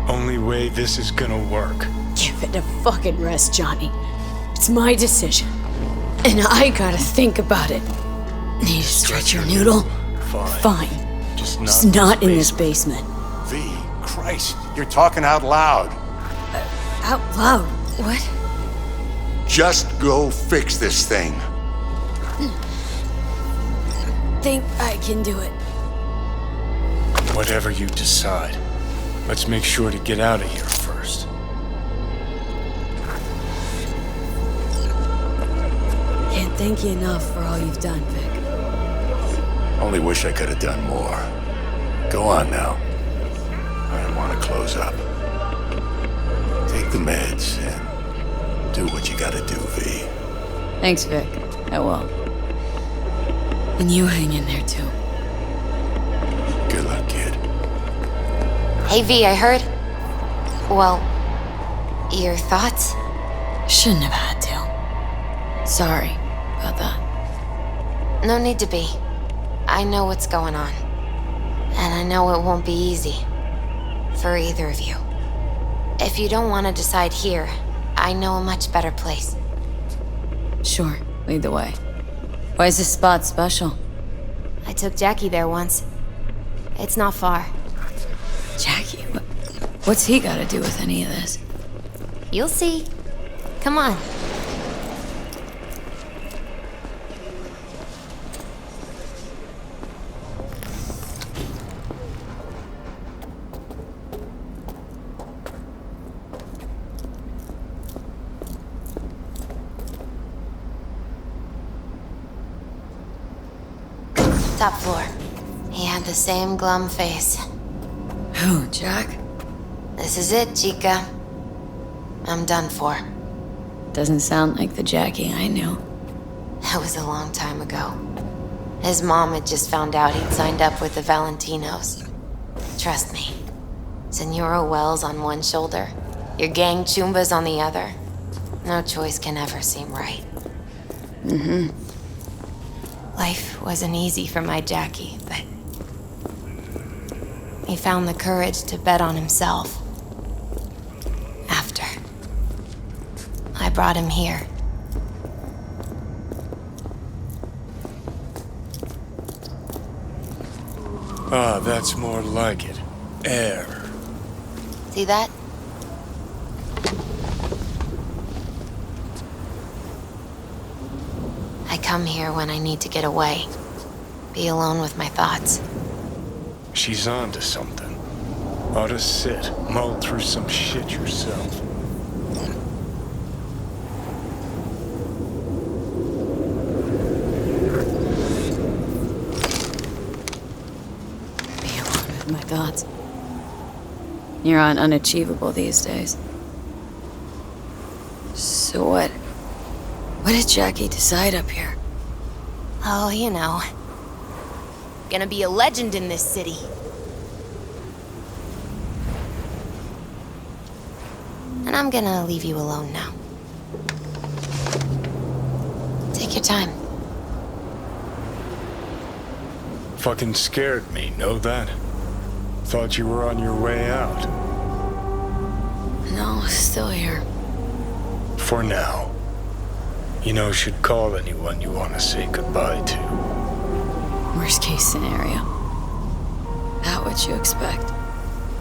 Only way this is gonna work. Give it a fucking rest, Johnny. It's my decision. And I gotta think about it. Need to stretch your noodle? Fine. Just not in this basement. V, Christ, you're talking out loud. Out loud? What? Just go fix this thing. Think I can do it. Whatever you decide. Let's make sure to get out of here first. Can't thank you enough for all you've done, Vic. Only wish I could have done more. Go on now. I want to close up. Take the meds and do what you gotta do, V. Thanks, Vic. I will. And you hang in there, too. Good luck, kid. Hey, V, I heard. Well, your thoughts? Shouldn't have had to. Sorry about that. No need to be. I know what's going on. And I know it won't be easy. For either of you. If you don't want to decide here, I know a much better place. Sure, lead the way. Why is this spot special? I took Jackie there once. It's not far. Jackie? What's he got to do with any of this? You'll see. Come on. Top floor. He had the same glum face. Who, Jack? This is it, Chica. I'm done for. Doesn't sound like the Jackie I knew. That was a long time ago. His mom had just found out he'd signed up with the Valentinos. Trust me. Senora Wells on one shoulder, your gang Chumbas on the other. No choice can ever seem right. Mm-hmm. Life wasn't easy for my Jackie, but he found the courage to bet on himself. After I brought him here. Ah, that's more like it. Air. See that? I come here when I need to get away. Be alone with my thoughts. She's on to something. Ought to sit, mull through some shit yourself. Be alone with my thoughts. You're on unachievable these days. So what? What did Jackie decide up here? Oh, you know. Gonna be a legend in this city. And I'm gonna leave you alone now. Take your time. Fucking scared me, know that? Thought you were on your way out. No, still here. For now. You know, should call anyone you want to say goodbye to. Worst case scenario. That what you expect?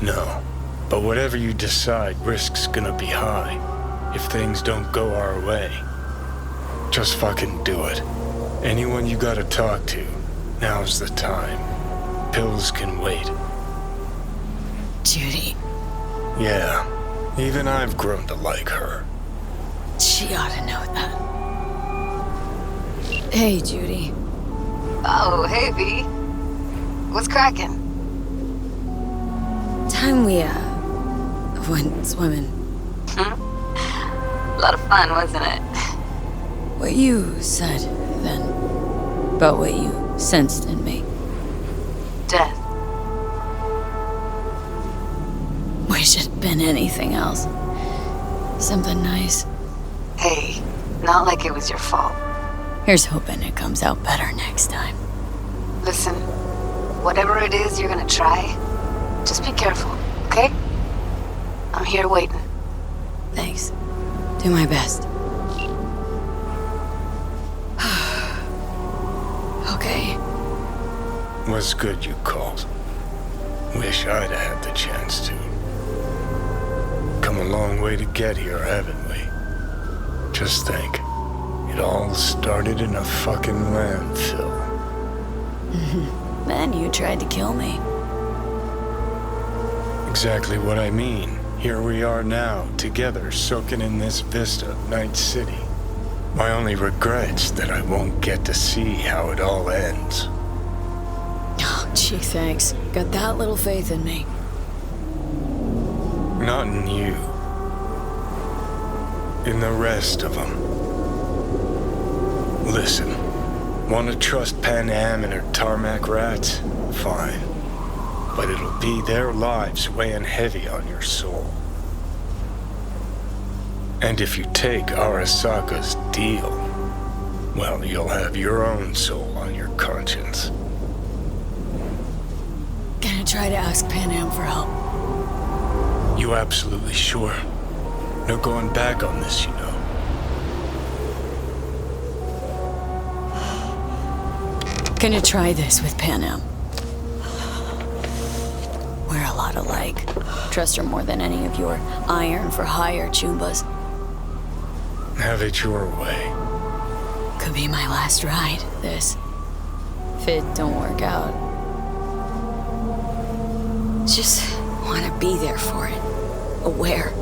No. But whatever you decide, risk's gonna be high. If things don't go our way. Just fucking do it. Anyone you gotta talk to, now's the time. Pills can wait. Judy. Yeah, Even I've grown to like her. She ought to know that. Hey, Judy. Oh, hey, V. What's cracking? Time we, went swimming. A lot of fun, wasn't it? What you said then, about what you sensed in me. Death. Wish it'd been anything else. Something nice. Hey, not like it was your fault. Here's hoping it comes out better next time. Listen, whatever it is you're gonna try, just be careful, okay? I'm here waiting. Thanks. Do my best. Okay. Was good you called. Wish I'd had the chance to. Come a long way to get here, haven't we? Just think. It all started in a fucking landfill. Then you tried to kill me. Exactly what I mean. Here we are now, together, soaking in this vista of Night City. My only regret's that I won't get to see how it all ends. Oh, gee, thanks. Got that little faith in me. Not in you. In the rest of them. Listen, want to trust Pan Am and her tarmac rats? Fine. But it'll be their lives weighing heavy on your soul. And if you take Arasaka's deal, well, you'll have your own soul on your conscience. Gonna try to ask Pan Am for help. You absolutely sure? No going back on this, you know. Gonna try this with Pan Am. We're a lot alike. Trust her more than any of your iron for hire chumbas. Have it your way. Could be my last ride, this. If it don't work out. Just wanna be there for it. Aware.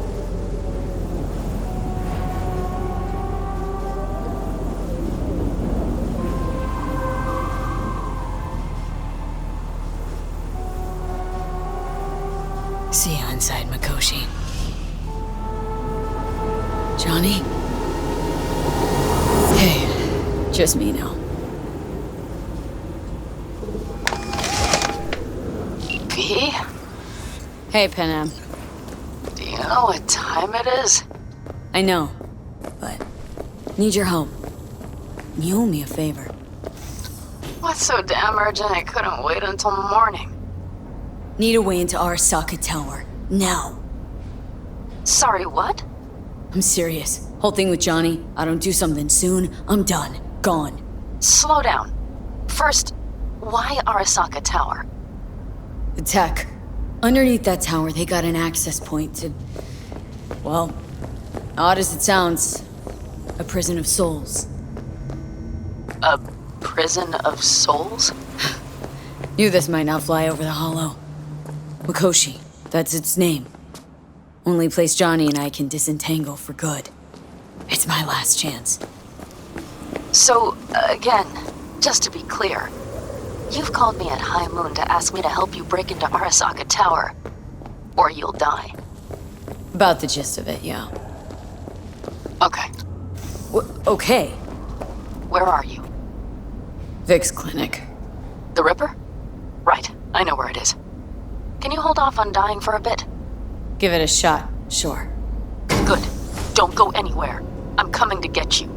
See you inside, Mikoshi. Johnny? Hey, just me now. V? Hey, Pan Am. Do you know what time it is? I know, but need your help. You owe me a favor. What's so damn urgent I couldn't wait until morning? Need a way into Arasaka Tower. Now. Sorry, what? I'm serious. Whole thing with Johnny, I don't do something soon, I'm done. Gone. Slow down. First, why Arasaka Tower? The tech. Underneath that tower, they got an access point to... well, odd as it sounds, a prison of souls. A prison of souls? Knew this might not fly over the hollow. Mikoshi, that's its name. Only place Johnny and I can disentangle for good. It's my last chance. So, again, just to be clear, you've called me at high moon to ask me to help you break into Arasaka Tower, or you'll die. About the gist of it, yeah. Okay. Okay. Where are you? Vic's clinic. The Ripper? Right, I know where it is. Can you hold off on dying for a bit? Give it a shot, sure. Good. Don't go anywhere. I'm coming to get you.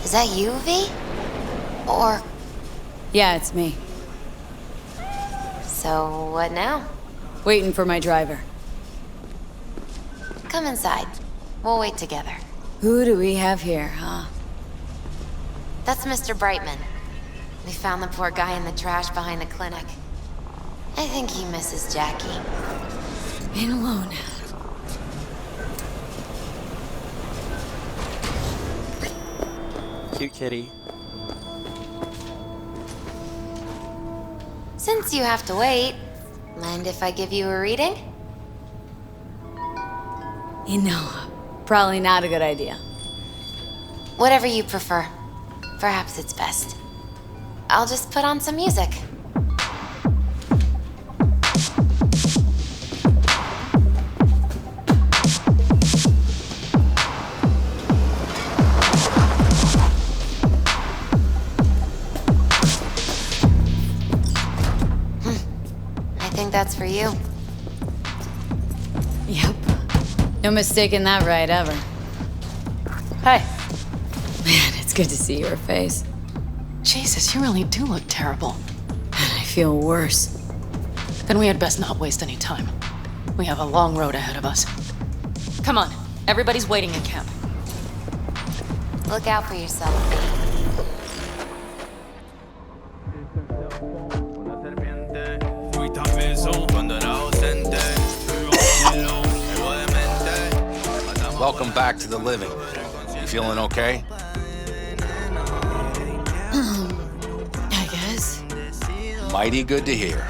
Is that you, V? Or... Yeah, it's me. So, what now? Waiting for my driver. Come inside. We'll wait together. Who do we have here, huh? That's Mr. Brightman. We found the poor guy in the trash behind the clinic. I think he misses Jackie. Ain't alone. cute kitty. Since you have to wait, mind if I give you a reading? You know, probably not a good idea. Whatever you prefer. Perhaps it's best. I'll just put on some music. I think that's for you. Yep. No mistaking that right ever. Hey. Man, it's good to see your face. Jesus, you really do look terrible. I feel worse. Then we had best not waste any time. We have a long road ahead of us. Come on, everybody's waiting in camp. Look out for yourself. Welcome back to the living. You feeling okay? I guess. Mighty good to hear.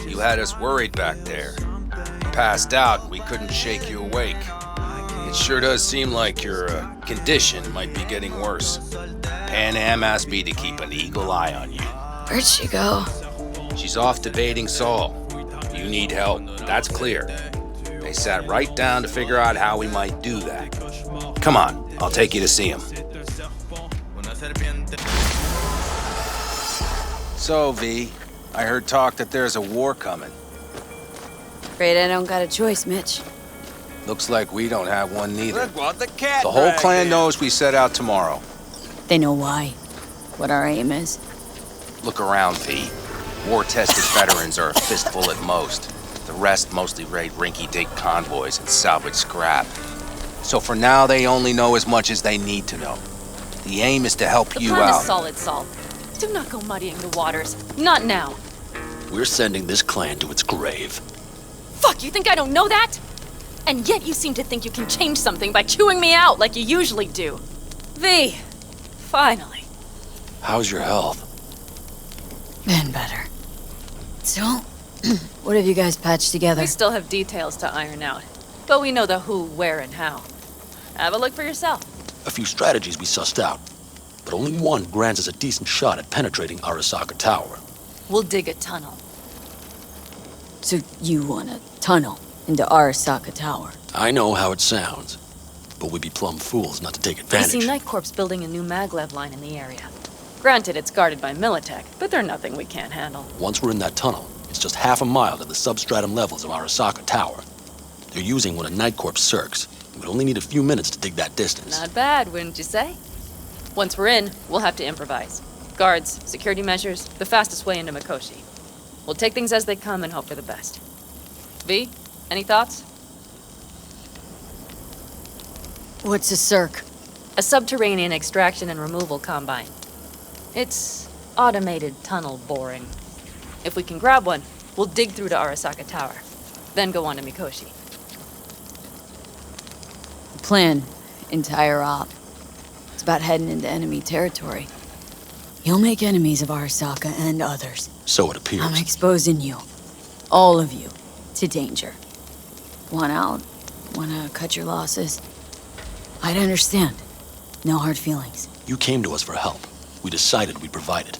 You had us worried back there. You passed out, we couldn't shake you awake. It sure does seem like your condition might be getting worse. Pan Am asked me to keep an eagle eye on you. Where'd she go? She's off debating Saul. You need help, that's clear. They sat right down to figure out how we might do that. Come on, I'll take you to see him. So, V, I heard talk that there's a war coming. Afraid I don't got a choice, Mitch. Looks like we don't have one neither. Look what the cat The whole dragged clan in. knows we set out tomorrow. They know why. What our aim is. Look around, V. War-tested veterans are a fistful at most. The rest mostly raid rinky-dink convoys and salvage scrap. So for now, they only know as much as they need to know. The aim is to help you The plan out. is solid, Saul. Do not go muddying the waters. Not now. We're sending this clan to its grave. Fuck, you think I don't know that? And yet you seem to think you can change something by chewing me out like you usually do. V, finally. How's your health? Been better. So, what have you guys patched together? We still have details to iron out. But we know the who, where, and how. Have a look for yourself. A few strategies we sussed out, but only one grants us a decent shot at penetrating Arasaka Tower. We'll dig a tunnel. So you want a tunnel into Arasaka Tower? I know how it sounds, but we'd be plumb fools not to take I advantage. see Night Corps building a new maglev line in the area. Granted, it's guarded by Militech, but they're nothing we can't handle. Once we're in that tunnel, it's just half a mile to the substratum levels of Arasaka Tower. They're using one of Night Corps' circs. We'd only need a few minutes to dig that distance. Not bad, wouldn't you say? Once we're in, we'll have to improvise. Guards, security measures, the fastest way into Mikoshi. We'll take things as they come and hope for the best. V, any thoughts? What's a circ? A subterranean extraction and removal combine. It's automated tunnel boring. If we can grab one, we'll dig through to Arasaka Tower, then go on to Mikoshi. Plan. Entire op. It's about heading into enemy territory. You'll make enemies of Arasaka and others. So it appears. I'm exposing you. All of you. To danger. Want out? Wanna cut your losses? I'd understand. No hard feelings. You came to us for help. We decided we'd provide it.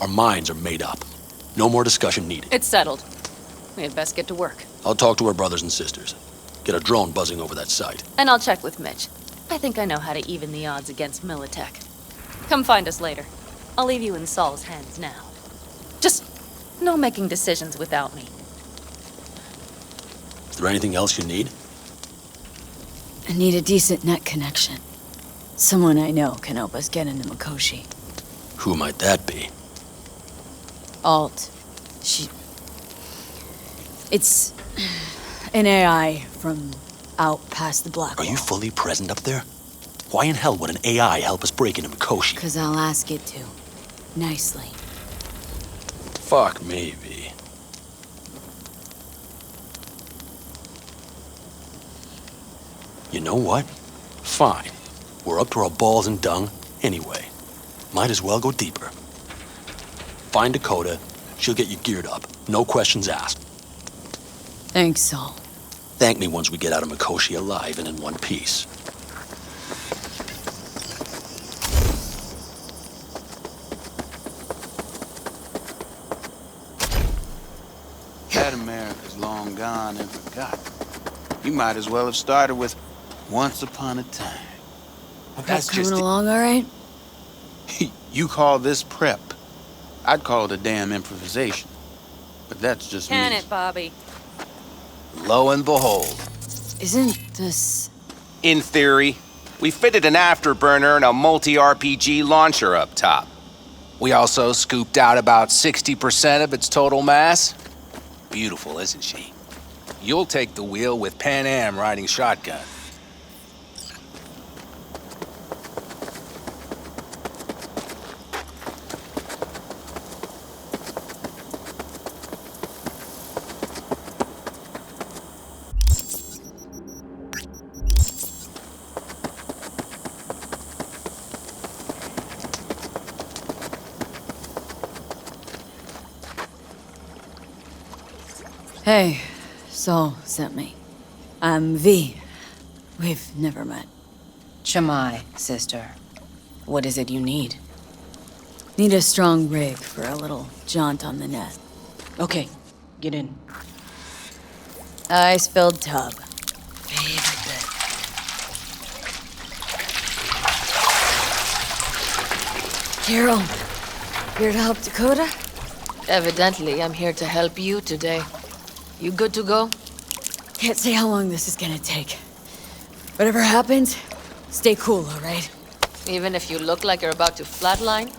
Our minds are made up. No more discussion needed. It's settled. We had best get to work. I'll talk to our brothers and sisters. Get a drone buzzing over that site. And I'll check with Mitch. I think I know how to even the odds against Militech. Come find us later. I'll leave you in Saul's hands now. Just no making decisions without me. Is there anything else you need? I need a decent net connection. Someone I know can help us get into Mikoshi. Who might that be? Alt. It's an AI from out past the Black Are you fully present up there? Why in hell would an AI help us break into Mikoshi? Because I'll ask it to. Nicely. Fuck me, V. You know what? Fine. We're up to our balls in dung anyway. Might as well go deeper. Find Dakota. She'll get you geared up. No questions asked. Thanks, Saul. Thank me once we get out of Mikoshi alive and in one piece. That America's long gone and forgotten. You might as well have started with Once Upon a Time. That's coming along all right? You call this prep. I'd call it a damn improvisation. But that's just Can me. it, Bobby? Lo and behold. Isn't this... In theory, we fitted an afterburner and a multi-RPG launcher up top. We also scooped out about 60% of its total mass. Beautiful, isn't she? You'll take the wheel with Pan Am riding shotgun. Hey, Saul sent me. I'm V. We've never met. Shamai, sister. What is it you need? Need a strong rig for a little jaunt on the net. Okay, get in. Ice-filled tub. Carol, here to help Dakota? Evidently, I'm here to help you today. You good to go? Can't say how long this is gonna take. Whatever happens, stay cool, all right? Even if you look like you're about to flatline?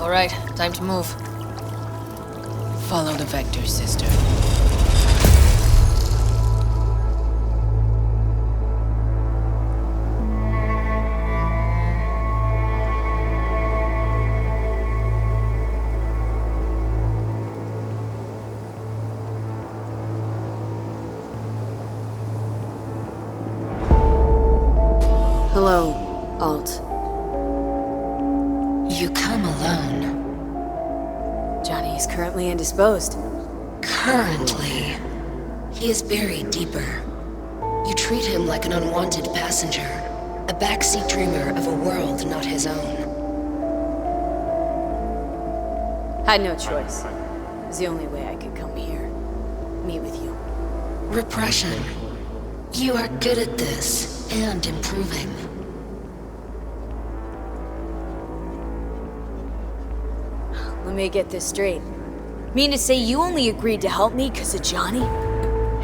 All right, time to move. Follow the vector, sister. Hello, Alt. You come alone. Johnny is currently indisposed. Currently. He is buried deeper. You treat him like an unwanted passenger, a backseat dreamer of a world not his own. Had no choice. It was the only way I could come here. Meet with you. Repression. You are good at this, and improving. Let me get this straight. Mean to say you only agreed to help me because of Johnny?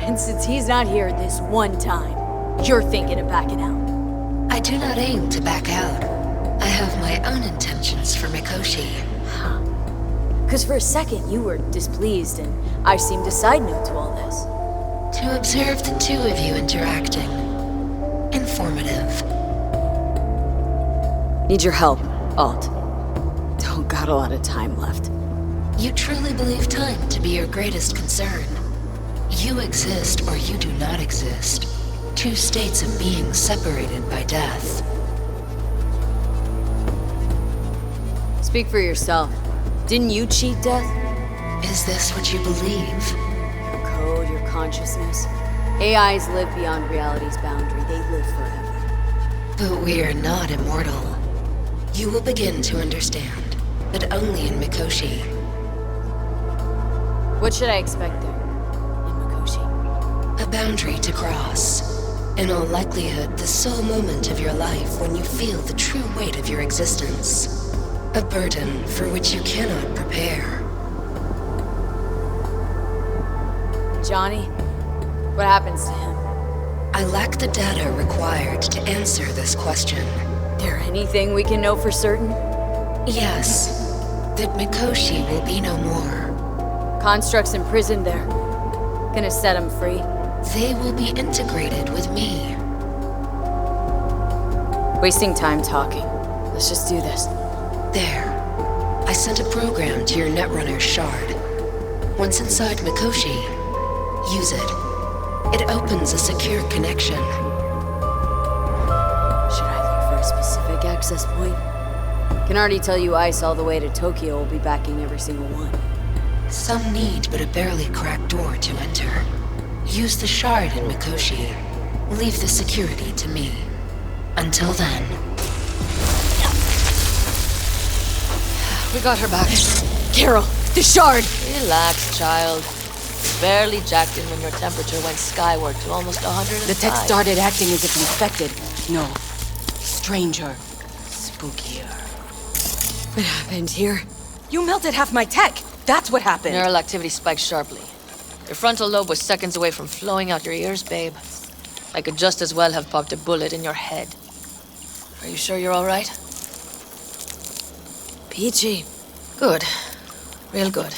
And since he's not here this one time, you're thinking of backing out? I do not aim to back out. I have my own intentions for Mikoshi. Because for a second you were displeased, and I seemed a side note to all this. To observe the two of you interacting. Informative. Need your help, Alt. Don't got a lot of time left. You truly believe time to be your greatest concern. You exist or you do not exist. Two states of being separated by death. Speak for yourself. Didn't you cheat death? Is this what you believe? Your code, your consciousness. AIs live beyond reality's boundary. They live forever. But we are not immortal. You will begin to understand, but only in Mikoshi. What should I expect there, in Mikoshi? A boundary to cross. In all likelihood, the sole moment of your life when you feel the true weight of your existence. A burden for which you cannot prepare. Johnny? What happens to him? I lack the data required to answer this question. There anything we can know for certain? Yes. That Mikoshi will be no more. Constructs imprisoned there. Gonna set them free? They will be integrated with me. Wasting time talking. Let's just do this. There. I sent a program to your Netrunner shard. Once inside Mikoshi, use it. It opens a secure connection. Should I look for a specific access point? Can already tell you ICE all the way to Tokyo will be backing every single one. Some need but a barely cracked door to enter. Use the shard in Mikoshi. Leave the security to me. Until then. We got her back. Carol, the shard! Relax, child. You barely jacked in when your temperature went skyward to almost 105. The tech started acting as if infected. No. Stranger. Spookier. What happened here? You melted half my tech! That's what happened! Neural activity spiked sharply. Your frontal lobe was seconds away from flowing out your ears, babe. I could just as well have popped a bullet in your head. Are you sure you're all right? Peachy. Good. Real good.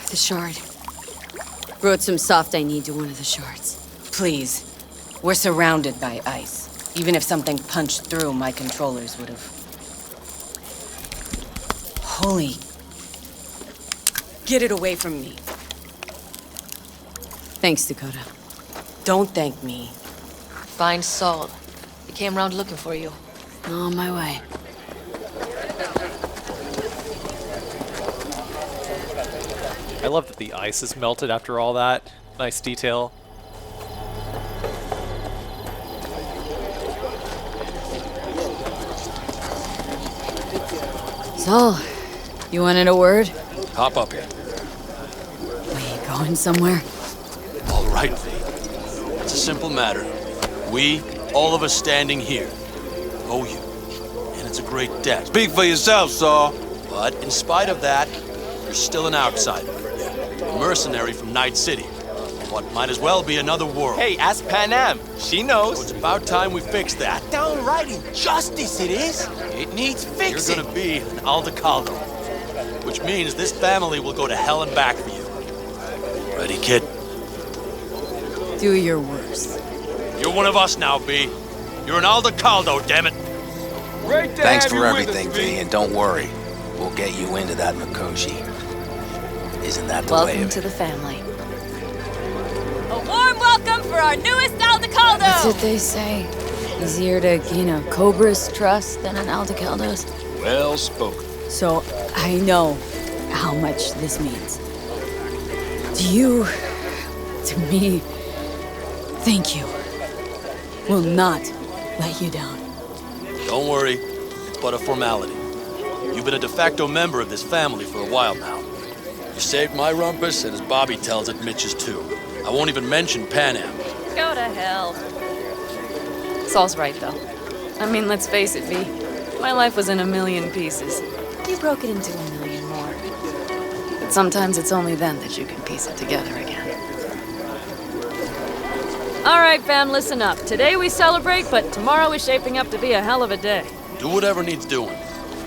The shard. Wrote some soft I need to one of the shards. Please. We're surrounded by ice. Even if something punched through, my controllers would have... Holy... Get it away from me. Thanks, Dakota. Don't thank me. Find Saul. He came round looking for you. On my way. I love that the ice is melted after all that. Nice detail. So, you wanted a word? Hop up here. We going somewhere? All right, V. It's a simple matter. We, all of us standing here, owe you. And it's a great debt. Speak for yourself, Saul. But in spite of that, you're still an outsider. A mercenary from Night City. What might as well be another world. Hey, ask Panam. She knows. So it's about time we fix that. Downright injustice it is. It needs fixing. You're gonna be an Aldecaldo. Which means this family will go to hell and back for you. Ready, kid? Do your worst. You're one of us now, B. You're an Aldecaldo, damn it. Great to Thanks have for you everything, with us, V, and don't worry. We'll get you into that Mikoshi. Isn't that the way Welcome of to it? the family. A warm welcome for our newest Aldecaldo! That's what they say. Easier to gain a Cobra's trust than an Aldecaldo's. Well spoken. So, I know how much this means. To you, to me, thank you. Will not let you down. Don't worry, it's but a formality. You've been a de facto member of this family for a while now. You saved my rumpus, and as Bobby tells it, Mitch's too. I won't even mention Panam. Go to hell. Saul's right, though. I mean, let's face it, V. My life was in a million pieces. You broke it into a million more. But sometimes it's only then that you can piece it together again. All right, fam, listen up. Today we celebrate, but tomorrow is shaping up to be a hell of a day. Do whatever needs doing,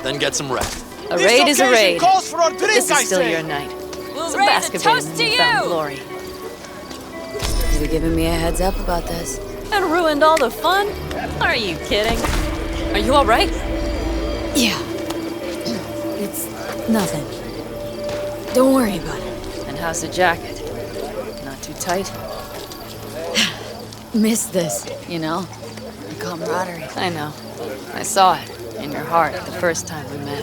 then get some rest. A raid is a raid. Calls for a drink, This I is still say. your night. We'll Some raise a basket toast in to newfound you! glory. Could have given me a heads up about this. And ruined all the fun? Are you kidding? Are you all right? Yeah. It's nothing. Don't worry about it. And how's the jacket? Not too tight? Miss this, you know? The camaraderie. I know. I saw it in your heart the first time we met.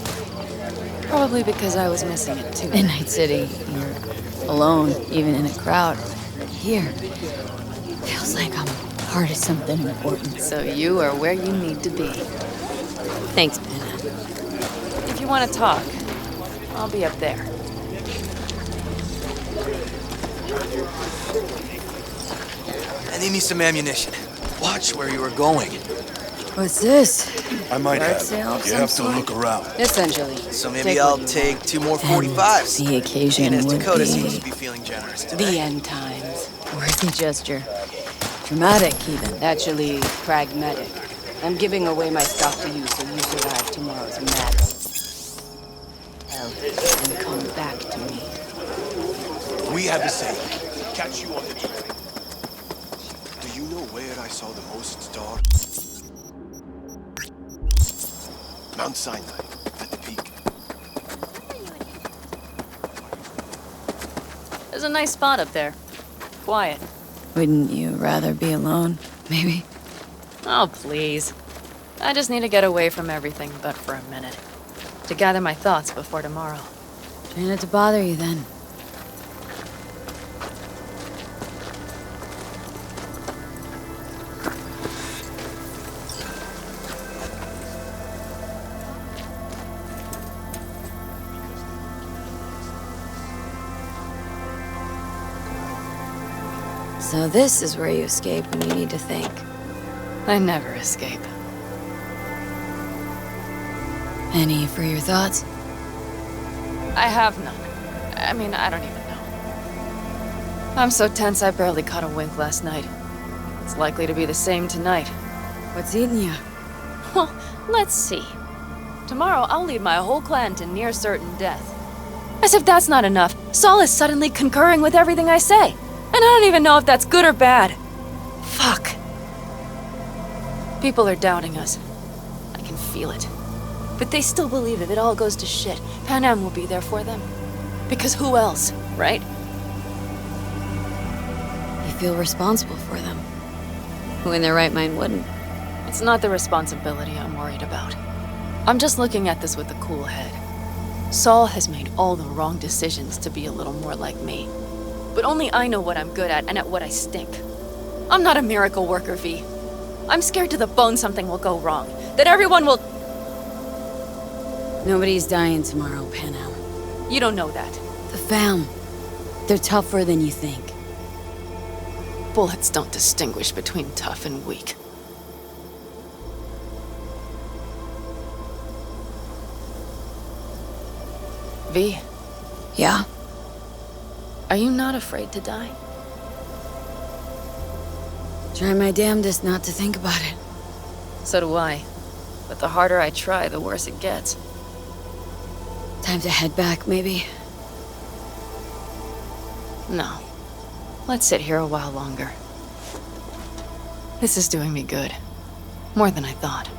Probably because I was missing it too. In Night City, you're alone, even in a crowd. Here, feels like I'm part of something important. So you are where you need to be. Thanks, Ben. If you want to talk, I'll be up there. I need me some ammunition. Watch where you are going. What's this? I might Yard have. sale of You some have to sort? look around. Essentially. So maybe Take I'll what you take 2 more And 45s. the occasion Seeing as would Dakota be seems to be feeling generous today. The end times. worthy gesture. Dramatic, even. Actually, pragmatic. I'm giving away my stock to you so you survive tomorrow's madness. Hell, and come back to me. We have the same. Catch you on the train. Do you know where I saw the most stars? Mount Sinai, at the peak. There's a nice spot up there. quiet. Wouldn't you rather be alone, maybe? Oh, please. I just need to get away from everything but for a minute. To gather my thoughts before tomorrow. Try not to bother you then. So this is where you escape when you need to think. I never escape. Any for your thoughts? I have none. I mean, I don't even know. I'm so tense I barely caught a wink last night. It's likely to be the same tonight. What's eating you? Well, let's see. Tomorrow I'll lead my whole clan to near certain death. As if that's not enough, Saul is suddenly concurring with everything I say. And I don't even know if that's good or bad. Fuck. People are doubting us. I can feel it. But they still believe if it all goes to shit, Pan Am will be there for them. Because who else, right? You feel responsible for them. Who in their right mind wouldn't? It's not the responsibility I'm worried about. I'm just looking at this with a cool head. Saul has made all the wrong decisions to be a little more like me. But only I know what I'm good at and at what I stink. I'm not a miracle worker, V. I'm scared to the bone something will go wrong. That everyone will... Nobody's dying tomorrow, Pan Am. You don't know that. The fam. They're tougher than you think. Bullets don't distinguish between tough and weak. V. Yeah? Are you not afraid to die? Try my damnedest not to think about it. So do I. But the harder I try, the worse it gets. Time to head back, maybe? No. Let's sit here a while longer. This is doing me good. More than I thought.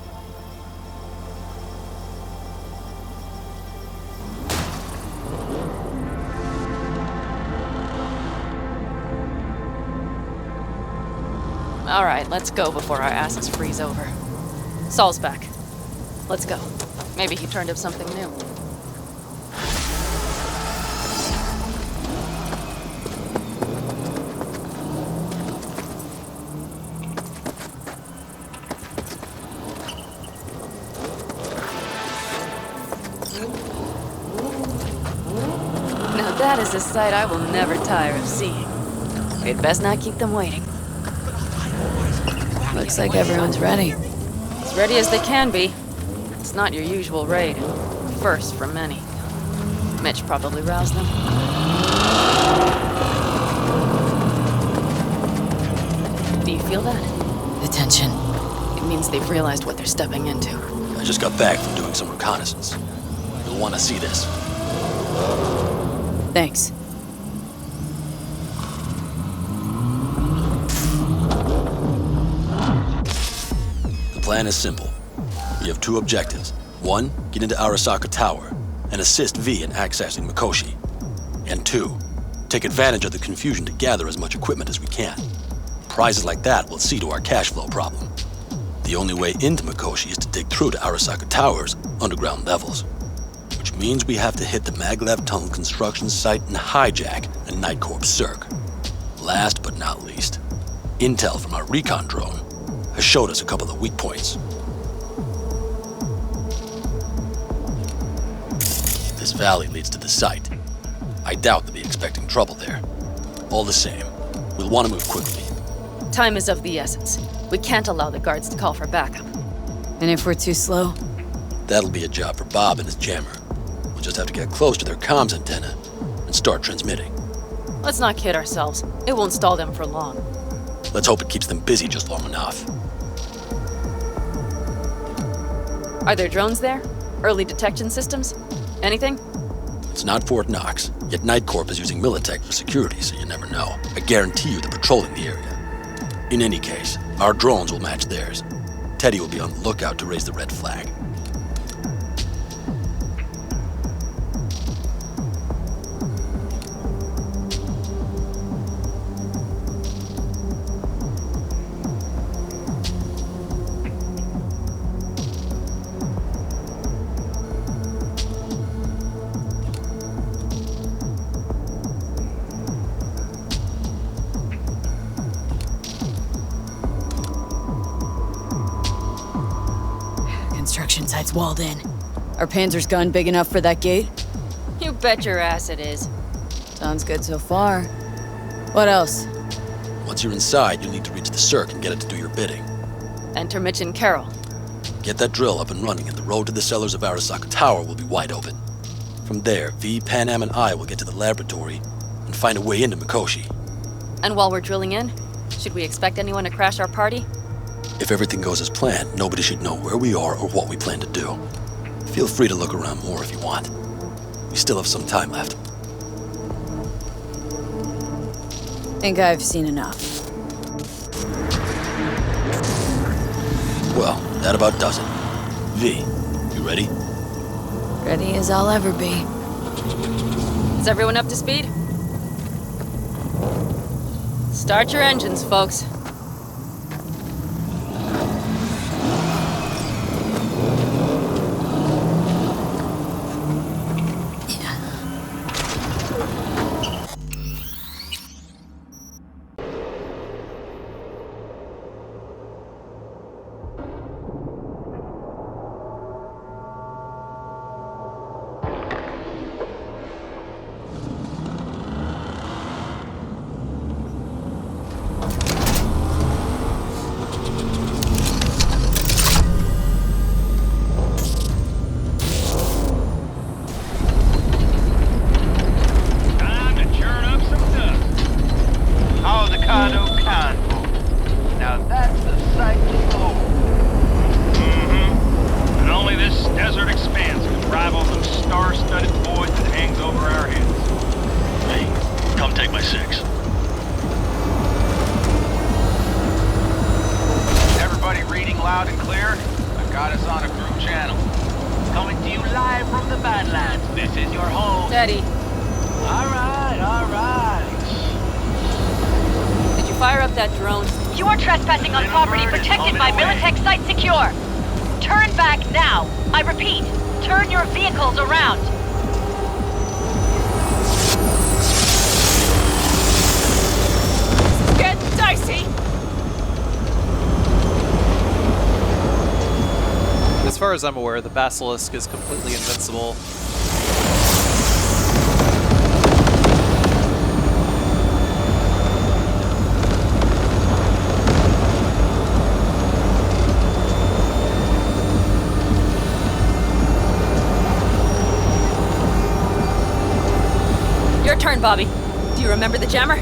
All right, let's go before our asses freeze over. Saul's back. Let's go. Maybe he turned up something new. Now that is a sight I will never tire of seeing. We'd best not keep them waiting. Looks like everyone's ready. As ready as they can be. It's not your usual raid. First for many. Mitch probably roused them. Do you feel that? The tension. It means they've realized what they're stepping into. I just got back from doing some reconnaissance. You'll want to see this. Thanks. The plan is simple. We have two objectives. One, get into Arasaka Tower and assist V in accessing Mikoshi. And two, take advantage of the confusion to gather as much equipment as we can. Prizes like that will see to our cash flow problem. The only way into Mikoshi is to dig through to Arasaka Tower's underground levels, which means we have to hit the Maglev Tunnel construction site and hijack a Nightcorp Circ. Last but not least, intel from our recon drone has showed us a couple of weak points. This valley leads to the site. I doubt they'll be expecting trouble there. All the same, we'll want to move quickly. Time is of the essence. We can't allow the guards to call for backup. And if we're too slow? That'll be a job for Bob and his jammer. We'll just have to get close to their comms antenna and start transmitting. Let's not kid ourselves. It won't stall them for long. Let's hope it keeps them busy just long enough. Are there drones there? Early detection systems? Anything? It's not Fort Knox, yet Nightcorp is using Militech for security, so you never know. I guarantee you they're patrolling the area. In any case, our drones will match theirs. Teddy will be on the lookout to raise the red flag. construction site's walled in. Our Panzer's gun big enough for that gate? You bet your ass it is. Sounds good so far. What else? Once you're inside, you'll need to reach the Cirque and get it to do your bidding. Enter Mitch and Carol. Get that drill up and running, and the road to the cellars of Arasaka Tower will be wide open. From there, V, Panam, and I will get to the laboratory and find a way into Mikoshi. And while we're drilling in, should we expect anyone to crash our party? If everything goes as planned, nobody should know where we are or what we plan to do. Feel free to look around more if you want. We still have some time left. Think I've seen enough. Well, that about does it. V, you ready? Ready as I'll ever be. Is everyone up to speed? Start your engines, folks. As far as I'm aware, the Basilisk is completely invincible. Your turn, Bobby. Do you remember the jammer?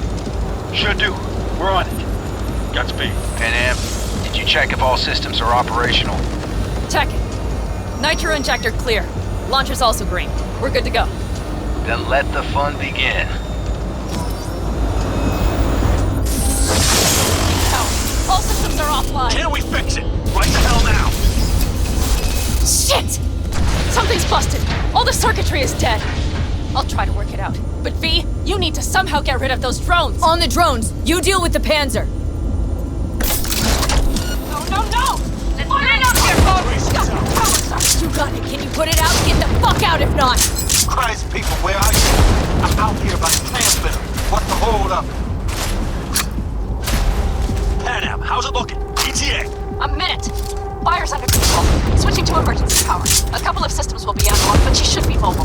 Sure do. We're on it. Godspeed. Panam, did you check if all systems are operational? Check it. Nitro injector clear. Launcher's also green. We're good to go. Then let the fun begin. Ow. All systems are offline. Can we fix it? Right the hell now! Shit! Something's busted. All the circuitry is dead. I'll try to work it out. But V, you need to somehow get rid of those drones. On the drones. You deal with the Panzer. No! Let's get it up here, folks! You got it. Can you put it out? Get the fuck out if not! Christ, people, where are you? I'm out here by the transmitter. What's the hold up? Panam, how's it looking? ETA! A minute! Fire's under control. Switching to emergency power. A couple of systems will be analog, but she should be mobile.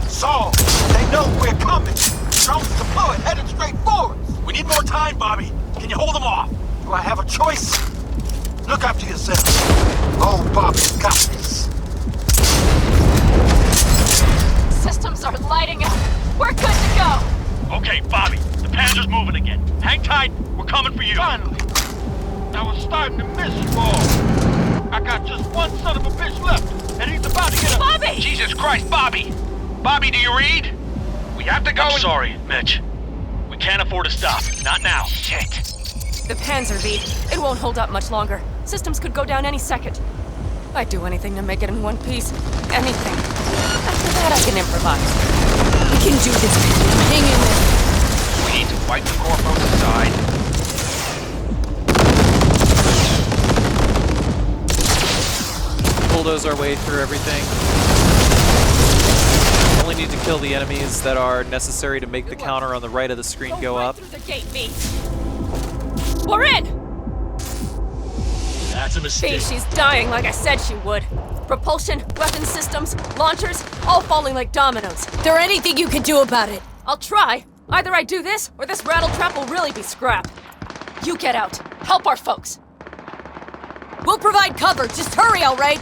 So, they know we're coming. Drones deployed, headed straight forward. We need more time, Bobby. Can you hold them off? Do I have a choice? Look after yourself. Oh, Bobby's got this. Systems are lighting up. We're good to go. Okay, Bobby. The Panzer's moving again. Hang tight. We're coming for you. Finally. I was starting to miss you all. I got just one son of a bitch left, and he's about to get a... Bobby! Jesus Christ, Bobby! Bobby, do you read? We have to go I'm sorry, Mitch. We can't afford to stop. Not now. Shit. The Panzer, V. It won't hold up much longer. Systems could go down any second. I'd do anything to make it in one piece. Anything. After that, I can improvise. We can do this, man. Hang in there. We need to wipe the corpos aside. Bulldoze our way through everything. Only need to kill the enemies that are necessary to make the counter on the right of the screen go up. Through the gate, V. We're in! That's a mistake. She's dying like I said she would. Propulsion, weapon systems, launchers, all falling like dominoes. Is there anything you can do about it? I'll try. Either I do this, or this rattletrap will really be scrap. You get out. Help our folks. We'll provide cover. Just hurry, all right?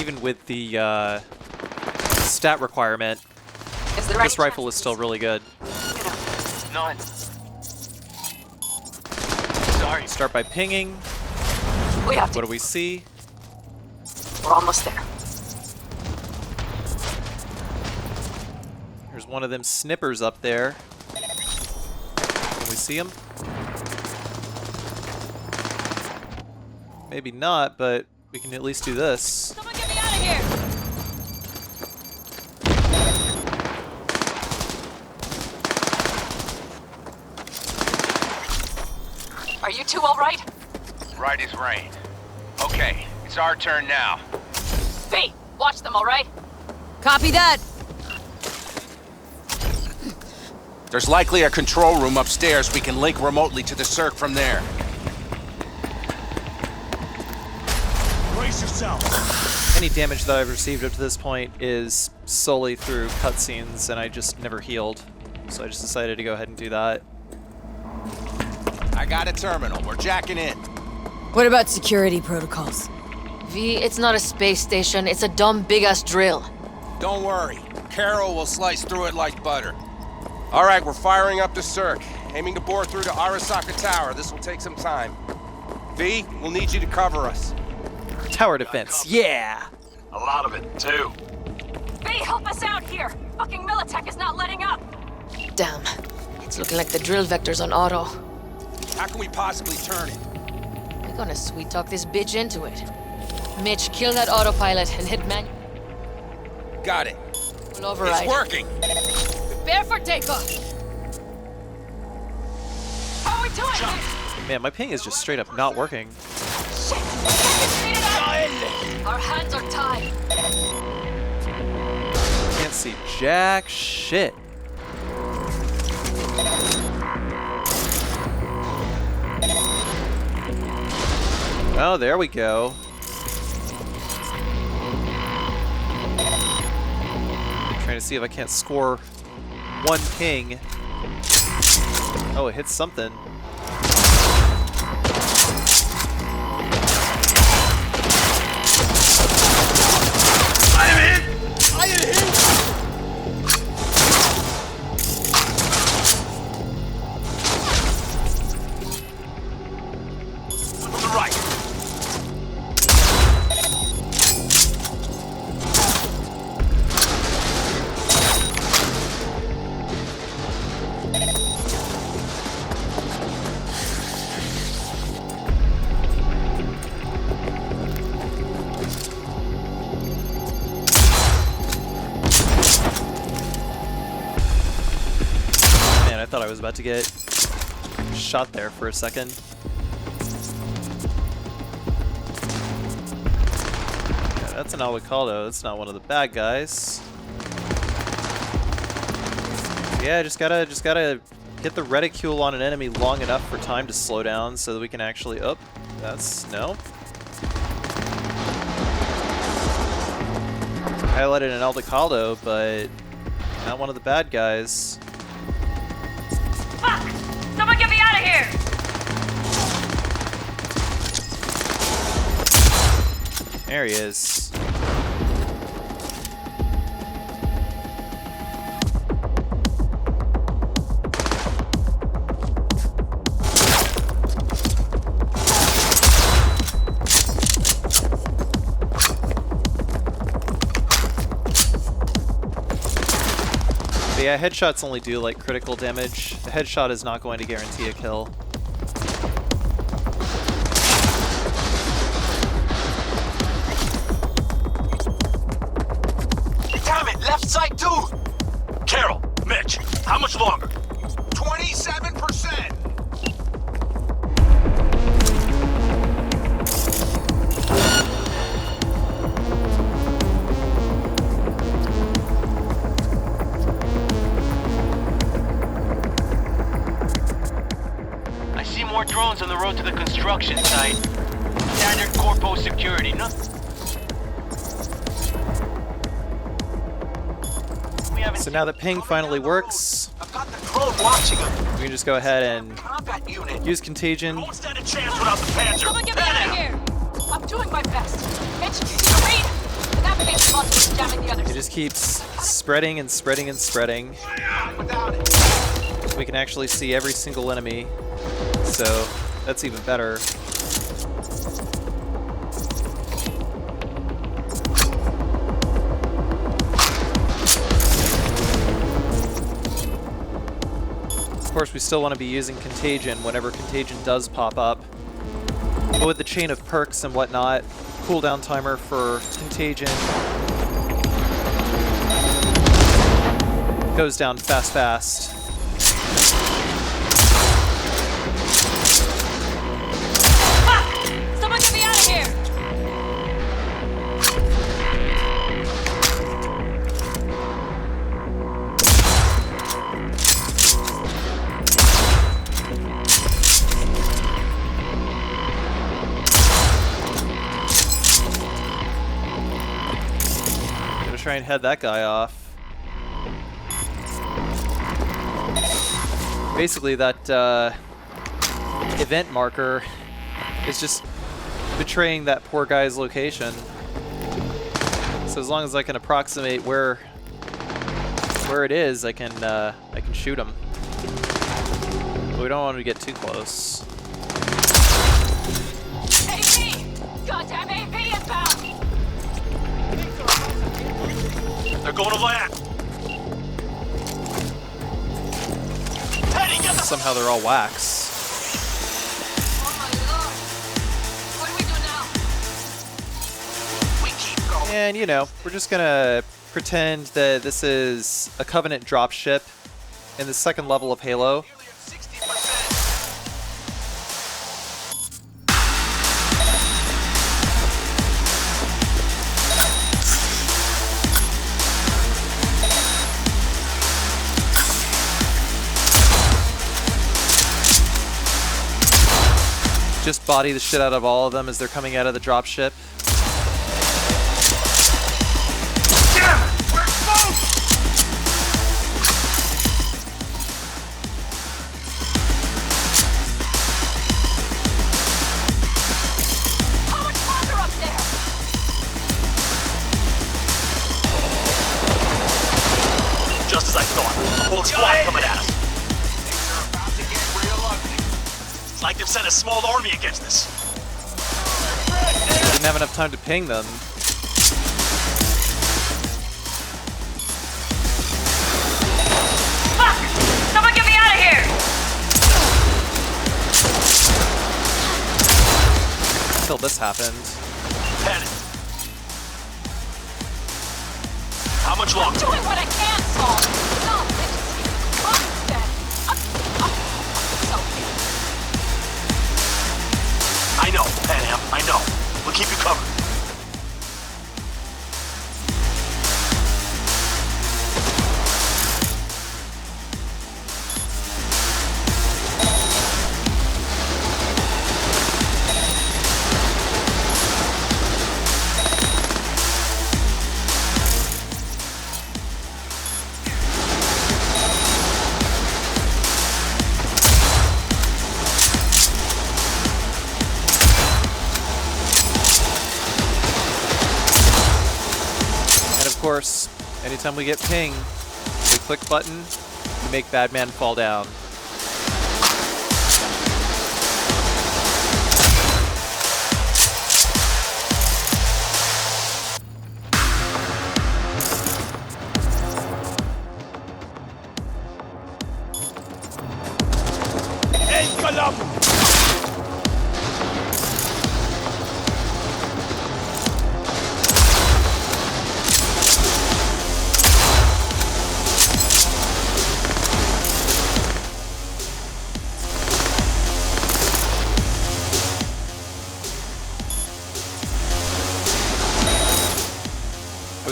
Even with the stat requirement, this rifle is still really good. None. Sorry. Start by pinging. We have to. What do we see? We're almost there. There's one of them snippers up there. Can we see him? Maybe not, but we can at least do this. Someone get me out of here! Are you two all right? Right as rain. Okay, it's our turn now. V, watch them, all right? Copy that. There's likely a control room upstairs. We can link remotely to the circ from there. Brace yourself. Any damage that I've received up to this point is solely through cutscenes, and I just never healed. So I just decided to go ahead and do that. I got a terminal. We're jacking in. What about security protocols? V, it's not a space station. It's a dumb big-ass drill. Don't worry. Carol will slice through it like butter. All right, we're firing up the circ. Aiming to bore through to Arasaka Tower. This will take some time. V, we'll need you to cover us. Tower defense, yeah! A lot of it, too. V, help us out here! Fucking Militech is not letting up! Damn. It's looking like the drill vector's on auto. How can we possibly turn it? We're gonna sweet-talk this bitch into it. Mitch, kill that autopilot and hit man... Got it. We'll override. It's working! Prepare for takeoff! How are we doing? Man, my ping is just straight up not working. Shit! Our hands are tied. Can't see jack shit. Oh, there we go. Trying to see if I can't score one ping. Oh, it hits something. I am hit! On the right. Man, I thought I was about to get shot there for a second. Yeah, that's an avocado. That's not one of the bad guys. Yeah, just gotta get the reticule on an enemy long enough for time to slow down so that we can actually... Oh, that's... no. Highlighted an avocado, but not one of the bad guys. Fuck! Someone get me out of here! There he is. But yeah, headshots only do like critical damage. A headshot is not going to guarantee a kill. Left side too! Carol, Mitch, how much longer? 27%! I see more drones on the road to the construction site. Standard corpo security, nothing. So now that ping finally works, we can just go ahead and use contagion. Stand a chance without the Panzer. Someone get me out of here! I'm doing my best. Mitch, you read? The navigation bus is jamming the others. It just keeps spreading and spreading and spreading. We can actually see every single enemy, so that's even better. Of course, we still want to be using contagion whenever contagion does pop up. But with the chain of perks and whatnot, cooldown timer for contagion goes down fast. Someone get me out of here! Gonna try and head that guy off. Basically, that event marker is just betraying that poor guy's location. So as long as I can approximate where it is, I can shoot him. But we don't want to get too close. AV! Goddamn AV inbound! They're going to land. Somehow they're all wax. And, you know, we're just gonna pretend that this is a Covenant dropship in the second level of Halo. Just body the shit out of all of them as they're coming out of the dropship. Just as I thought. A whole squad coming at us. It's like they've sent a small army against us. Didn't have enough time to ping them. Fuck! Someone get me out of here! Until this happened. Panic. How much longer? I'm doing what I can, Saul. No, bitches. I'm dead. I'm so dead. I know, Pan Am, I know. We'll keep you covered. Of course, anytime we get ping, we click button, we make Bad Man fall down.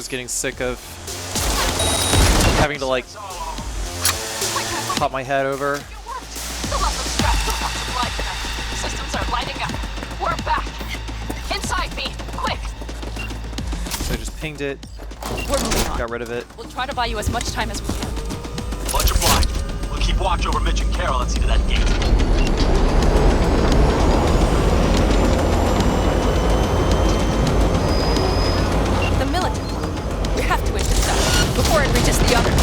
was getting sick of having to, like, pop my head over. Systems are lighting up. We're back. Inside me, quick. So I just pinged it. We're moving on. Got rid of it. We'll try to buy you as much time as we can. Bunch of blind. We'll keep watch over Mitch and Carol and see to that gate. The military. We have to intercept it before it reaches the others.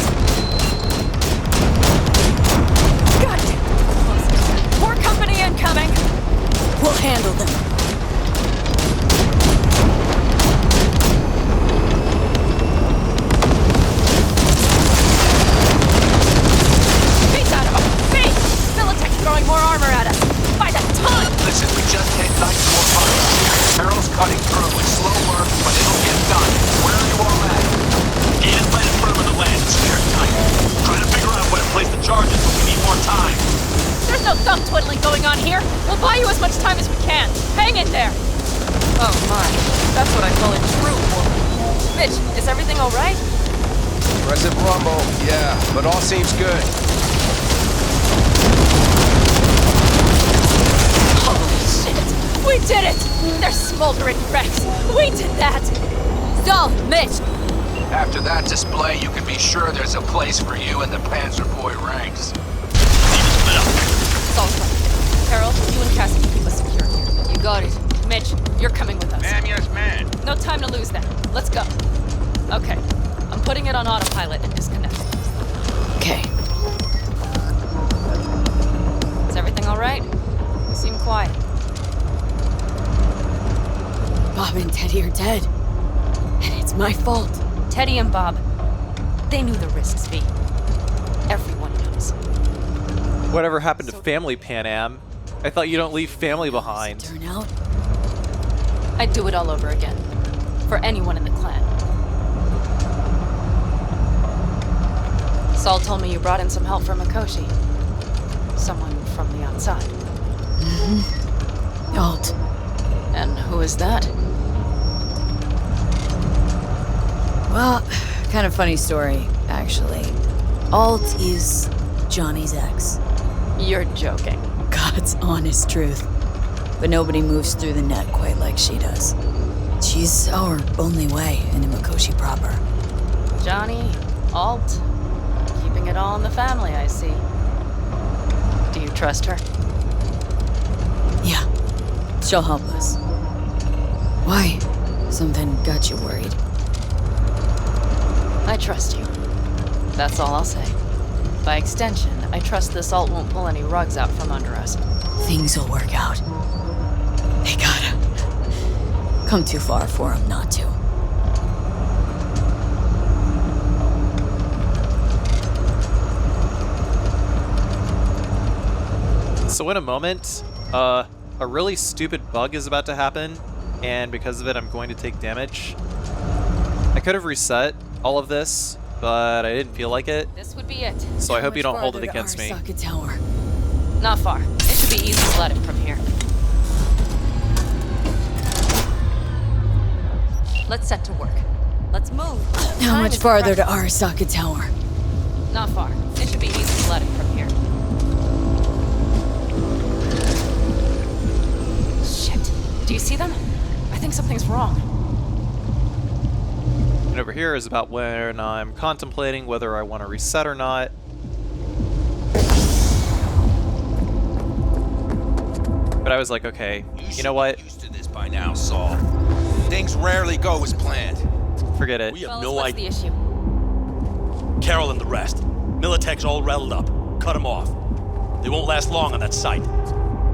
God damn. More company incoming. We'll handle them. Beats out of them. Me! Militech's throwing more armor at us. By the ton! Listen, we just hit 94 Carol's cutting through. It's slow work, but it'll get done. Where are you all at? Gate is right in front of the land. It's airtight. Try to figure out where to place the charges, but we need more time. There's no thumb twiddling going on here. We'll buy you as much time as we can. Hang in there. Oh my, that's what I call a true war. Mitch, is everything all right? Present rumble, yeah, but all seems good. Holy shit! We did it! They're smoldering wrecks. We did that. So, Mitch. After that display, you can be sure there's a place for you in the Panzer Boy ranks. It's all right. Carol, you and Cassie can keep us secure here. You got it. Mitch, you're coming with us. Ma'am, yes, ma'am. No time to lose then. Let's go. Okay. I'm putting it on autopilot and disconnecting. Okay. Is everything all right? You seem quiet. Bob and Teddy are dead. And it's my fault. Teddy and Bob, they knew the risks, V. Everyone knows. Whatever happened to family, Pan Am? I thought you don't leave family behind. Turn out. I'd do it all over again. For anyone in the clan. Saul told me you brought in some help from Mikoshi. Someone from the outside. Mm-hmm. Alt. And who is that? Well, kind of funny story, actually. Alt is Johnny's ex. You're joking. God's honest truth. But nobody moves through the net quite like she does. She's our only way into Mikoshi proper. Johnny, Alt, keeping it all in the family, I see. Do you trust her? Yeah, she'll help us. Why? Something got you worried? I trust you. That's all I'll say. By extension, I trust this Alt won't pull any rugs out from under us. Things will work out. They gotta. Come too far for him not to. So in a moment, a really stupid bug is about to happen, and because of it, I'm going to take damage. I could have reset all of this, but I didn't feel like it. This would be it. So I hope you don't hold it against me. Tower. Not far. It should be easy to let it from here. Let's set to work. Let's move. How much farther to Arasaka Tower? Not far. It should be easy to let it from here. Shit. Do you see them? I think something's wrong. And over here is about when I'm contemplating whether I want to reset or not. But I was like, okay, you know what? Used to this by now, Saul. Things rarely go as planned. Forget it. We have Fellas, what's the issue? Carol and the rest. Militech's all rattled up. Cut them off. They won't last long on that site.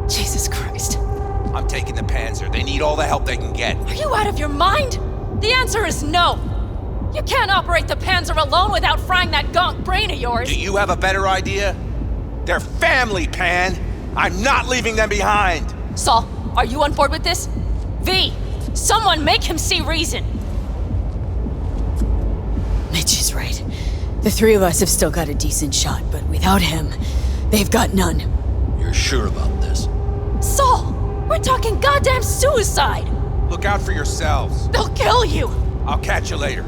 Jesus Christ. I'm taking the Panzer. They need all the help they can get. Are you out of your mind? The answer is no. You can't operate the Panzer alone without frying that gonk brain of yours. Do you have a better idea? They're family, Pan. I'm not leaving them behind. Saul, are you on board with this? V, someone make him see reason. Mitch is right. The three of us have still got a decent shot, but without him, they've got none. You're sure about this? Saul, we're talking goddamn suicide. Look out for yourselves. They'll kill you. I'll catch you later.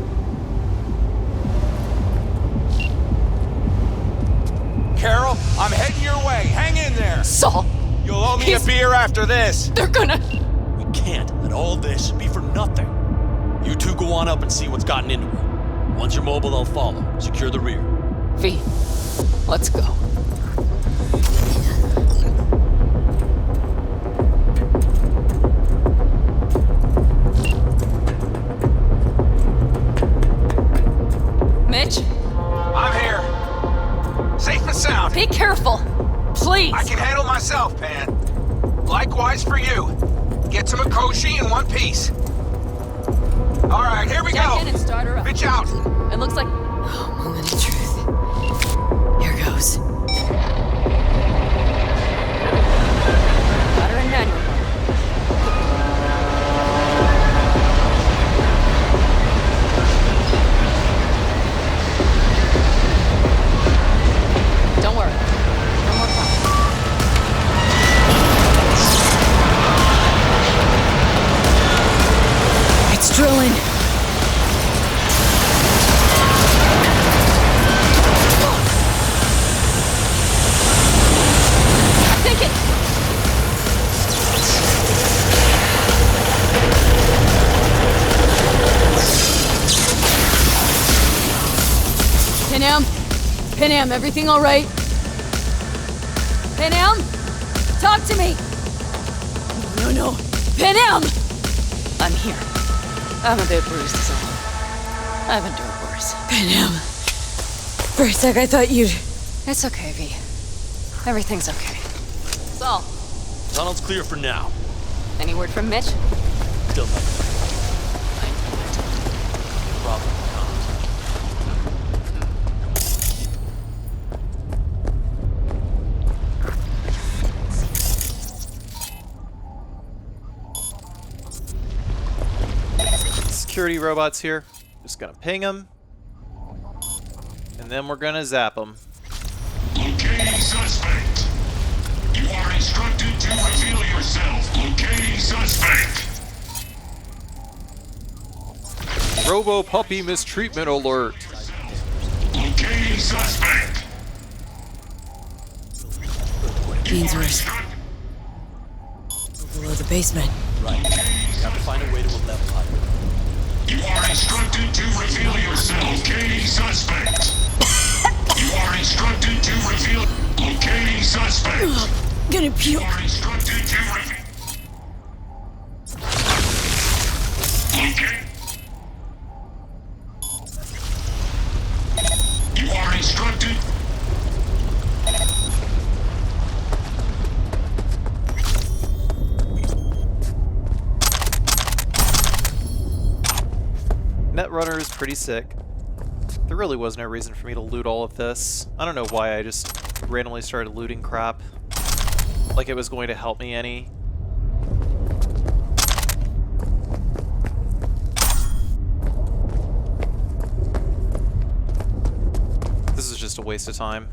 in there! Saul! You'll owe me a beer after this! They're gonna... We can't let all this be for nothing. You two go on up and see what's gotten into her. Once you're mobile, they'll follow. Secure the rear. V, let's go. Mitch? I'm here. Safe and sound. Be careful. Please. I can handle myself, Pan. Likewise for you. Get to Mikoshi in one piece. All right, here we Check go. in and start her up. Bitch out. It looks like... Oh, moment of truth. Here goes. Got her in manual. Don't worry. No more fun. It's drilling. Panam, everything all right? Panam? Talk to me! No. Panam! I'm here. I'm a bit bruised, is all. I've endured worse. Panam. For a sec, I thought you'd... It's okay, V. Everything's okay. Saul. Tunnel's clear for now. Any word from Mitch? Still nothing. I know it. Problem comes. Security robots here. Just gonna ping them. And then we're gonna zap them. Locating suspect. You are instructed to reveal yourself. Locating suspect. Robo puppy mistreatment alert. Locating suspect. Means we're below the basement. Right. We have to find a way to a level higher. You are instructed to reveal yourself. Locating suspect. You are instructed to reveal. Locating suspect. Gonna puke. You are instructed to reveal. Okay. You are instructed. Netrunner is pretty sick. There really was no reason for me to loot all of this. I don't know why I just randomly started looting crap. Like it was going to help me any. This is just a waste of time.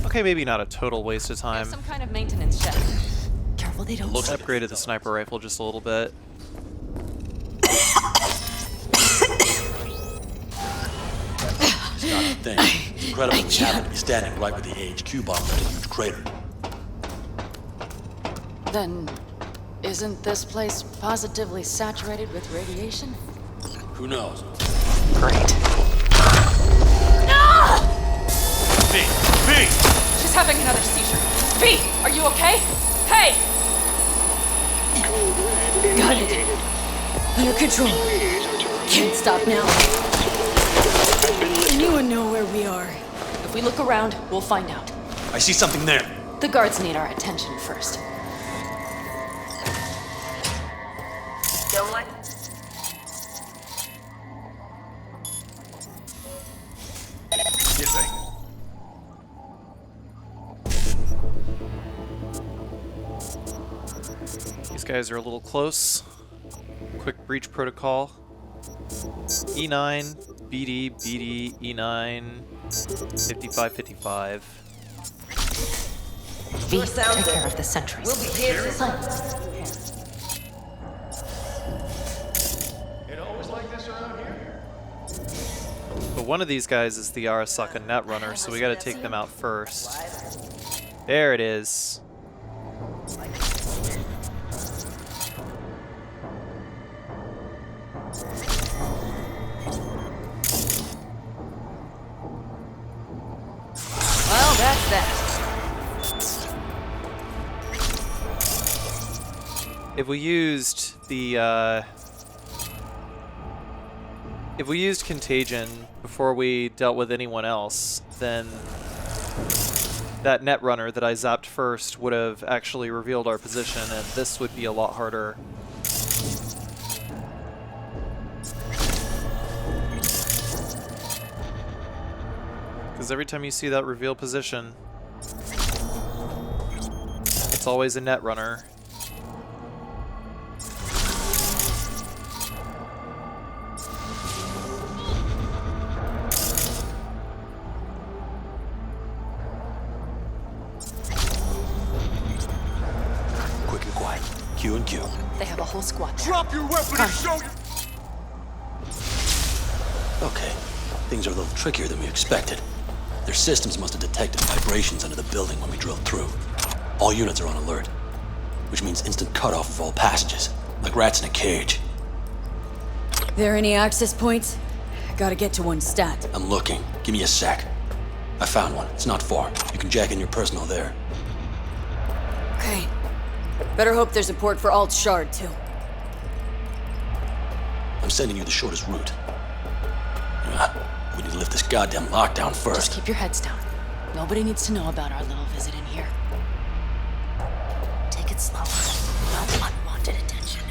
Okay, maybe not a total waste of time. Some kind of maintenance check. Careful they don't... Upgraded the sniper rifle just a little bit. It's not a thing. It's incredible we happen to be standing right where the HQ bombed a huge crater. Then, isn't this place positively saturated with radiation? Who knows? Great. V! She's having another seizure. V, are you okay? Hey! Got it. Under control. Can't stop now. Anyone know where we are? If we look around, we'll find out. I see something there. The guards need our attention first. Still what? These guys are a little close. Quick breach protocol. E9, BD, BD, E9, 55, 55. V, take care of the sentries. We'll be here to But one of these guys is the Arasaka Netrunner, so we gotta take them out first. There it is. Well, that's that. If we used the if we used Contagion before we dealt with anyone else, then that Netrunner that I zapped first would have actually revealed our position, and this would be a lot harder. Because every time you see that reveal position, it's always a Netrunner. Quick and quiet. Q and Q. They have a whole squad there. Drop your weapon and show you. Okay, things are a little trickier than we expected. Their systems must have detected vibrations under the building when we drilled through. All units are on alert, which means instant cutoff of all passages, like rats in a cage. There any access points? Gotta get to one stat. I'm looking. Give me a sec. I found one. It's not far. You can jack in your personal there. Okay. Better hope there's a port for Alt Shard, too. I'm sending you the shortest route. We need to lift this goddamn lockdown first. Just keep your heads down. Nobody needs to know about our little visit in here. Take it slow. No unwanted attention.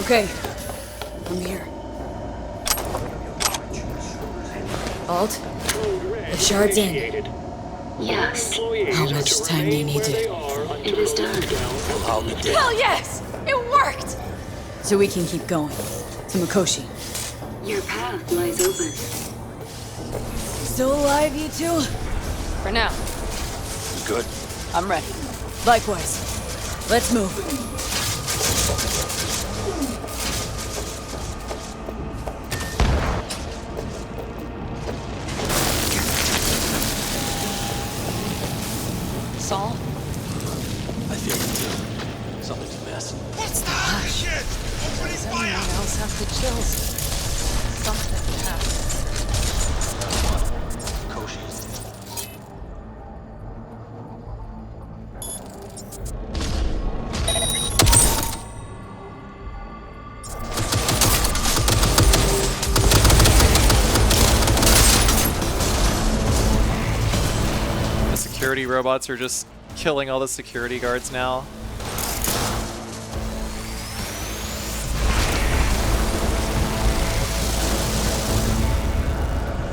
Okay. I'm here. Alt? The shard's in. Yes. How much time do you need to... It is done. I'll be dead. Hell yes! It worked! So we can keep going. To Mikoshi. Your path lies open. Still alive, you two? For now. You good? I'm ready. Likewise. Let's move. Saul? I feel it too. Something's amiss. What's that shit? Opening Does fire! anyone else have the chills? Something happened. Koshi's. The security robots are just killing all the security guards now.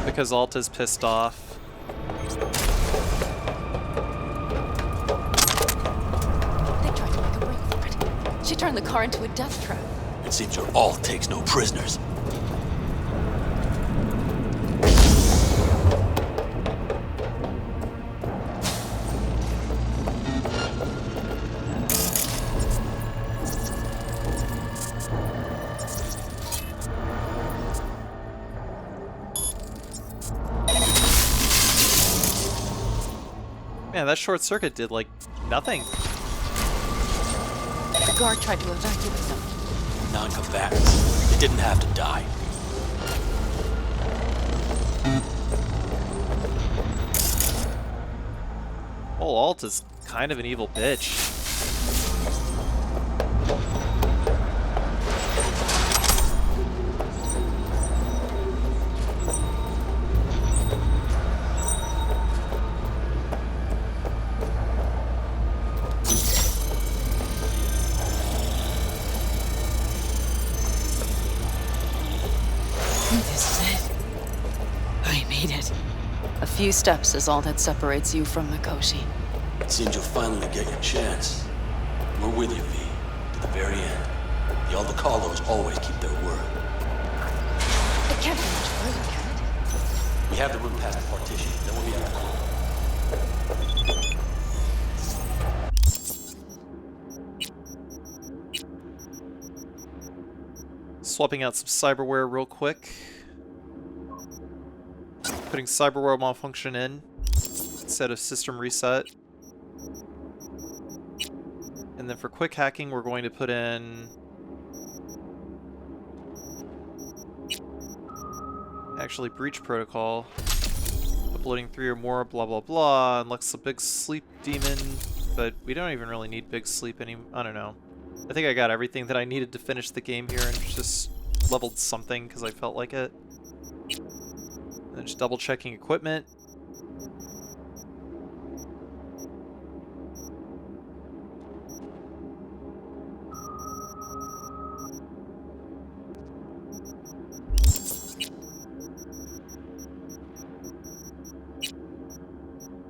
Because Alt is pissed off. They tried to make a break for it. She turned the car into a death trap. It seems your alt takes no prisoners. Man, that short circuit did, like, nothing. The guard tried to evacuate them. Non-combatants. They didn't have to die. Well, Alt is kind of an evil bitch. A few steps is all that separates you from Mikoshi. It seems you'll finally get your chance. We're with you, V, to the very end. The Aldecallos always keep their word. It can't be much further, can it? We have the route past the partition, then we'll be at the corner. Swapping out some cyberware real quick. Putting cyberware malfunction in instead of system reset. And then for quick hacking, we're going to put in actually breach protocol. Uploading 3 or more, blah blah blah. Unlocks a big sleep demon, but we don't even really need big sleep anymore. I don't know. I think I got everything that I needed to finish the game here and just leveled something because I felt like it. And then just double checking equipment.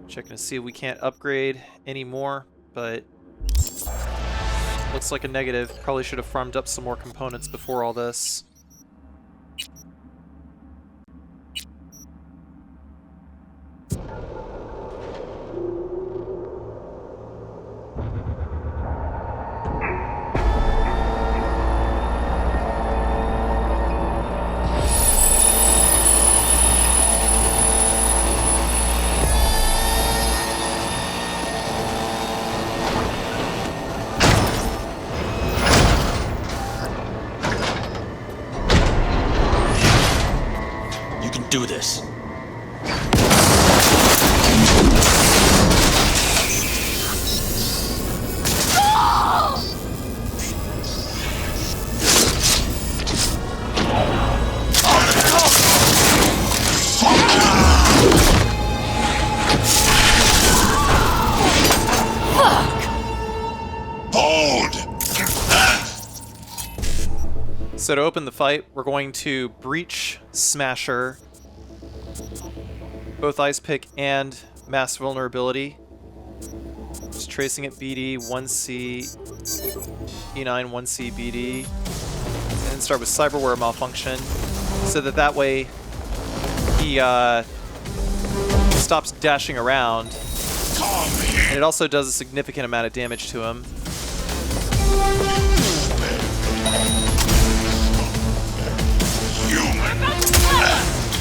Checking to see if we can't upgrade anymore, but looks like a negative. Probably should have farmed up some more components before all this. Do this. So to open the fight, we're going to breach Smasher, both Ice Pick and Mass Vulnerability. Just tracing it BD, 1C, E9, 1C, BD. And then start with Cyberware Malfunction, so that way he stops dashing around. And it also does a significant amount of damage to him.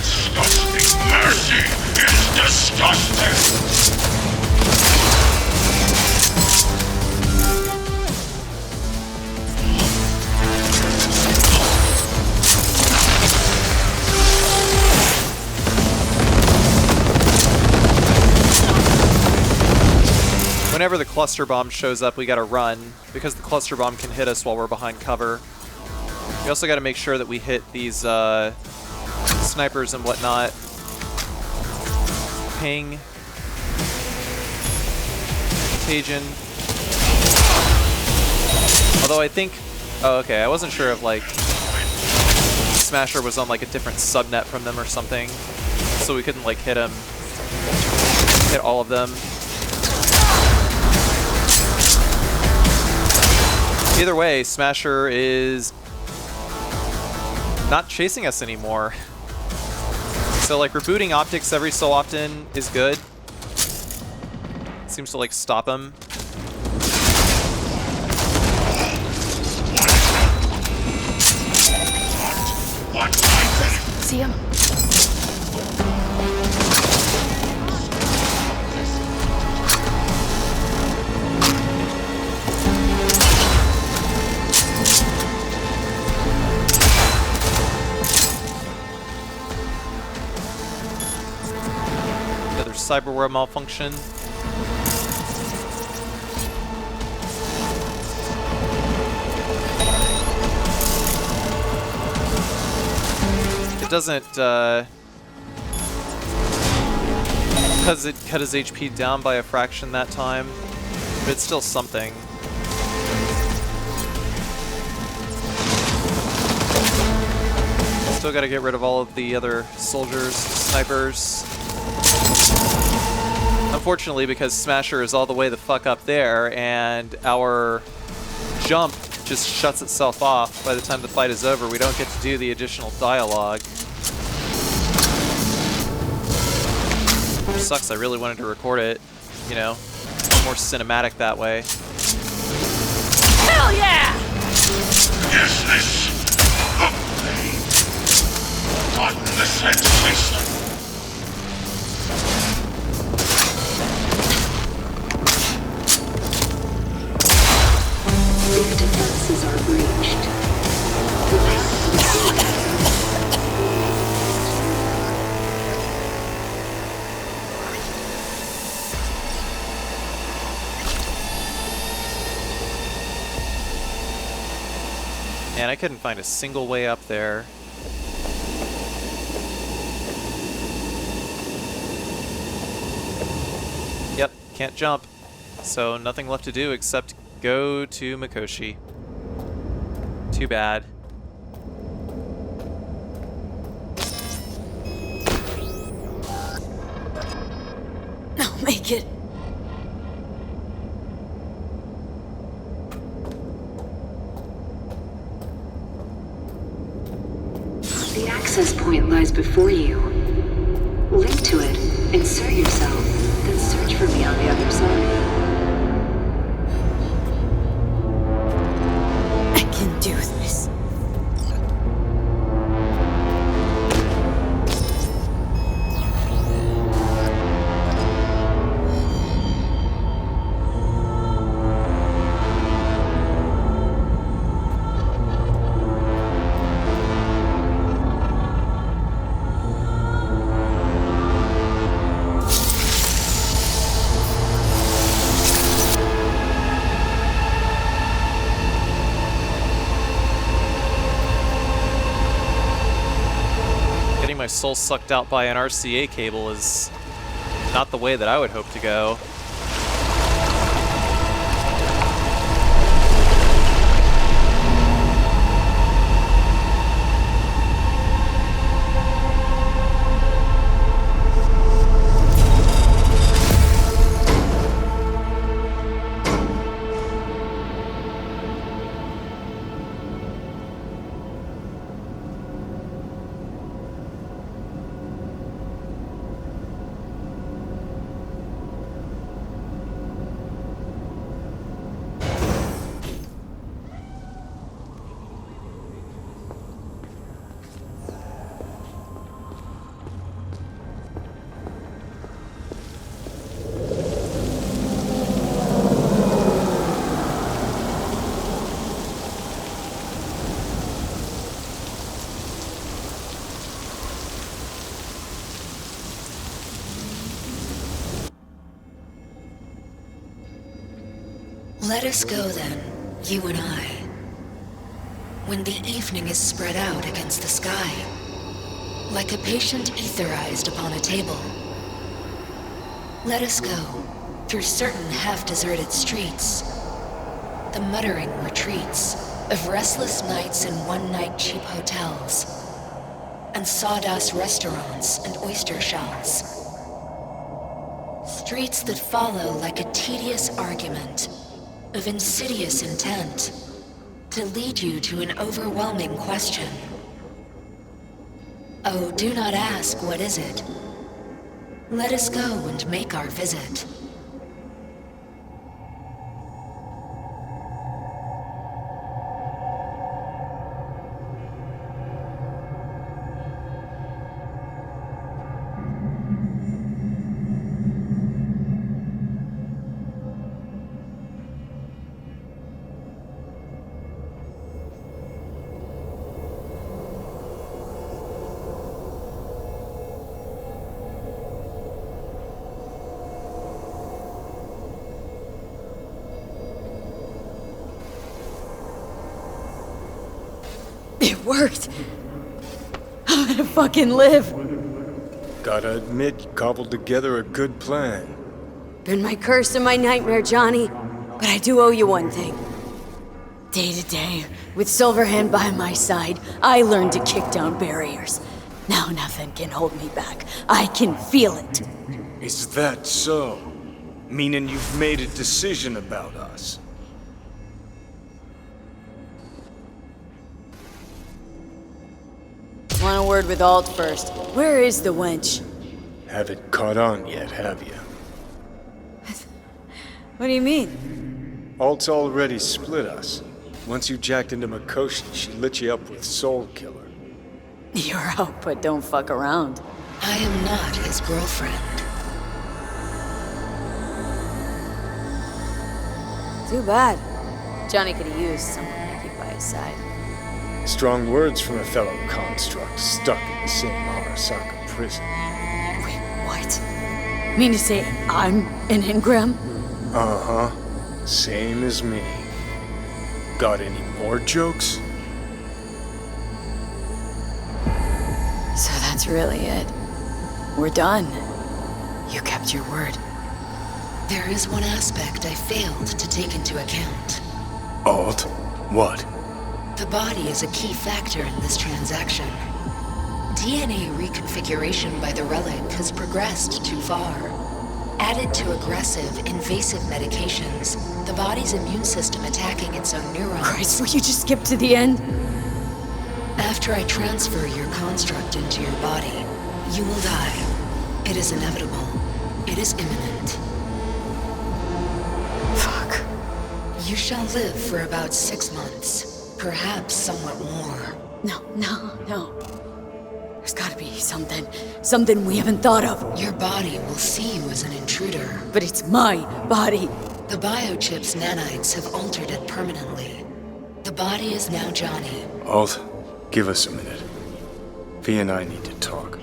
Disgusting mercy is disgusting! Whenever the cluster bomb shows up, we gotta run, because the cluster bomb can hit us while we're behind cover. We also gotta make sure that we hit these snipers and whatnot. Ping. Contagion. Although I think... Oh, okay, I wasn't sure if, like, Smasher was on, like, a different subnet from them or something. So we couldn't, like, hit all of them. Either way, Smasher is not chasing us anymore. So like rebooting optics every so often is good. Seems to like stop him. See him? cyberware malfunction. It doesn't, because it cut his HP down by a fraction that time, but it's still something. Still gotta get rid of all of the other soldiers, snipers. Unfortunately, because Smasher is all the way the fuck up there, and our jump just shuts itself off by the time the fight is over, we don't get to do the additional dialogue. Which sucks, I really wanted to record it, you know, more cinematic that way. Hell yeah! Yes, this. Pardon the sensation. Your defenses are breached. Man, I couldn't find a single way up there. Yep, can't jump. So nothing left to do except go to Mikoshi. Too bad. I'll make it. The access point lies before you. Link to it, insert yourself, then search for me on the other side. I can do this. My soul sucked out by an RCA cable is not the way that I would hope to go. Let us go then, you and I. When the evening is spread out against the sky, like a patient etherized upon a table. Let us go through certain half-deserted streets, the muttering retreats of restless nights in one-night cheap hotels, and sawdust restaurants and oyster shells. Streets that follow like a tedious argument of insidious intent to lead you to an overwhelming question. Oh, do not ask, what is it? Let us go and make our visit. It worked. I'm gonna fucking live. Gotta admit, you cobbled together a good plan. Been my curse and my nightmare, Johnny. But I do owe you one thing. Day to day, with Silverhand by my side, I learned to kick down barriers. Now nothing can hold me back. I can feel it. Is that so? Meaning you've made a decision about us? Want a word with Alt first. Where is the wench? Haven't caught on yet, have you? What do you mean? Alt's already split us. Once you jacked into Maikoshi, she lit you up with Soul Killer. You're out, but don't fuck around. I am not his girlfriend. Too bad. Johnny could have used someone to keep by his side. Strong words from a fellow construct stuck in the same Arasaka prison. Wait, what? Mean to say I'm an engram? Uh-huh. Same as me. Got any more jokes? So that's really it. We're done. You kept your word. There is one aspect I failed to take into account. Alt? What? The body is a key factor in this transaction. DNA reconfiguration by the relic has progressed too far. Added to aggressive, invasive medications, the body's immune system attacking its own neurons. Christ, will you just skip to the end? After I transfer your construct into your body, you will die. It is inevitable. It is imminent. Fuck. You shall live for about 6 months. Perhaps somewhat more. No. There's gotta be something we haven't thought of. Your body will see you as an intruder. But it's my body. The biochip's nanites have altered it permanently. The body is now Johnny. Alt, give us a minute. V and I need to talk.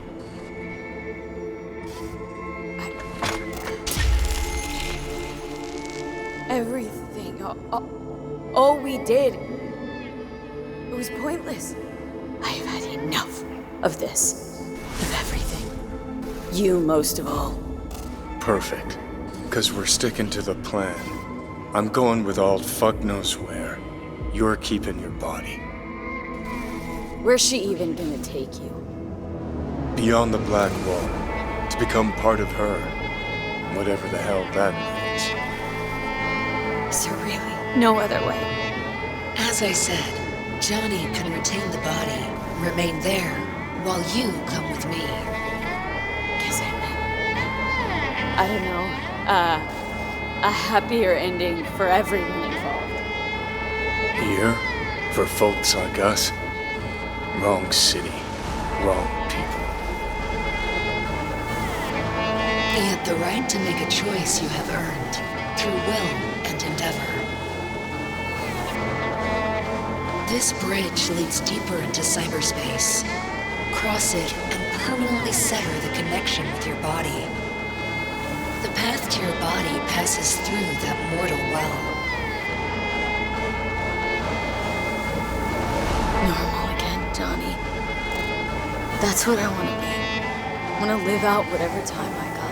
Everything. All we did. It was pointless. I have had enough of this. Of everything. You most of all. Perfect. 'Cause we're sticking to the plan. I'm going with Alt fuck knows where. You're keeping your body. Where's she even gonna take you? Beyond the Black Wall. To become part of her. Whatever the hell that means. Is there really no other way? As I said, Johnny can retain the body, remain there, while you come with me. Guess I don't know, a happier ending for everyone involved. Here? For folks like us? Wrong city. Wrong people. Yet the right to make a choice you have earned, through will and endeavor. This bridge leads deeper into cyberspace. Cross it and permanently sever the connection with your body. The path to your body passes through that mortal well. Normal again, Johnny. That's what I want to be. I want to live out whatever time I got left.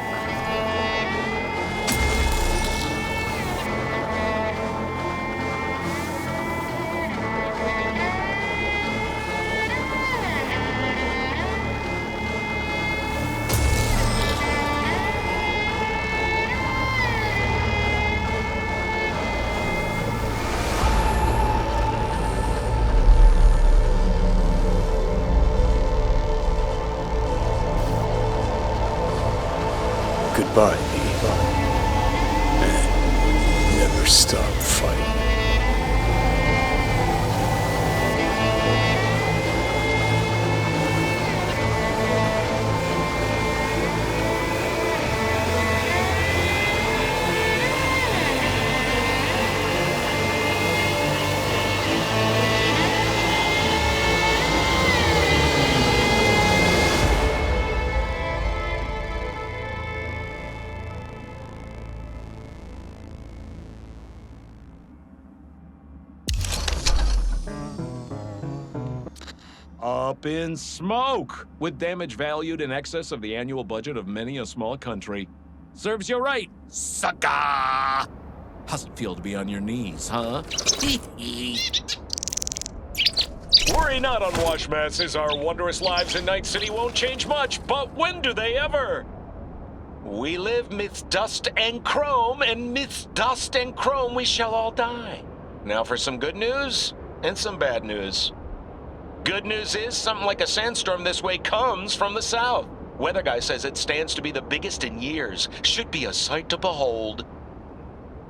Goodbye, V. And never stop fighting. up in smoke, with damage valued in excess of the annual budget of many a small country. Serves you right, sucker! How's it feel to be on your knees, huh? Worry not, unwashed masses. Our wondrous lives in Night City won't change much, but when do they ever? We live midst dust and chrome, and midst dust and chrome we shall all die. Now for some good news and some bad news. Good news is something like a sandstorm this way comes from the south. Weather guy says it stands to be the biggest in years. Should be a sight to behold.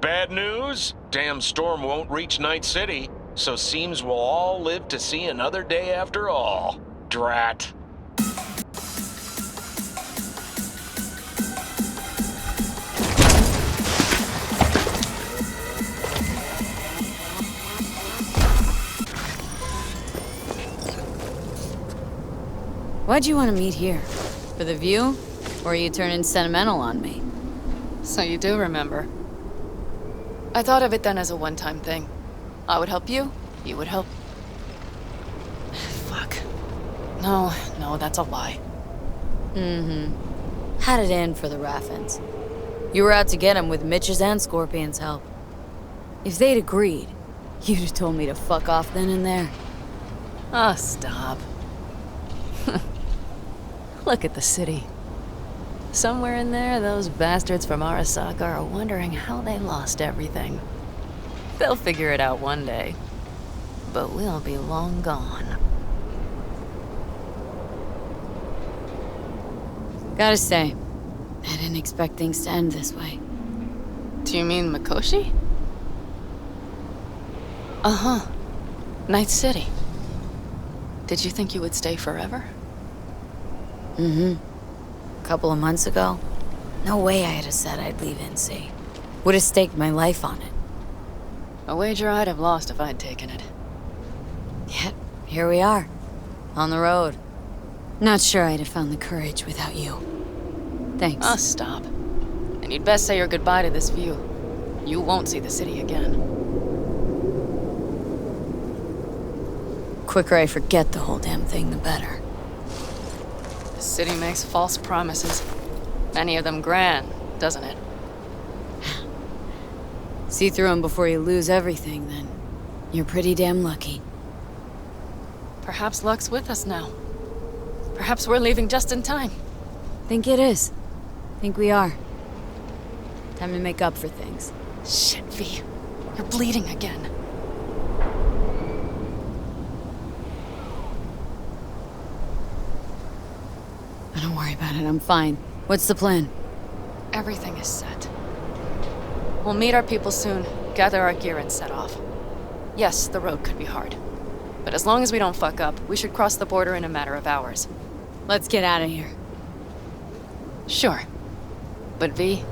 Bad news? Damn storm won't reach Night City, so seems we'll all live to see another day after all. Drat. Why'd you want to meet here? For the view? Or are you turning sentimental on me? So you do remember. I thought of it then as a one-time thing. I would help you, you would help... Fuck. No, that's a lie. Mm-hmm. Had it in for the Raffins. You were out to get him with Mitch's and Scorpion's help. If they'd agreed, you'd have told me to fuck off then and there. Oh, stop. Look at the city. Somewhere in there, those bastards from Arasaka are wondering how they lost everything. They'll figure it out one day. But we'll be long gone. Gotta say, I didn't expect things to end this way. Do you mean Mikoshi? Uh-huh. Night City. Did you think you would stay forever? Mm-hmm. A couple of months ago, no way I'd have said I'd leave NC. Would have staked my life on it. A wager I'd have lost if I'd taken it. Yet, here we are. On the road. Not sure I'd have found the courage without you. Thanks. Oh, stop. And you'd best say your goodbye to this view. You won't see the city again. Quicker I forget the whole damn thing, the better. The city makes false promises. Many of them grand, doesn't it? See through them before you lose everything, then. You're pretty damn lucky. Perhaps luck's with us now. Perhaps we're leaving just in time. Think it is. Think we are. Time to make up for things. Shit, V. You're bleeding again. Don't worry about it, I'm fine. What's the plan? Everything is set. We'll meet our people soon, gather our gear and set off. Yes, the road could be hard. But as long as we don't fuck up, we should cross the border in a matter of hours. Let's get out of here. Sure. But V,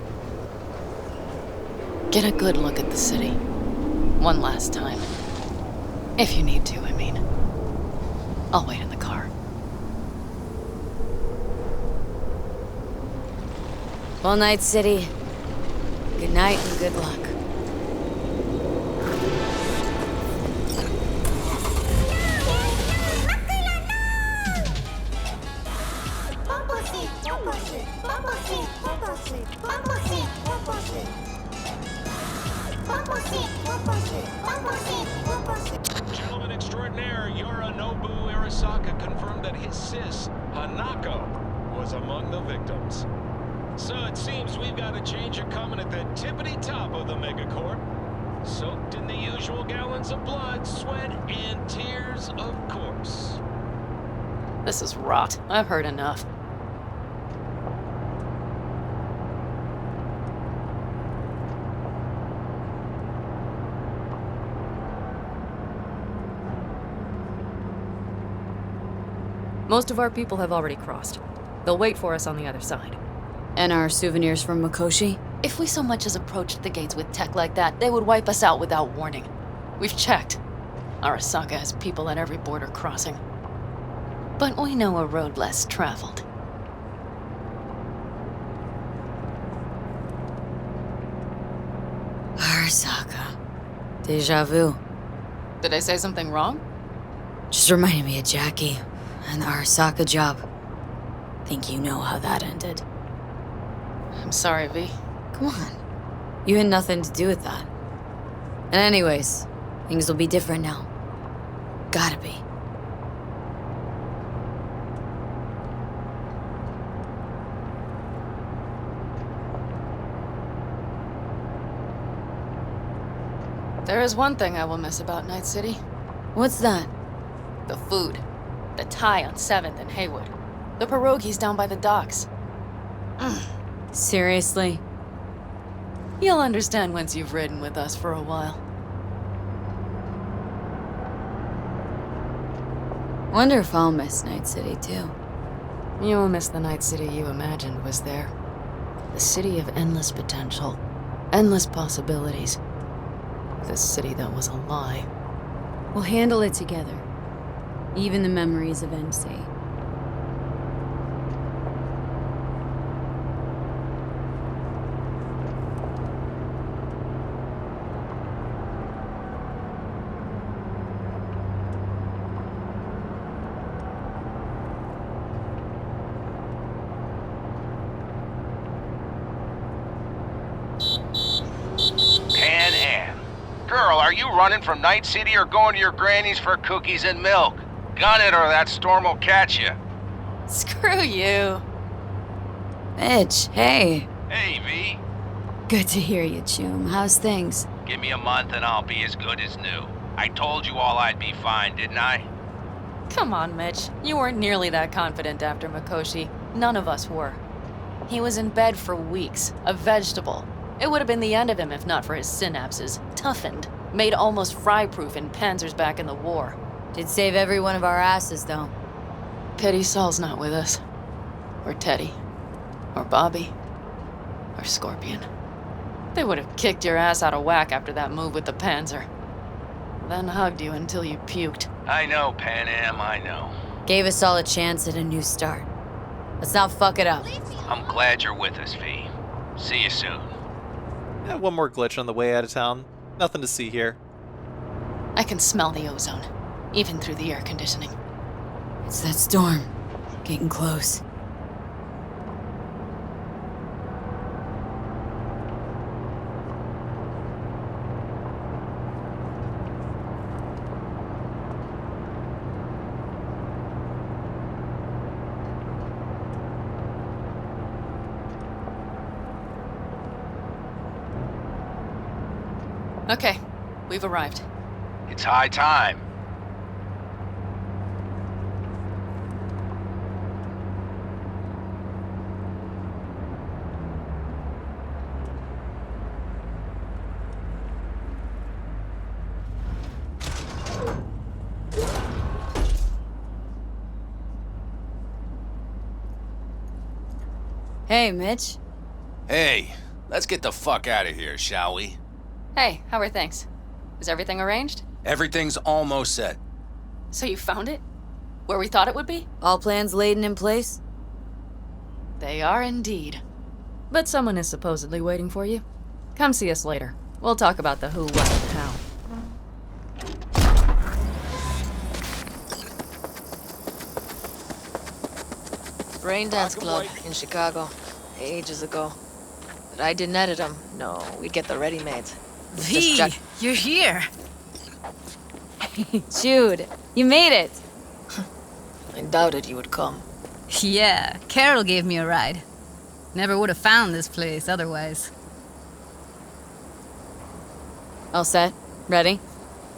get a good look at the city. One last time. If you need to, I mean. I'll wait in the car. Well, Night City. Good night and good luck. Gentleman extraordinaire, Yorinobu Arasaka confirmed that his sis, Hanako, was among the victims. So it seems we've got a changer coming at the tippity top of the megacorp. Soaked in the usual gallons of blood, sweat, and tears, of course. This is rot. I've heard enough. Most of our people have already crossed. They'll wait for us on the other side. And our souvenirs from Mikoshi? If we so much as approached the gates with tech like that, they would wipe us out without warning. We've checked. Arasaka has people at every border crossing. But we know a road less traveled. Arasaka. Deja vu. Did I say something wrong? Just reminded me of Jackie. And the Arasaka job. Think you know how that ended. I'm sorry, V. Come on. You had nothing to do with that. And anyways, things will be different now. Gotta be. There is one thing I will miss about Night City. What's that? The food. The Thai on 7th and Haywood. The pierogies down by the docks. Seriously? You'll understand once you've ridden with us for a while. Wonder if I'll miss Night City too. You'll miss the Night City you imagined was there. The city of endless potential. Endless possibilities. The city that was a lie. We'll handle it together. Even the memories of MC. Girl, are you running from Night City or going to your granny's for cookies and milk? Gun it or that storm will catch you. Screw you. Mitch, hey. Hey, V. Good to hear you, Choom. How's things? Give me a month and I'll be as good as new. I told you all I'd be fine, didn't I? Come on, Mitch. You weren't nearly that confident after Mikoshi. None of us were. He was in bed for weeks, a vegetable. It would have been the end of him if not for his synapses. Toughened. Made almost fry-proof in panzers back in the war. Did save every one of our asses, though. Pity Saul's not with us. Or Teddy. Or Bobby. Or Scorpion. They would have kicked your ass out of whack after that move with the panzer. Then hugged you until you puked. I know, Pan Am, I know. Gave us all a chance at a new start. Let's not fuck it up. I'm glad you're with us, V. See you soon. Yeah, one more glitch on the way out of town. Nothing to see here. I can smell the ozone, even through the air conditioning. It's that storm. Getting close. Okay, we've arrived. It's high time. Hey, Mitch. Hey, let's get the fuck out of here, shall we? Hey, how are things? Is everything arranged? Everything's almost set. So you found it? Where we thought it would be? All plans laid and in place? They are indeed. But someone is supposedly waiting for you. Come see us later. We'll talk about the who, what, and how. Braindance Club in Chicago, ages ago. But I didn't edit them. No, we'd get the ready-mades. V, you're here. Jude, you made it. I doubted you would come. Yeah, Carol gave me a ride. Never would have found this place otherwise. All set? Ready?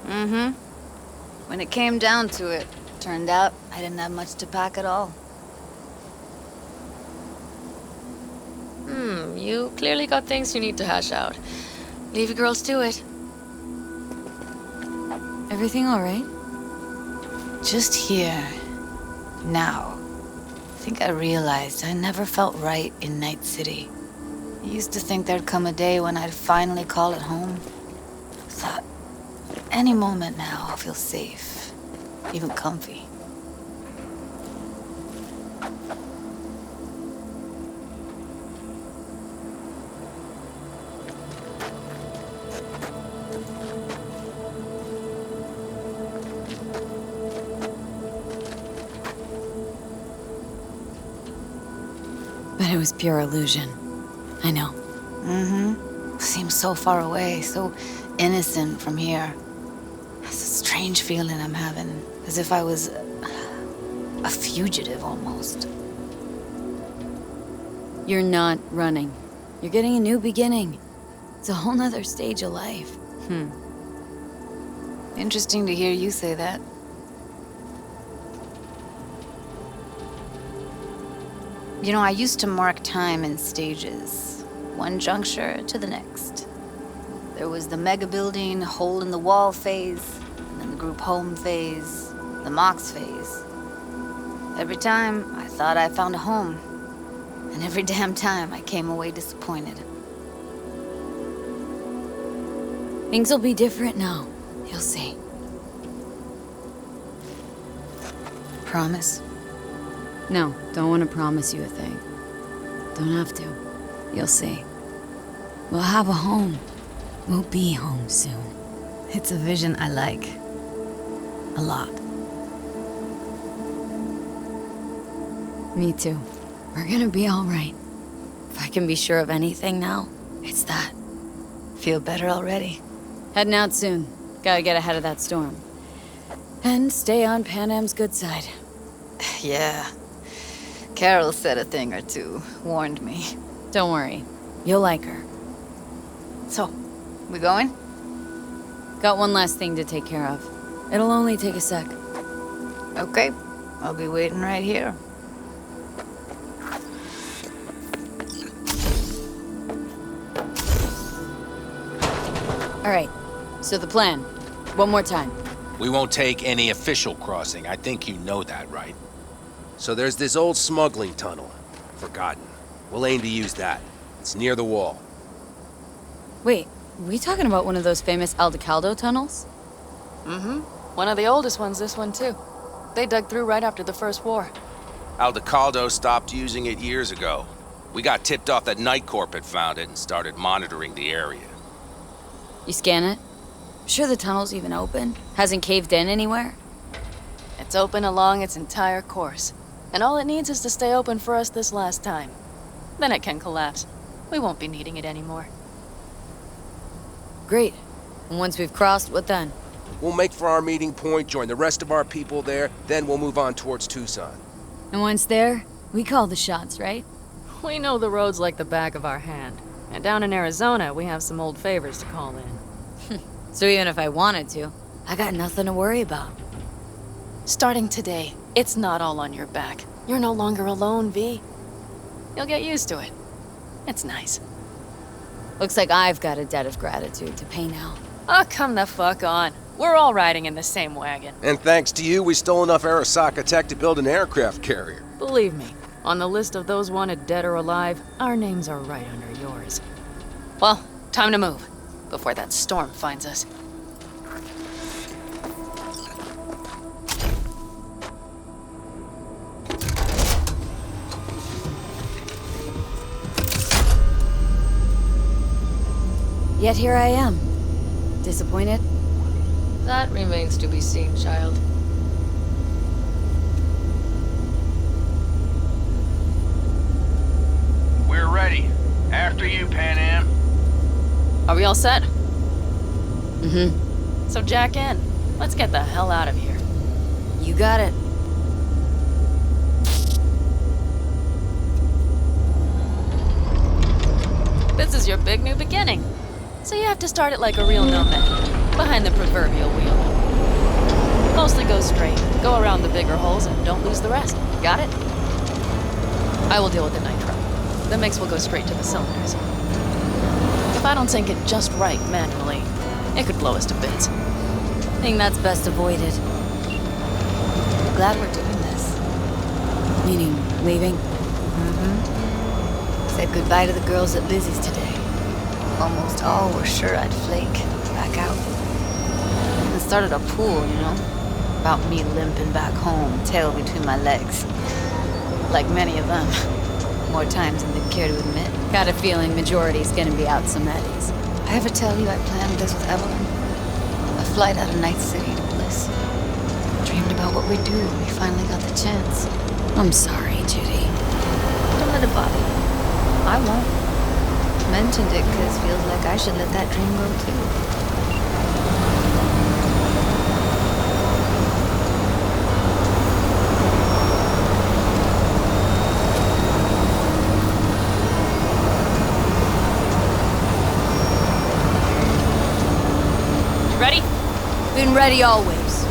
Mm-hmm. When it came down to it, turned out I didn't have much to pack at all. You clearly got things you need to hash out. Leave you girls to it. Everything all right? Just here. Now. I think I realized I never felt right in Night City. I used to think there'd come a day when I'd finally call it home. I thought, any moment now I'll feel safe. Even comfy. it was pure illusion. I know. Mm-hmm. Seems so far away, so innocent from here. It's a strange feeling I'm having, as if I was a fugitive almost. You're not running. You're getting a new beginning. It's a whole nother stage of life. Interesting to hear you say that. You know, I used to mark time in stages, one juncture to the next. There was the mega building, hole in the wall phase, and then the group home phase, the Mox phase. Every time, I thought I found a home. And every damn time, I came away disappointed. Things will be different now. You'll see. Promise? No, don't want to promise you a thing. Don't have to. You'll see. We'll have a home. We'll be home soon. It's a vision I like. A lot. Me too. We're gonna be all right. If I can be sure of anything now, it's that. Feel better already? Heading out soon. Gotta get ahead of that storm. And stay on Pan Am's good side. Yeah. Carol said a thing or two, warned me. Don't worry. You'll like her. So, we going? Got one last thing to take care of. It'll only take a sec. Okay. I'll be waiting right here. All right. So the plan. One more time. We won't take any official crossing. I think you know that, right? So there's this old smuggling tunnel. Forgotten. We'll aim to use that. It's near the wall. Wait, we talking about one of those famous Aldecaldo tunnels? Mm-hmm. One of the oldest ones, this one too. They dug through right after the First War. Aldecaldo stopped using it years ago. We got tipped off that Night Corp had found it and started monitoring the area. You scan it? Sure the tunnel's even open? Hasn't caved in anywhere? It's open along its entire course. And all it needs is to stay open for us this last time. Then it can collapse. We won't be needing it anymore. Great. And once we've crossed, what then? We'll make for our meeting point, join the rest of our people there, then we'll move on towards Tucson. And once there, we call the shots, right? We know the roads like the back of our hand. And down in Arizona, we have some old favors to call in. So even if I wanted to, I got nothing to worry about. Starting today, it's not all on your back. You're no longer alone, V. You'll get used to it. It's nice. Looks like I've got a debt of gratitude to pay now. Oh, come the fuck on. We're all riding in the same wagon. And thanks to you, we stole enough Arasaka tech to build an aircraft carrier. Believe me, on the list of those wanted dead or alive, our names are right under yours. Well, time to move, before that storm finds us. Yet here I am. Disappointed? That remains to be seen, child. We're ready. After you, Pan Am. Are we all set? Mm-hmm. So jack in. Let's get the hell out of here. You got it. This is your big new beginning. So you have to start it like a real nomad, behind the proverbial wheel. Mostly go straight, go around the bigger holes, and don't lose the rest. Got it? I will deal with the nitro. The mix will go straight to the cylinders. If I don't sink it just right manually, it could blow us to bits. I think that's best avoided. Glad we're doing this. Meaning, leaving? Mm-hmm. Said goodbye to the girls at Lizzie's today. Almost all were sure I'd flake, back out. And started a pool, you know? About me limping back home, tail between my legs. Like many of them. More times than they'd care to admit. Got a feeling majority's gonna be out some eddies. I ever tell you I planned this with Evelyn? A flight out of Night City to Bliss. Dreamed about what we'd do when we finally got the chance. I'm sorry, Judy. Don't let it bother you. I won't. Mentioned it because feels like I should let that dream go too. Ready? Been ready always.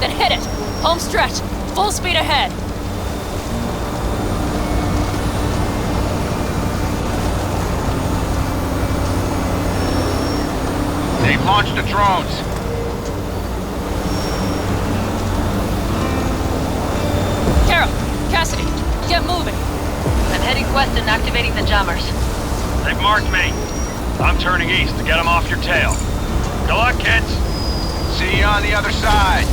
Then hit it! Home stretch! Full speed ahead! They've launched the drones. Carol! Cassidy! Get moving! I'm heading west and activating the jammers. They've marked me. I'm turning east to get them off your tail. Good luck, kids. See you on the other side.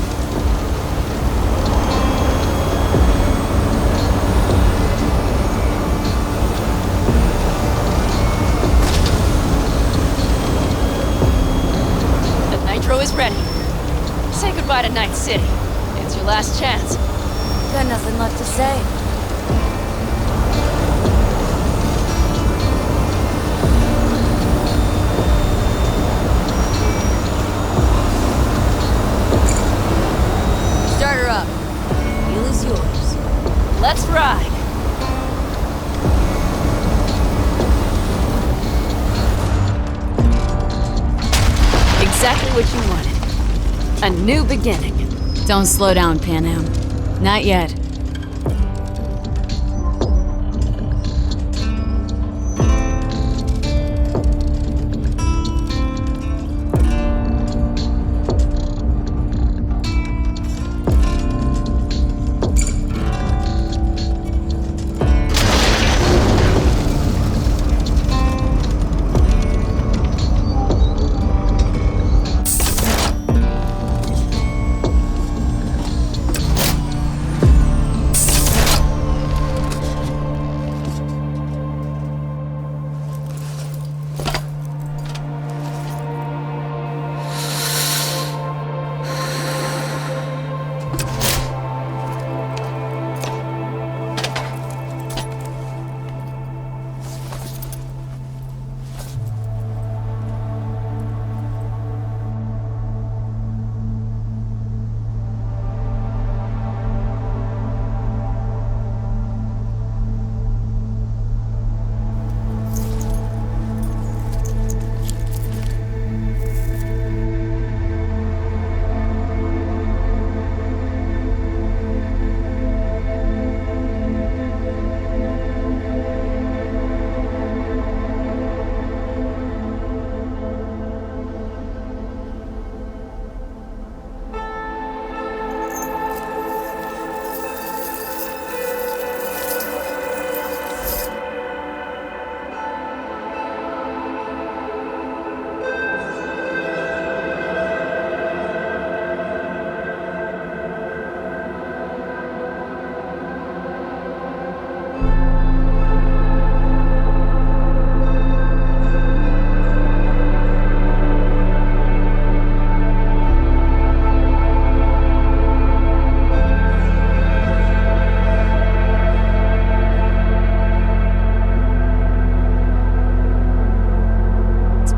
The nitro is ready. Say goodbye to Night City. It's your last chance. Got nothing left to say. Start her up. Wheel is yours. Let's ride. Exactly what you wanted. A new beginning. Don't slow down, Pan Am. Not yet.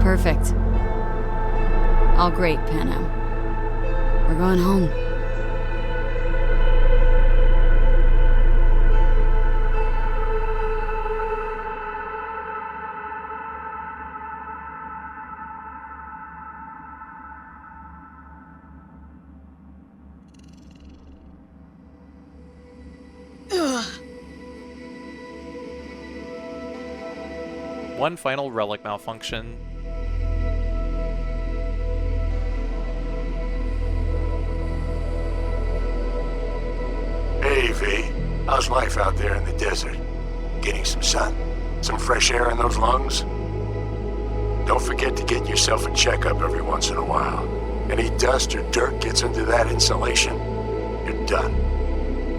Perfect. All great, Pan Am. We're going home. One final relic malfunction. Hey, V. How's life out there in the desert? Getting some sun? Some fresh air in those lungs? Don't forget to get yourself a checkup every once in a while. Any dust or dirt gets into that insulation, you're done.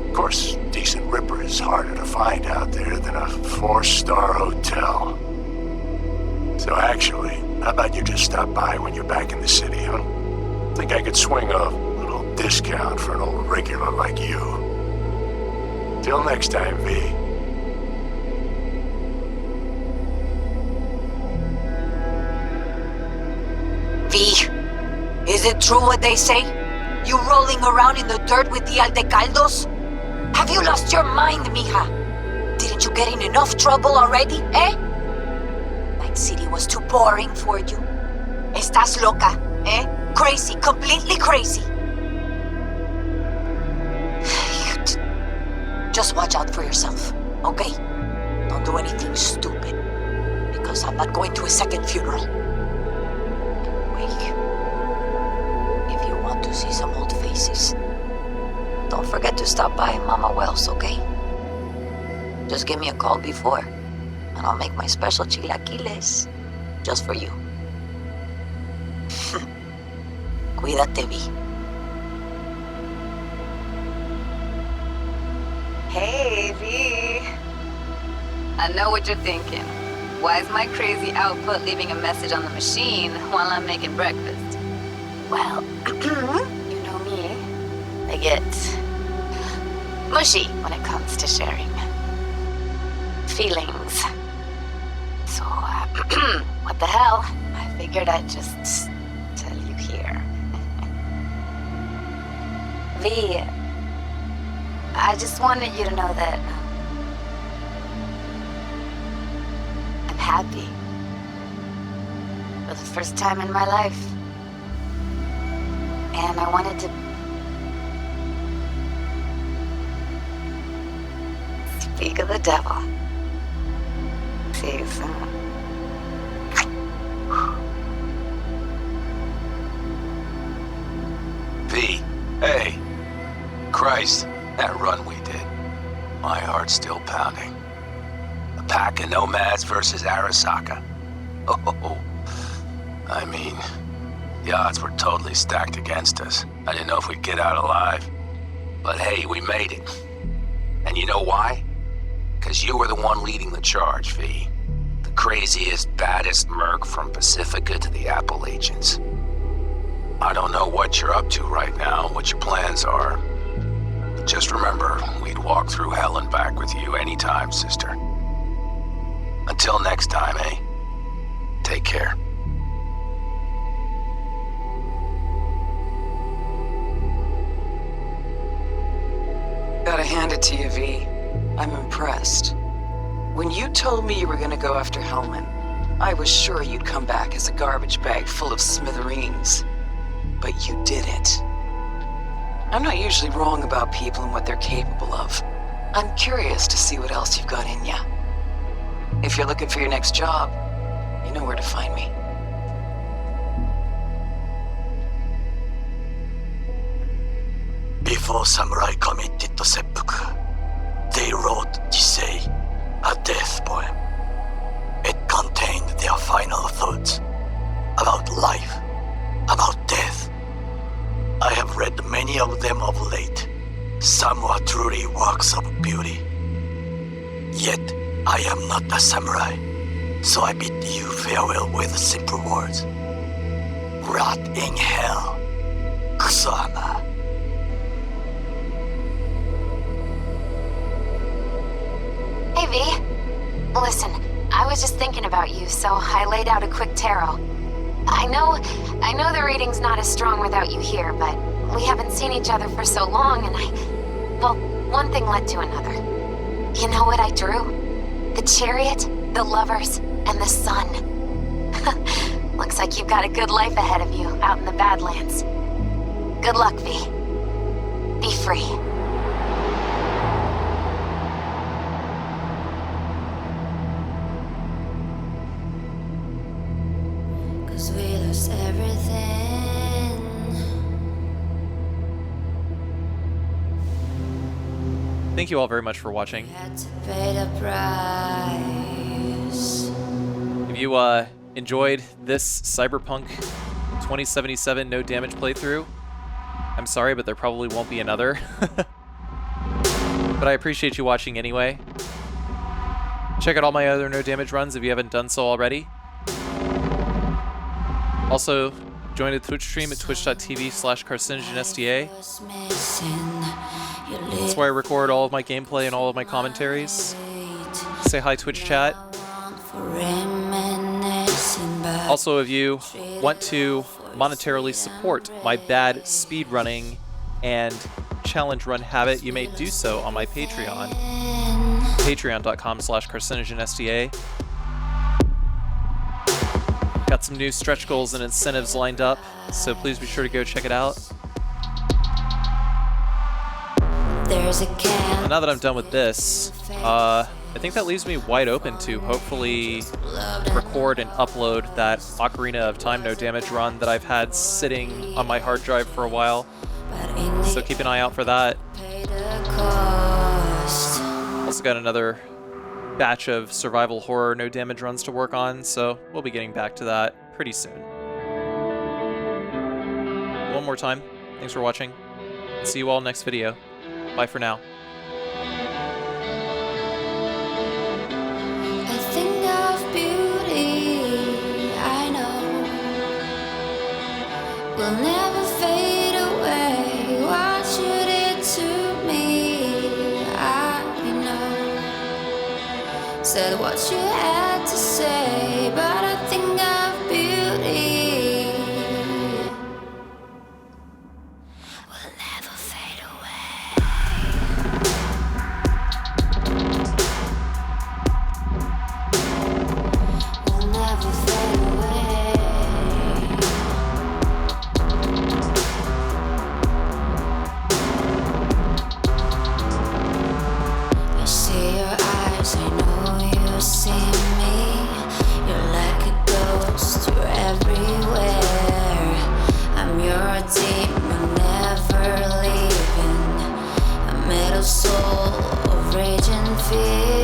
Of course, decent ripper is harder to find out there than a 4-star hotel. So actually, how about you just stop by when you're back in the city, huh? Think I could swing a little discount for an old regular like you. Till next time, V. Is it true what they say? You rolling around in the dirt with the Aldecaldos? Have you lost your mind, mija? Didn't you get in enough trouble already, eh? Night City was too boring for you. Estás loca, eh? Crazy, completely crazy. Just watch out for yourself, okay? Don't do anything stupid, because I'm not going to a second funeral. Wait. If you want to see some old faces, don't forget to stop by Mama Wells, okay? Just give me a call before, and I'll make my special chilaquiles just for you. Cuídate, Vi. Hey, V. I know what you're thinking. Why is my crazy output leaving a message on the machine while I'm making breakfast? Well, you know me. I get mushy when it comes to sharing feelings. So, what the hell? I figured I'd just tell you here. V, I just wanted you to know that I'm happy. For the first time in my life. And I wanted to speak of the devil. See you soon. V, hey. Christ, that run we did. My heart's still pounding. A pack of nomads versus Arasaka. Oh, I mean, the odds were totally stacked against us. I didn't know if we'd get out alive. But hey, we made it. And you know why? Because you were the one leading the charge, V. The craziest, baddest merc from Pacifica to the Appalachians. I don't know what you're up to right now, what your plans are. But just remember, we'd walk through hell and back with you anytime, sister. Until next time, eh? Take care. Gotta hand it to you, V. I'm impressed. When you told me you were gonna go after Hellman, I was sure you'd come back as a garbage bag full of smithereens. But you did it. I'm not usually wrong about people and what they're capable of. I'm curious to see what else you've got in ya. If you're looking for your next job, you know where to find me. Before samurai committed to seppuku, they wrote Jisei, a death poem. It contained their final thoughts about life, about death. I have read many of them of late. Some were truly works of beauty. Yet, I am not a samurai, so I bid you farewell with simple words. Rot in hell, Kusama. Hey, V. Listen, I was just thinking about you, so I laid out a quick tarot. I know the reading's not as strong without you here, but we haven't seen each other for so long, and well, one thing led to another. You know what I drew? The chariot, the lovers, and the sun. Looks like you've got a good life ahead of you out in the Badlands. Good luck, V. Be free. We lost everything. Thank you all very much for watching. Pay the price. If you enjoyed this Cyberpunk 2077 no damage playthrough, I'm sorry, but there probably won't be another. But I appreciate you watching anyway. Check out all my other no damage runs if you haven't done so already. Also, join the Twitch stream at twitch.tv/Carcinogensda. That's where I record all of my gameplay and all of my commentaries. Say hi, Twitch chat. Also, if you want to monetarily support my bad speedrunning and challenge run habit, you may do so on my Patreon. Patreon.com/Carcinogensda. Got some new stretch goals and incentives lined up, so please be sure to go check it out. And now that I'm done with this, I think that leaves me wide open to hopefully record and upload that Ocarina of Time No Damage run that I've had sitting on my hard drive for a while. So keep an eye out for that. Also got another batch of survival horror no damage runs to work on, so we'll be getting back to that pretty soon. One more time, thanks for watching. See you all next video. Bye for now. A thing of beauty, I know, will never fade away. What you did to me, I know. Said what you had to say, but a thing of beauty will never fade away. Will never fade away. I see your eyes, I know you see me. You're like a ghost, you're everywhere. I'm your demon, never leaving. A metal soul of rage and fear.